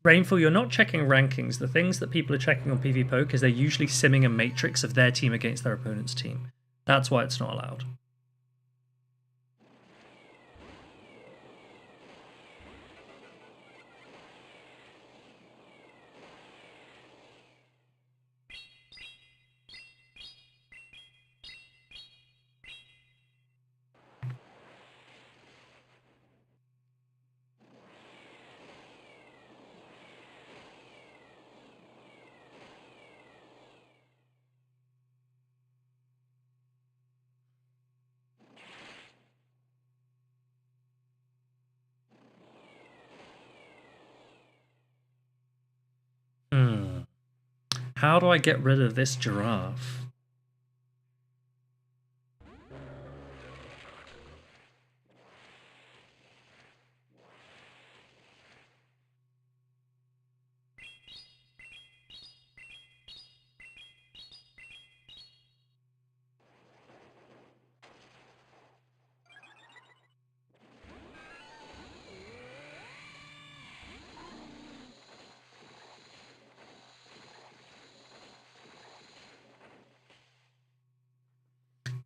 Speaker 1: Rainfall, you're not checking rankings. The things that people are checking on PvPoke is they're usually simming a matrix of their team against their opponent's team. That's why it's not allowed. How do I get rid of this giraffe?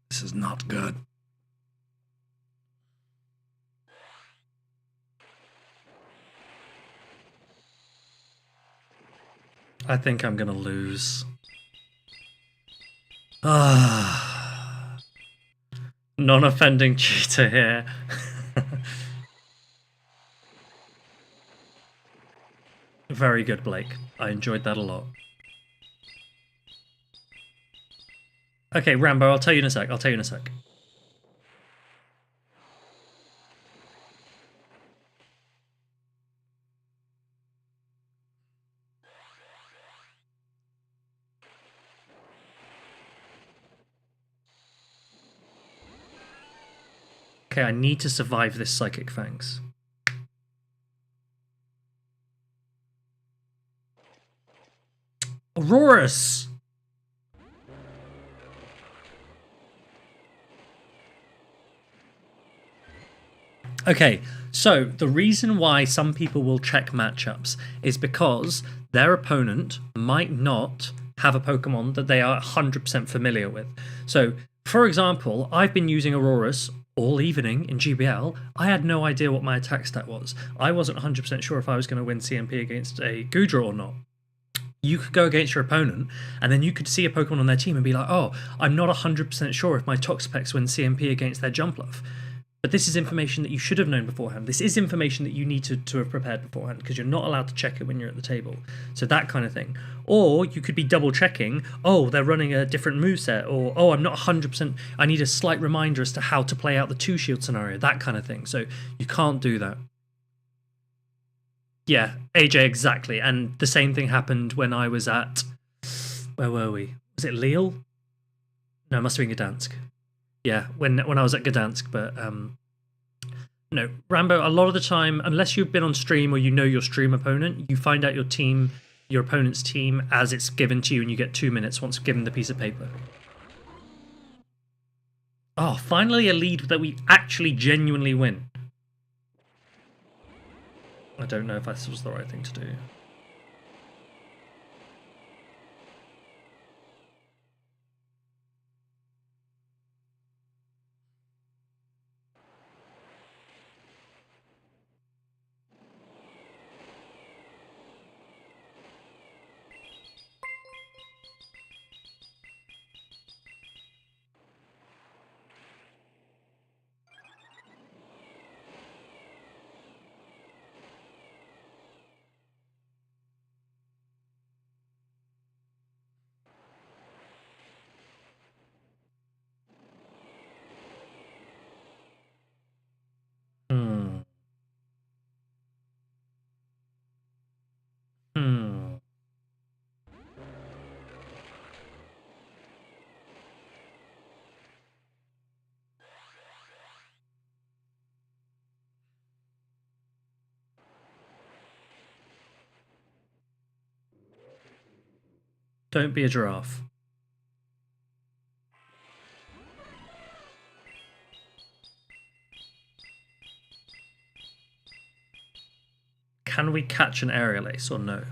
Speaker 1: This is not good. I think I'm gonna lose. Non-offending cheater here. Very good, Blake. I enjoyed that a lot. Okay, Rambo, I'll tell you in a sec. I'll tell you in a sec. Okay, I need to survive this Psychic Fangs. Aurorus! Okay, so the reason why some people will check matchups is because their opponent might not have a Pokemon that they are 100% familiar with. So, for example, I've been using Aurorus all evening in GBL. I had no idea what my attack stat was. I wasn't 100% sure if I was going to win CMP against a Goodra or not. You could go against your opponent, and then you could see a Pokemon on their team and be like, oh, I'm not 100% sure if my Toxapex wins CMP against their Jumpluff. But this is information that you should have known beforehand. This is information that you need to have prepared beforehand, because you're not allowed to check it when you're at the table. So that kind of thing. Or you could be double checking, oh, they're running a different moveset, or oh, I'm not 100%, I need a slight reminder as to how to play out the 2-shield scenario, that kind of thing. So you can't do that. Yeah, AJ, exactly. And the same thing happened when I was at, where were we? Was it Lille? No, it must have been Gdansk. Yeah, when I was at Gdansk, but no, Rambo, a lot of the time, unless you've been on stream or you know your stream opponent, you find out your opponent's team as it's given to you, and you get 2 minutes once given the piece of paper. Oh, finally a lead that we actually genuinely win. I don't know if this was the right thing to do. Don't be a giraffe. Can we catch an aerial ace or no?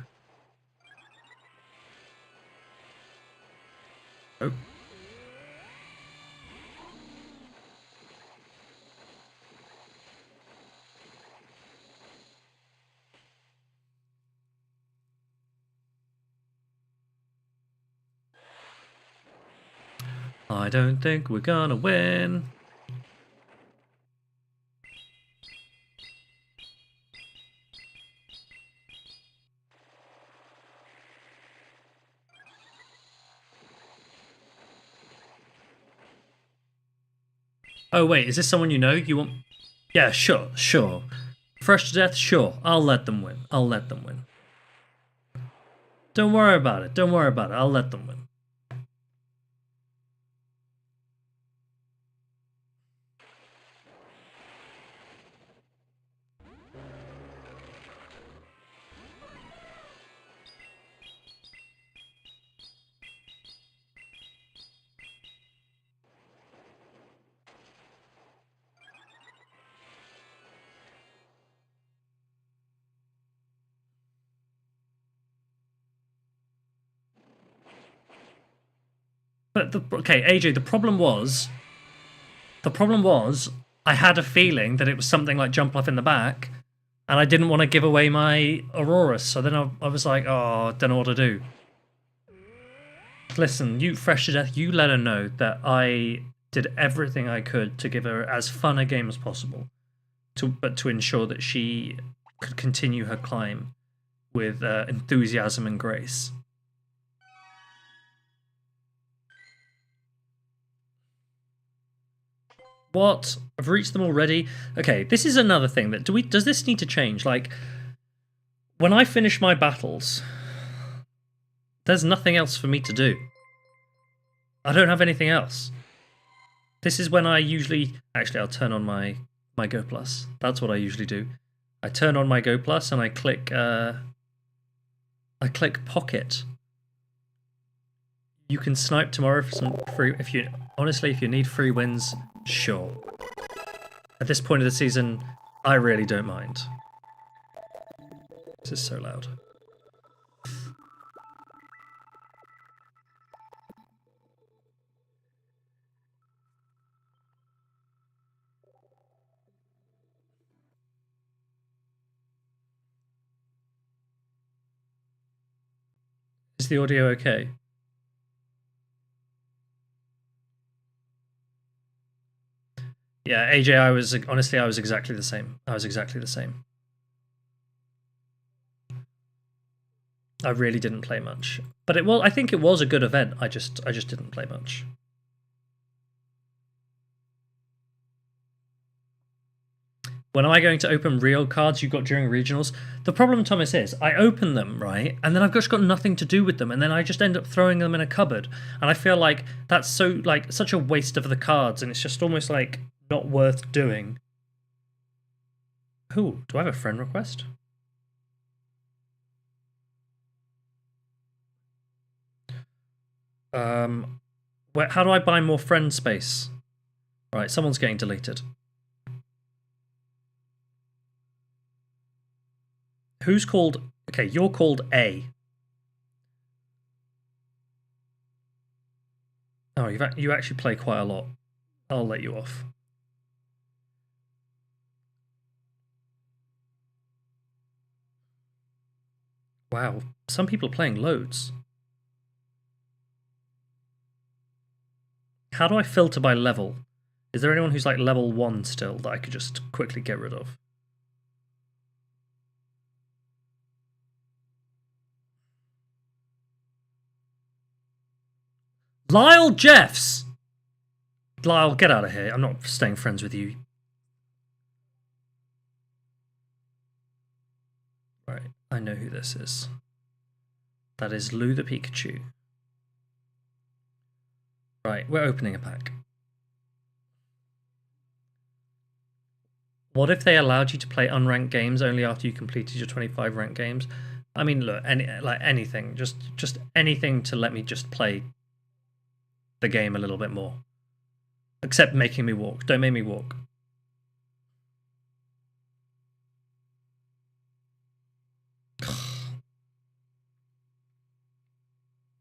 Speaker 1: Oh. I don't think we're gonna win. Oh wait, is this someone you know? You want? Yeah, sure. Fresh to death, sure. I'll let them win. Don't worry about it. I'll let them win. But okay, AJ, the problem was I had a feeling that it was something like jump off in the back, and I didn't want to give away my Aurorus, so then I was like, oh, don't know what to do. Listen, you Fresh to Death, you let her know that I did everything I could to give her as fun a game as possible, but to ensure that she could continue her climb with enthusiasm and grace. What? I've reached them already? Okay, this is another thing that does this need to change? Like, when I finish my battles, there's nothing else for me to do. I don't have anything else. This is when I usually I'll turn on my Go Plus. That's what I usually do. I turn on my Go Plus and I click Pocket. You can snipe tomorrow for some free if you need free wins. Sure. At this point of the season, I really don't mind. This is so loud. Is the audio okay? Yeah, AJ, I was honestly, I was exactly the same. I was exactly the same. I really didn't play much, but I think it was a good event. I just didn't play much. When am I going to open real cards you got during regionals? The problem, Thomas, is I open them, right, and then I've just got nothing to do with them, and then I just end up throwing them in a cupboard, and I feel like that's so such a waste of the cards, and it's just almost like not worth doing. Ooh, do I have a friend request? How do I buy more friend space? Right, someone's getting deleted. Who's called... Okay, you're called A. Oh, you actually play quite a lot. I'll let you off. Wow, some people are playing loads. How do I filter by level? Is there anyone who's like level 1 still that I could just quickly get rid of? Lyle Jeffs! Lyle, get out of here. I'm not staying friends with you. Right, I know who this is. That is Lou the Pikachu. Right, we're opening a pack. What if they allowed you to play unranked games only after you completed your 25 ranked games? I mean, look, anything, just anything to let me just play the game a little bit more. Except making me walk. Don't make me walk.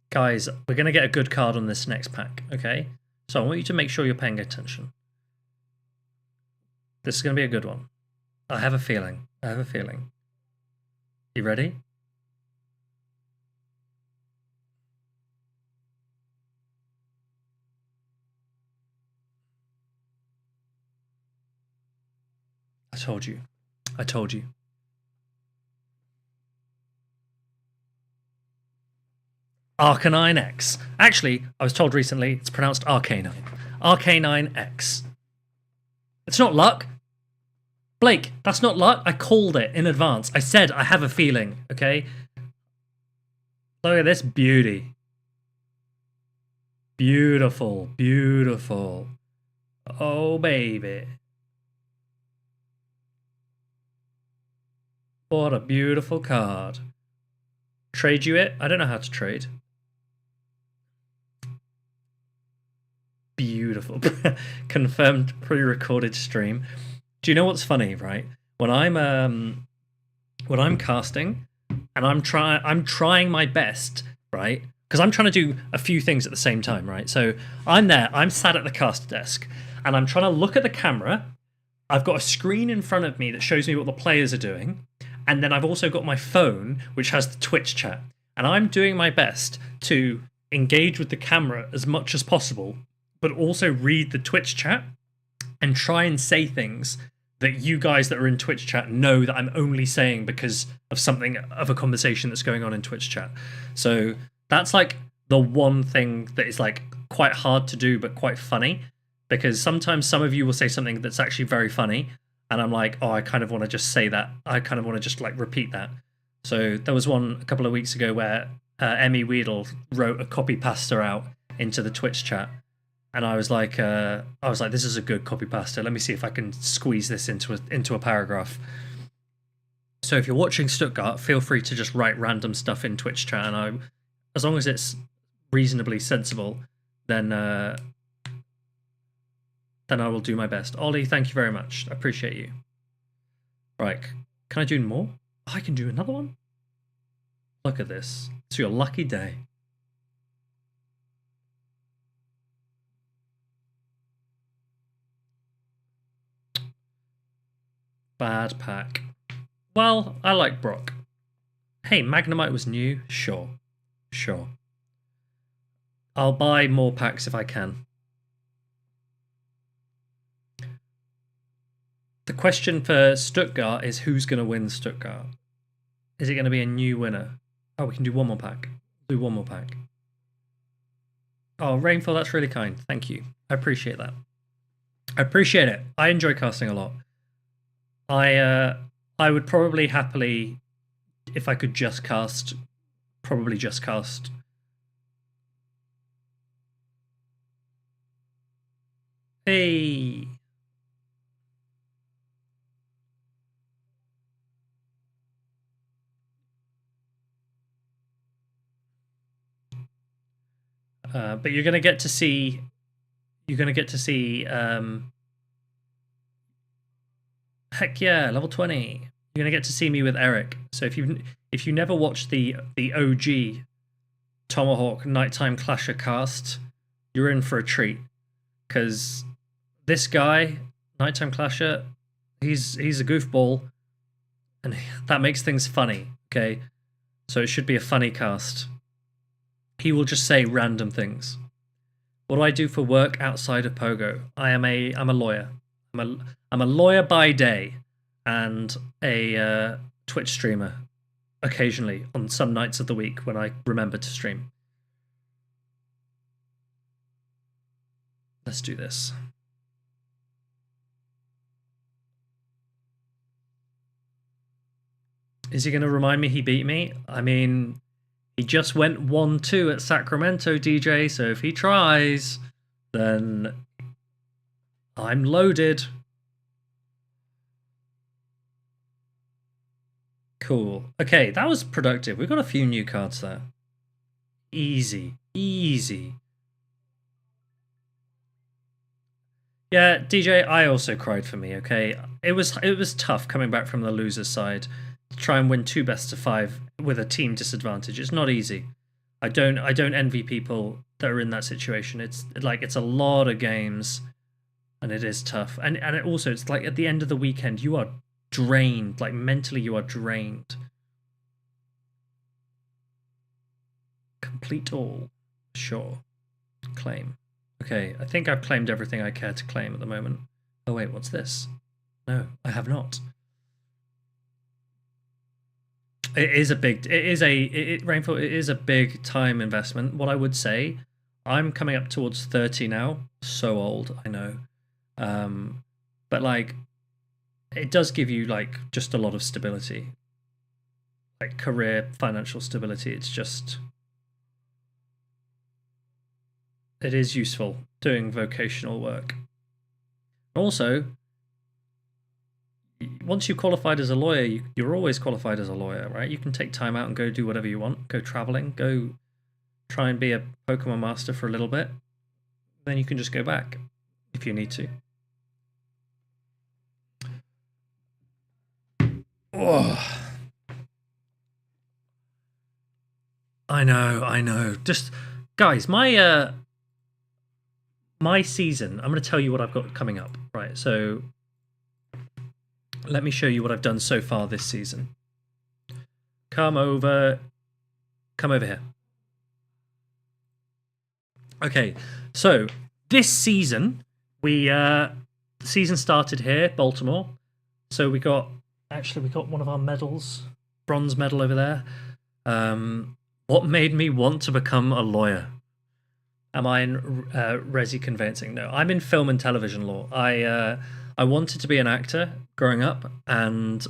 Speaker 1: Guys, we're going to get a good card on this next pack, okay? So I want you to make sure you're paying attention. This is going to be a good one. I have a feeling. I have a feeling. You ready? I told you. I told you. Arcanine X. Actually, I was told recently it's pronounced Arcanine. Arcanine X. It's not luck. Blake, that's not luck. I called it in advance. I said I have a feeling, okay? Look at this beauty. Beautiful, beautiful. Oh, baby. What a beautiful card. Trade you it? I don't know how to trade. Beautiful. Confirmed pre-recorded stream. Do you know what's funny, right? When I'm casting and I'm trying my best, right? Because I'm trying to do a few things at the same time, right? So I'm sat at the caster desk and I'm trying to look at the camera. I've got a screen in front of me that shows me what the players are doing. And then I've also got my phone, which has the Twitch chat. And I'm doing my best to engage with the camera as much as possible, but also read the Twitch chat and try and say things that you guys that are in Twitch chat know that I'm only saying because of something of a conversation that's going on in Twitch chat. So that's like the one thing that is like quite hard to do, but quite funny, because sometimes some of you will say something that's actually very funny. And I'm like, oh, I kind of want to just say that. I kind of want to just like repeat that. So there was one a couple of weeks ago where Emmy Weedle wrote a copy pasta out into the Twitch chat. And I was like, this is a good copy pasta. Let me see if I can squeeze this into a paragraph. So if you're watching Stuttgart, feel free to just write random stuff in Twitch chat, and as long as it's reasonably sensible, then I will do my best. Ollie, thank you very much. I appreciate you. Right, can I do more? Oh, I can do another one? Look at this. It's your lucky day. Bad pack. Well, I like Brock. Hey, Magnemite was new? Sure. Sure. I'll buy more packs if I can. The question for Stuttgart is who's going to win Stuttgart? Is it going to be a new winner? Oh, we can do one more pack. Do one more pack. Oh, Rainfall, that's really kind. Thank you. I appreciate that. I appreciate it. I enjoy casting a lot. I would probably happily, if I could just cast, probably just cast. Hey. But you're gonna get to see. You're gonna get to see. Heck yeah, level 20. You're gonna get to see me with Eric. So if you never watched the OG Tomahawk Nighttime Clasher cast, you're in for a treat. Because this guy, Nighttime Clasher, he's a goofball, and that makes things funny. Okay, so it should be a funny cast. He will just say random things. What do I do for work outside of Pogo? I'm a lawyer. I'm a lawyer by day, and a Twitch streamer occasionally on some nights of the week when I remember to stream. Let's do this. Is he going to remind me he beat me? I mean, he just went 1-2 at Sacramento, DJ, so if he tries, then I'm loaded. Cool. Okay, that was productive. We got a few new cards there. Easy. Easy. Yeah, DJ, I also cried for me, okay? It was tough coming back from the loser's side to try and win 2 best of 5 with a team disadvantage. It's not easy. I don't envy people that are in that situation. It's a lot of games, and it is tough. And it's like at the end of the weekend you are drained, like mentally you are drained. Complete all. Sure. Claim. Okay, I think I've claimed everything I care to claim at the moment. Oh wait, what's this? No, I have not. It is a big. Rainfall. It is a big time investment. What I would say, I'm coming up towards 30 now. So old, I know. But like, it does give you like just a lot of stability, like career, financial stability. It's just. It is useful doing vocational work. Also, once you're qualified as a lawyer, you're always qualified as a lawyer, right? You can take time out and go do whatever you want. Go traveling, go try and be a Pokemon master for a little bit. Then you can just go back if you need to. Oh. I know. Just, guys, my season, I'm going to tell you what I've got coming up, right? So let me show you what I've done so far this season. Come over here. Okay, so this season, the season started here, Baltimore. So we got one of our medals, bronze medal over there. What made me want to become a lawyer? Am I in resi conveyancing? No, I'm in film and television law. I wanted to be an actor growing up, and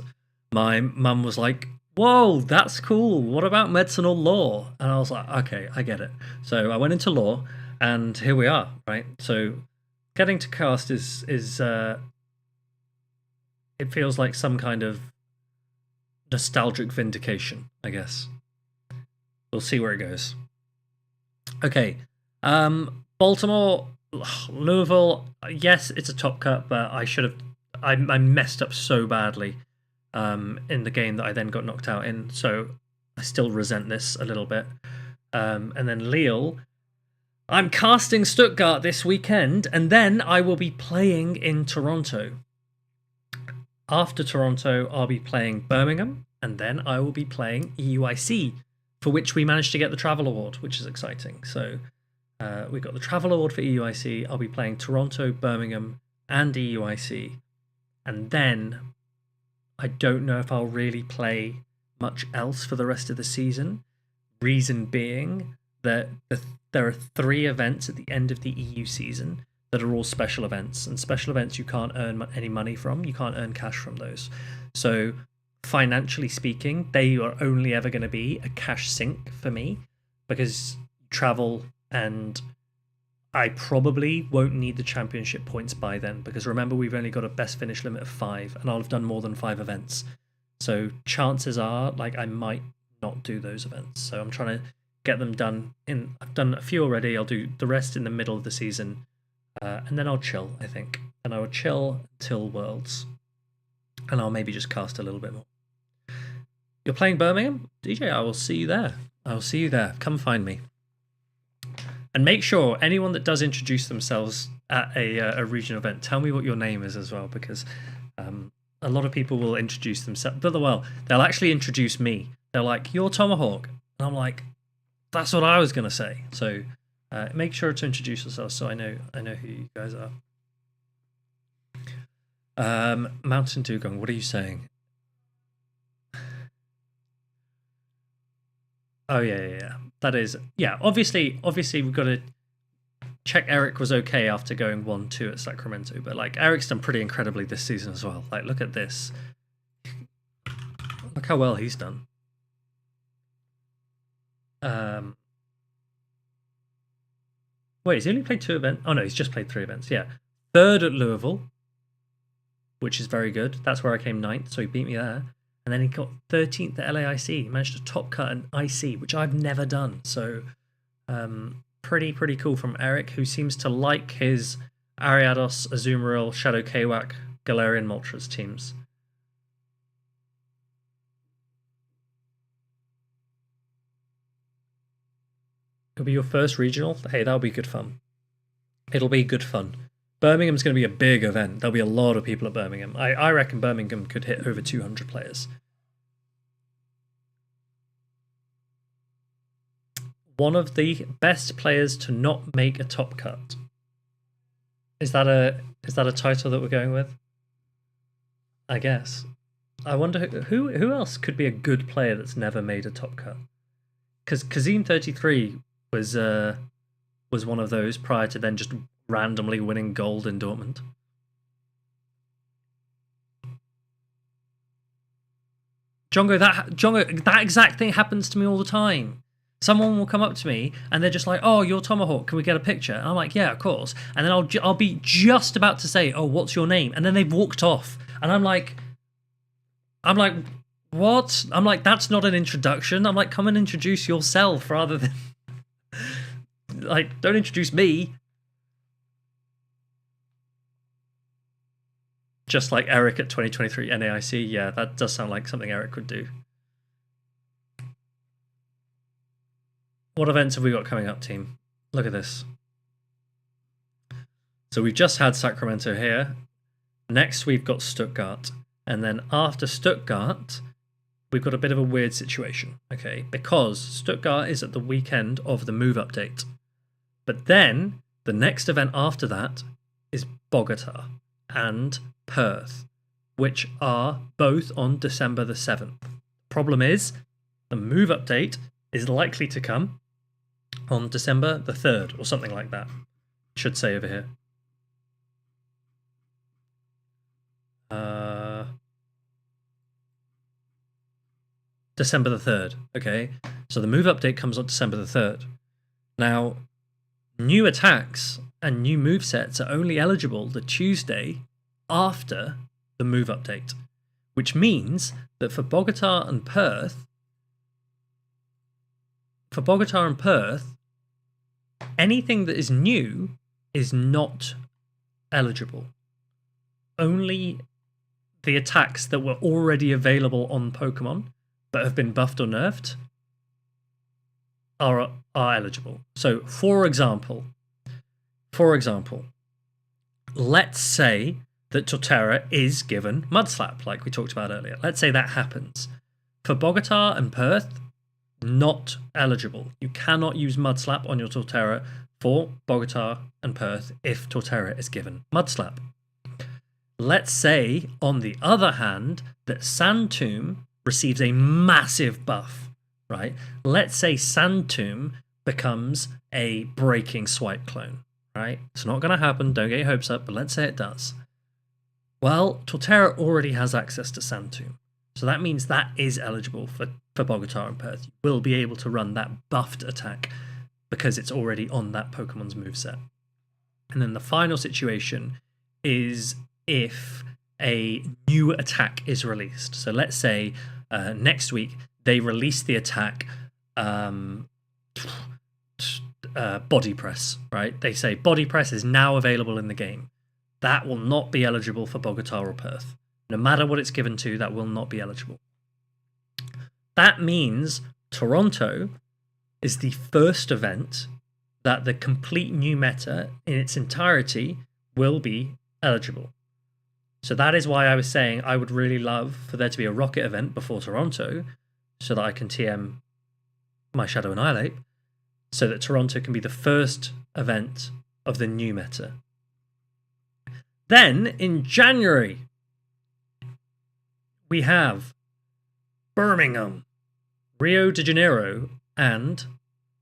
Speaker 1: my mum was like, "Whoa, that's cool. What about medicinal law?" And I was like, "Okay, I get it." So I went into law, and here we are, right? So getting to cast is it feels like some kind of nostalgic vindication, I guess. We'll see where it goes. Okay. Baltimore, Louisville, yes, it's a top cut, but I messed up so badly in the game that I then got knocked out in, so I still resent this a little bit. And then Lille, I'm casting Stuttgart this weekend, and then I will be playing in Toronto. After Toronto, I'll be playing Birmingham, and then I will be playing EUIC, for which we managed to get the travel award, which is exciting. So we got the travel award for EUIC. I'll be playing Toronto, Birmingham, and EUIC And then I don't know if I'll really play much else for the rest of the season. Reason being that there are 3 events at the end of the EU season that are all special events, and special events you can't earn any money from. You can't earn cash from those. So financially speaking, they are only ever going to be a cash sink for me, because travel, and I probably won't need the championship points by then, because remember, we've only got a best finish limit of 5, and I'll have done more than 5 events. So chances are, like, I might not do those events. So I'm trying to get them done. I've done a few already. I'll do the rest in the middle of the season, and then I'll chill, I think. And I will chill till Worlds, and I'll maybe just cast a little bit more. You're playing Birmingham? DJ, I will see you there. I will see you there. Come find me. And make sure anyone that does introduce themselves at a regional event, tell me what your name is as well, because a lot of people will introduce themselves. But they'll actually introduce me. They're like, "You're Tomahawk," and I'm like, "That's what I was gonna say." So make sure to introduce yourself so I know who you guys are. Mountain Dugong, what are you saying? Oh yeah. That is, yeah. Obviously, we've got to check Eric was okay after going 1-2 at Sacramento, but like Eric's done pretty incredibly this season as well. Like, look at this. Look how well he's done. Wait, has he only played 2 events? Oh no, he's just played 3 events. Yeah, 3rd at Louisville, which is very good. That's where I came 9th, so he beat me there. And then he got 13th at LAIC. He managed to top cut an IC, which I've never done. So pretty cool from Eric, who seems to like his Ariados, Azumarill, Shadow Kawak, Galarian Moltres teams. It'll be your first regional? Hey, that'll be good fun. It'll be good fun. Birmingham's going to be a big event. There'll be a lot of people at Birmingham. I reckon Birmingham could hit over 200 players. One of the best players to not make a top cut. Is that a title that we're going with? I guess. I wonder who else could be a good player that's never made a top cut. Because Kazim33 was one of those prior to then just randomly winning gold in Dortmund. Jongo, that exact thing happens to me all the time. Someone will come up to me and they're just like, "Oh, you're Tomahawk. Can we get a picture?" And I'm like, "Yeah, of course." And then I'll be just about to say, "Oh, what's your name?" And then they've walked off, and I'm like, "What?" I'm like, "That's not an introduction." I'm like, "Come and introduce yourself rather than like, don't introduce me." Just like Eric at 2023 NAIC. Yeah, that does sound like something Eric would do. What events have we got coming up, team? Look at this. So we've just had Sacramento here. Next, we've got Stuttgart. And then after Stuttgart, we've got a bit of a weird situation, okay? Because Stuttgart is at the weekend of the move update. But then, the next event after that is Bogota and Perth, which are both on December the 7th. Problem is, the move update is likely to come on December the 3rd, or something like that. It should say over here. December the 3rd, okay? So the move update comes on December the 3rd. Now, new attacks and new movesets are only eligible the Tuesday after the move update, which means that for Bogota and Perth, anything that is new is not eligible. Only the attacks that were already available on Pokemon but have been buffed or nerfed are eligible. So, for example, let's say that Torterra is given Mudslap, like we talked about earlier. Let's say that happens. For Bogota and Perth, not eligible. You cannot use Mudslap on your Torterra for Bogota and Perth if Torterra is given Mudslap. Let's say, on the other hand, that Sand Tomb receives a massive buff, right? Let's say Sand Tomb becomes a breaking swipe clone, right? It's not going to happen, don't get your hopes up, but let's say it does. Well, Torterra already has access to Sand Tomb, so that means that is eligible for Bogatar and Perth. You will be able to run that buffed attack because it's already on that Pokemon's moveset. And then the final situation is if a new attack is released. So let's say next week they release the attack Body Press, right? They say Body Press is now available in the game. That will not be eligible for Bogatar or Perth. No matter what it's given to, that will not be eligible. That means Toronto is the first event that the complete new meta in its entirety will be eligible. So that is why I was saying I would really love for there to be a Rocket event before Toronto so that I can TM my Shadow Annihilate, so that Toronto can be the first event of the new meta. Then, in January, we have Birmingham, Rio de Janeiro, and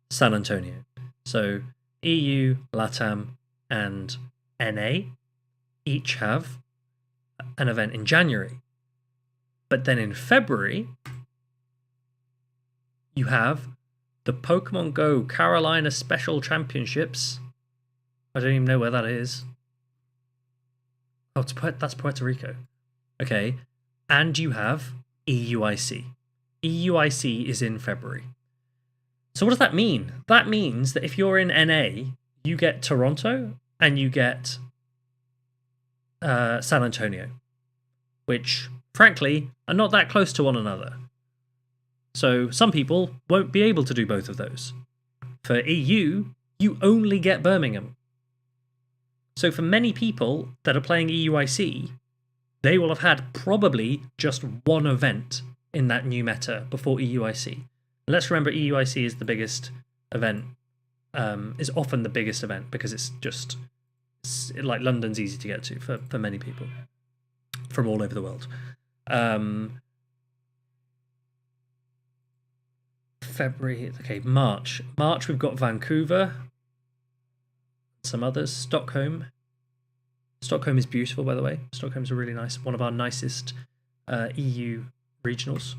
Speaker 1: San Antonio. So EU, LATAM, and NA each have an event in January. But then in February, you have the Pokemon Go Carolina Special Championships. I don't even know where that is. Oh, that's Puerto Rico. Okay. And you have EUIC. EUIC is in February. So what does that mean? That means that if you're in NA, you get Toronto and you get San Antonio, which, frankly, are not that close to one another. So some people won't be able to do both of those. For EU, you only get Birmingham. So for many people that are playing EUIC, they will have had probably just one event in that new meta before EUIC. And let's remember EUIC is the biggest event, is often the biggest event because it's like London's easy to get to for many people from all over the world. February, okay, March. March, we've got Vancouver, some others, Stockholm. Stockholm is beautiful, by the way. Stockholm's a really nice, one of our nicest EU regionals.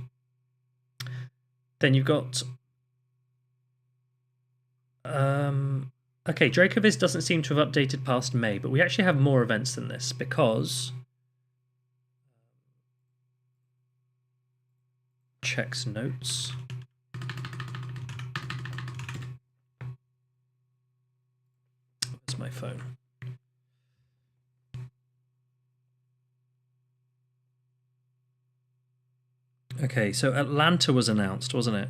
Speaker 1: Then you've got okay, Dracoviz doesn't seem to have updated past May, but we actually have more events than this because checks notes. Where's my phone? Okay, so Atlanta was announced, wasn't it?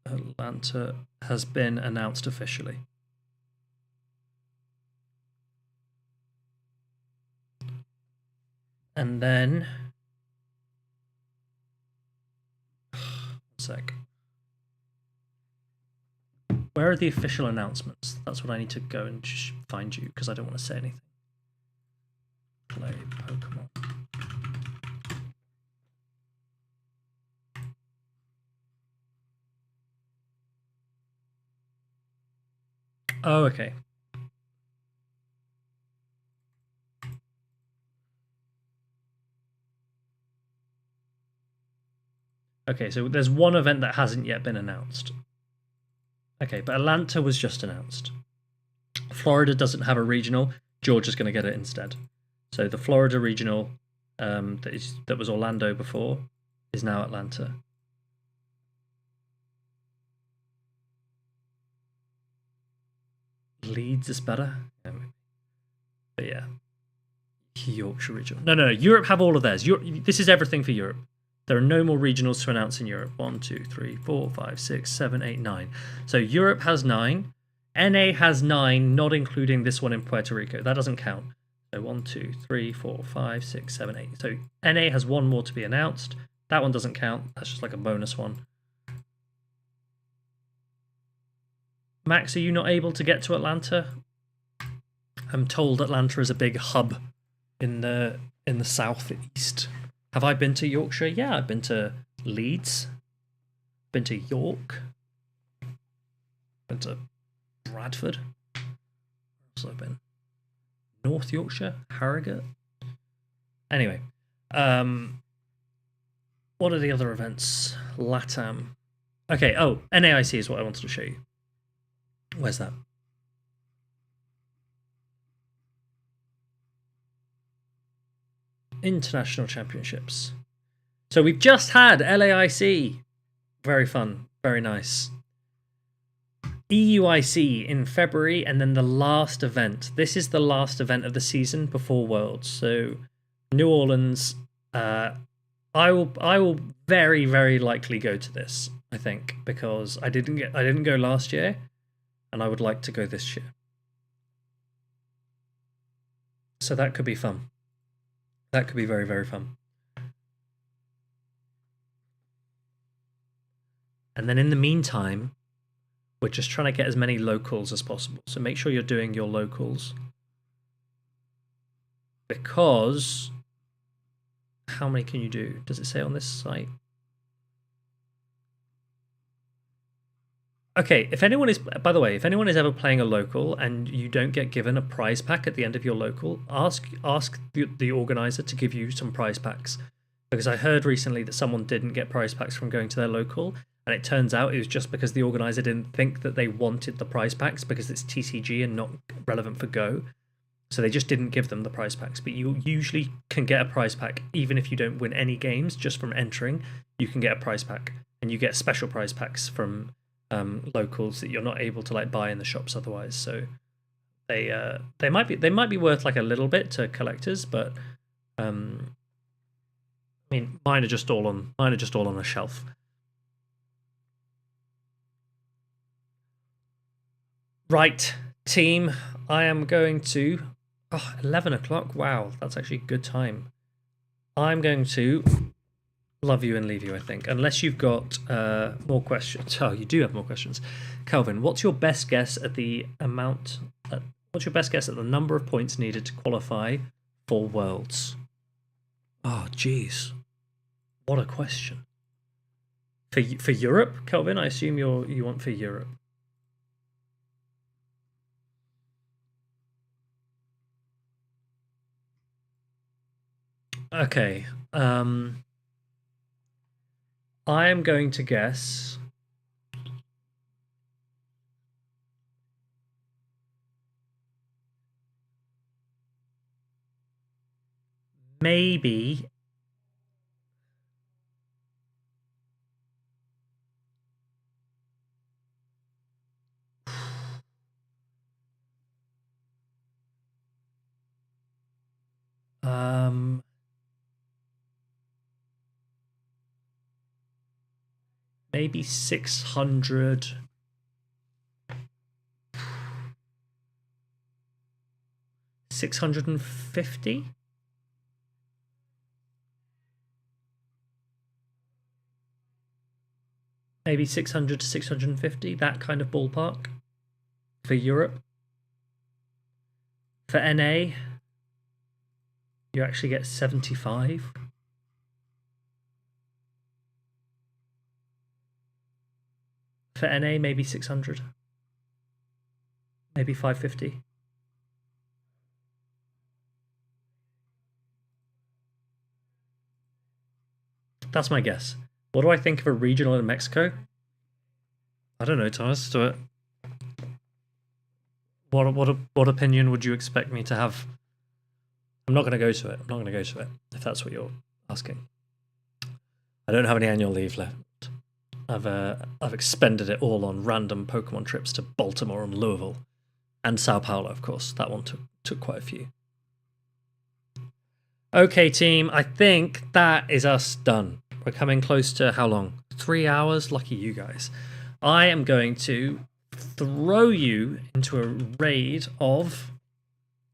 Speaker 1: Atlanta has been announced officially. And then... one sec. Where are the official announcements? That's what I need to go and find you, because I don't want to say anything. Play Pokemon. Oh, okay. Okay, so there's one event that hasn't yet been announced. Okay, but Atlanta was just announced. Florida doesn't have a regional. Georgia's going to get it instead. So the Florida regional that was Orlando before is now Atlanta. Leeds is better. But yeah. Yorkshire regional. No. Europe have all of theirs. This is everything for Europe. There are no more regionals to announce in Europe. 1, 2, 3, 4, 5, 6, 7, 8, 9. So Europe has 9. NA has 9, not including this one in Puerto Rico. That doesn't count. So 1, 2, 3, 4, 5, 6, 7, 8. So NA has one more to be announced. That one doesn't count. That's just like a bonus one. Max, are you not able to get to Atlanta? I'm told Atlanta is a big hub in the southeast. Have I been to Yorkshire? Yeah, I've been to Leeds, been to York, been to Bradford. Also been North Yorkshire, Harrogate. Anyway, what are the other events? LATAM. Okay, oh, NAIC is what I wanted to show you. Where's that? International Championships. So we've just had LAIC. Very fun, very nice. EUIC in February, and then the last event. This is the last event of the season before Worlds. So New Orleans. I will very, very likely go to this, I think, because I didn't go last year, and I would like to go this year. So that could be fun. That could be very, very fun. And then in the meantime, we're just trying to get as many locals as possible. So make sure you're doing your locals. Because how many can you do? Does it say on this site? Okay, if anyone is, by the way, if anyone is ever playing a local and you don't get given a prize pack at the end of your local, ask the organizer to give you some prize packs. Because I heard recently that someone didn't get prize packs from going to their local, and it turns out it was just because the organizer didn't think that they wanted the prize packs because it's TCG and not relevant for Go. So they just didn't give them the prize packs. But you usually can get a prize pack even if you don't win any games. Just from entering, you can get a prize pack, and you get special prize packs from locals that you're not able to like buy in the shops otherwise. So they might be worth like a little bit to collectors, but I mean mine are just all on a shelf. Right, team, I am going to 11 o'clock. Wow, that's actually a good time. I'm going to love you and leave you, I think, unless you've got more questions. Oh, you do have more questions. Calvin, what's your best guess at the amount? What's your best guess at the number of points needed to qualify for Worlds? Oh, jeez, what a question. For Europe, Calvin, I assume you want for Europe. Okay. I am going to guess maybe maybe 600. 650. Maybe 600 to 650, that kind of ballpark for Europe. For NA, you actually get 75. For NA, maybe 600. Maybe 550. That's my guess. What do I think of a regional in Mexico? I don't know, Thomas. Do it. What opinion would you expect me to have? I'm not going to go to it. I'm not going to go to it, if that's what you're asking. I don't have any annual leave left. I've expended it all on random Pokemon trips to Baltimore and Louisville. And Sao Paulo, of course. That one took quite a few. Okay, team. I think that is us done. We're coming close to how long? 3 hours? Lucky you guys. I am going to throw you into a raid of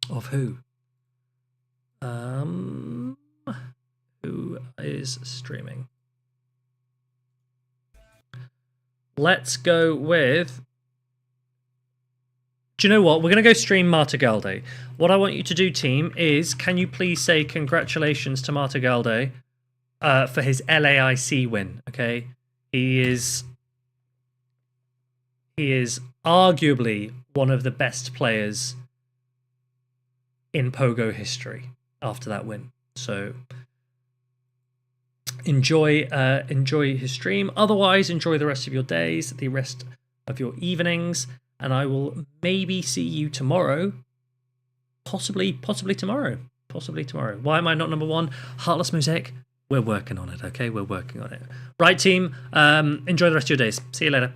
Speaker 1: who? Who is streaming? Let's go with Do you know what? We're going to go stream Martagalde. What I want you to do, team, is can you please say congratulations to Martagalde for his LAIC win, okay? He is arguably one of the best players in Pogo history after that win. So enjoy his stream. Otherwise, enjoy the rest of your days, the rest of your evenings, and I will maybe see you tomorrow. Possibly tomorrow. Why am I not number one? Heartless Mosaic. We're working on it, okay? We're working on it. Right, team. Enjoy the rest of your days. See you later.